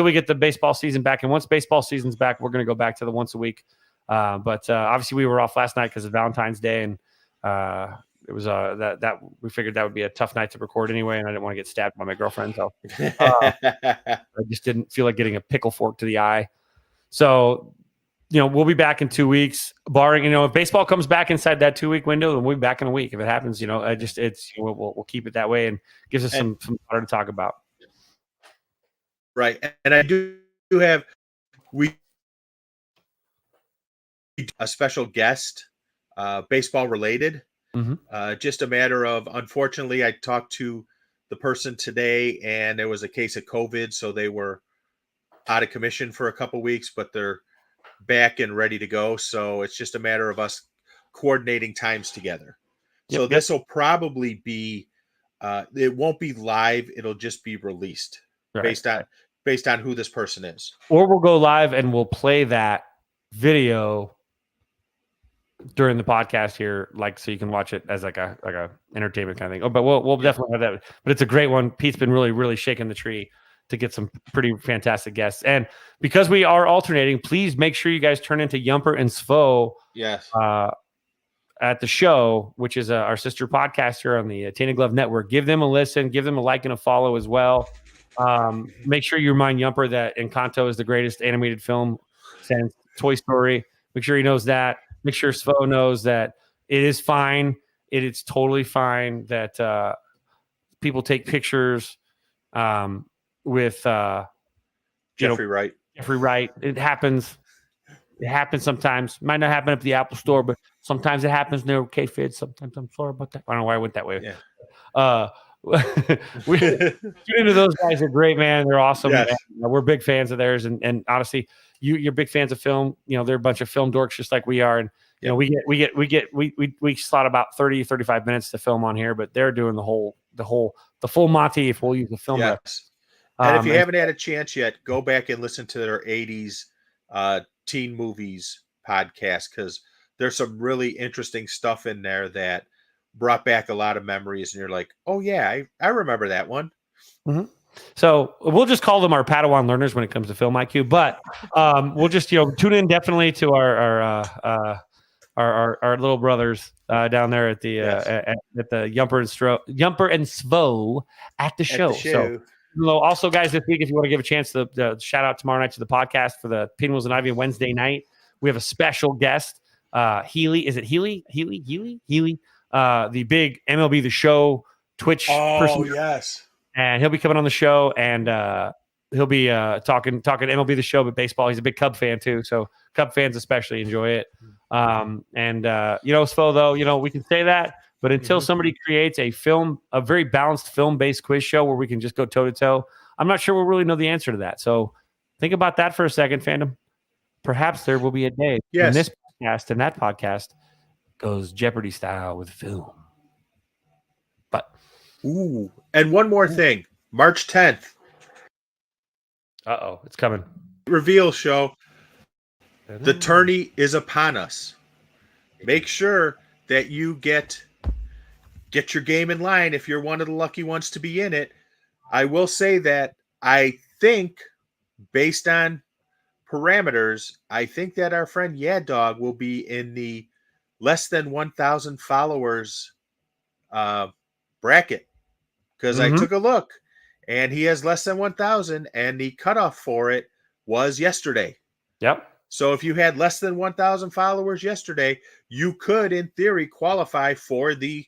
we get the baseball season back. And once baseball season's back, we're going to go back to the once a week. But obviously, we were off last night because of Valentine's Day, and it was that we figured that would be a tough night to record anyway, and I didn't want to get stabbed by my girlfriend, so I just didn't feel like getting a pickle fork to the eye. So we'll be back in 2 weeks, barring, if baseball comes back inside that 2 week window, then we'll be back in a week. If it happens, we'll keep it that way and gives us some fodder to talk about. Right. And I do have a special guest, baseball related. Just a matter of, unfortunately, I talked to the person today and there was a case of COVID. So they were out of commission for a couple weeks, but they're back and ready to go. So it's just a matter of us coordinating times together. So this will probably be, it won't be live. It'll just be released based on who this person is. Or we'll go live and we'll play that video during the podcast here, so you can watch it as like a entertainment kind of thing. Oh, but we'll definitely have that. But it's a great one. Pete's been really, really shaking the tree to get some pretty fantastic guests. And because we are alternating, please make sure you guys turn into Yumper and Svo. Yes. At the show, which is our sister podcaster on the Tainted Glove Network. Give them a listen, give them a like and a follow as well. Make sure you remind Yumper that Encanto is the greatest animated film since Toy Story. Make sure he knows that. Make sure Svo knows that it is fine. It's totally fine that people take pictures with Jeffrey Wright. Jeffrey Wright. It happens. It happens sometimes. Might not happen at the Apple Store, but sometimes it happens near K-Fid. Sometimes I'm sorry about that. I don't know why I went that way. Yeah. We tune into those guys. Are great, man. They're awesome. Yes. And we're big fans of theirs. And honestly, you're big fans of film. They're a bunch of film dorks just like we are. And we slot about 30, 35 minutes to film on here, but they're doing the full Monty if we'll use the film. Yes. And if you haven't had a chance yet, go back and listen to their 80s teen movies podcast, because there's some really interesting stuff in there that brought back a lot of memories. And you're like, oh, yeah, I remember that one. Mm-hmm. So we'll just call them our Padawan learners when it comes to film IQ. But we'll just tune in definitely to our little brothers down there at the at the Yumper and Svo at the show. So also, guys, this week, if you want to give a chance to shout out tomorrow night to the podcast for the Pinwheels and Ivy Wednesday night, we have a special guest, Healy. Is it Healy? Healy? The big MLB The Show Twitch person. Oh, yes. And he'll be coming on the show, and he'll be talking MLB The Show, but baseball. He's a big Cub fan too, so Cub fans especially enjoy it. Svo, though, we can say that, but until somebody creates a very balanced film-based quiz show where we can just go toe-to-toe, I'm not sure we'll really know the answer to that. So think about that for a second, fandom. Perhaps there will be a day when this podcast and that podcast goes Jeopardy style with film. But and one more thing, March 10th. It's coming. Reveal show. The tourney is upon us. Make sure that you get your game in line if you're one of the lucky ones to be in it. I will say that I think, based on parameters, I think that our friend YAHDOG will be in the less than 1,000 followers bracket, because I took a look and he has less than 1,000 and the cutoff for it was yesterday. Yep. So if you had less than 1,000 followers yesterday, you could, in theory, qualify for the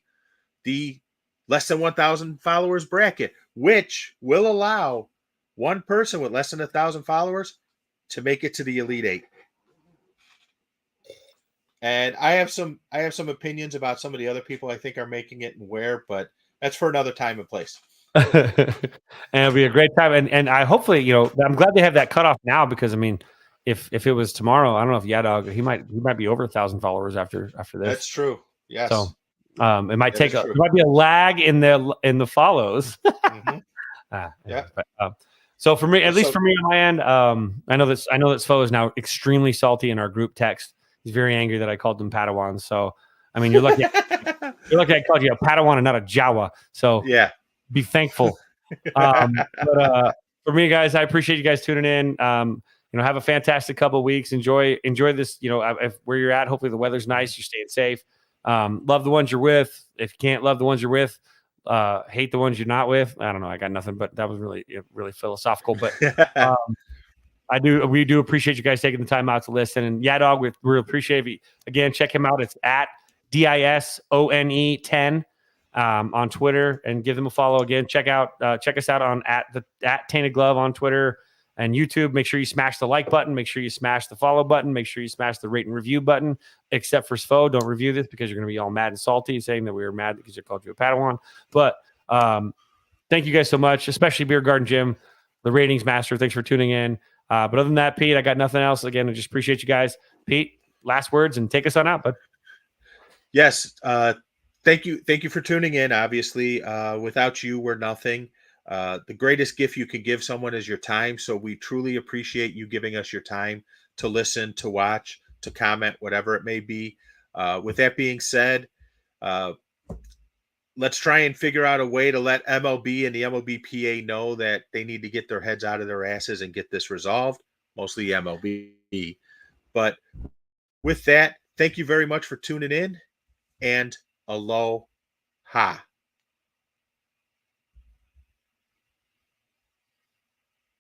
less than 1,000 followers bracket, which will allow one person with less than 1,000 followers to make it to the Elite Eight. And I have some opinions about some of the other people I think are making it and where, but that's for another time and place. And it'll be a great time. And I hopefully, I'm glad they have that cutoff now, because if it was tomorrow, I don't know if YAHDOG, he might be over 1,000 followers after this. That's true. Yes. So it might there might be a lag in the follows. But, so for me, at least for me on my end, I know that Svo is now extremely salty in our group text. He's very angry that I called them Padawans. So I mean, you're lucky I called you a Padawan and not a Jawa. So yeah, be thankful. But for me, guys, I appreciate you guys tuning in. Have a fantastic couple of weeks. Enjoy this. Where you're at. Hopefully the weather's nice. You're staying safe. Love the ones you're with. If you can't love the ones you're with, hate the ones you're not with. I don't know. I got nothing, but that was really, really philosophical. But We do appreciate you guys taking the time out to listen. And YAHDOG, we really appreciate it. Again, check him out. It's at DISONE10 on Twitter, and give them a follow. Again, check us out on at Tainted Glove on Twitter and YouTube. Make sure you smash the like button. Make sure you smash the follow button. Make sure you smash the rate and review button. Except for Sfo, don't review this because you're going to be all mad and salty, saying that we were mad because you called you a Padawan. But thank you guys so much, especially Beer Garden Jim, the ratings master. Thanks for tuning in. But other than that, Pete, I got nothing else. Again, I just appreciate you guys. Pete, last words and take us on out, bud. Yes. Thank you for tuning in. Obviously, without you, we're nothing. The greatest gift you can give someone is your time. So we truly appreciate you giving us your time to listen, to watch, to comment, whatever it may be. With that being said, let's try and figure out a way to let MLB and the MLBPA know that they need to get their heads out of their asses and get this resolved, mostly MLB. But with that, thank you very much for tuning in, and aloha.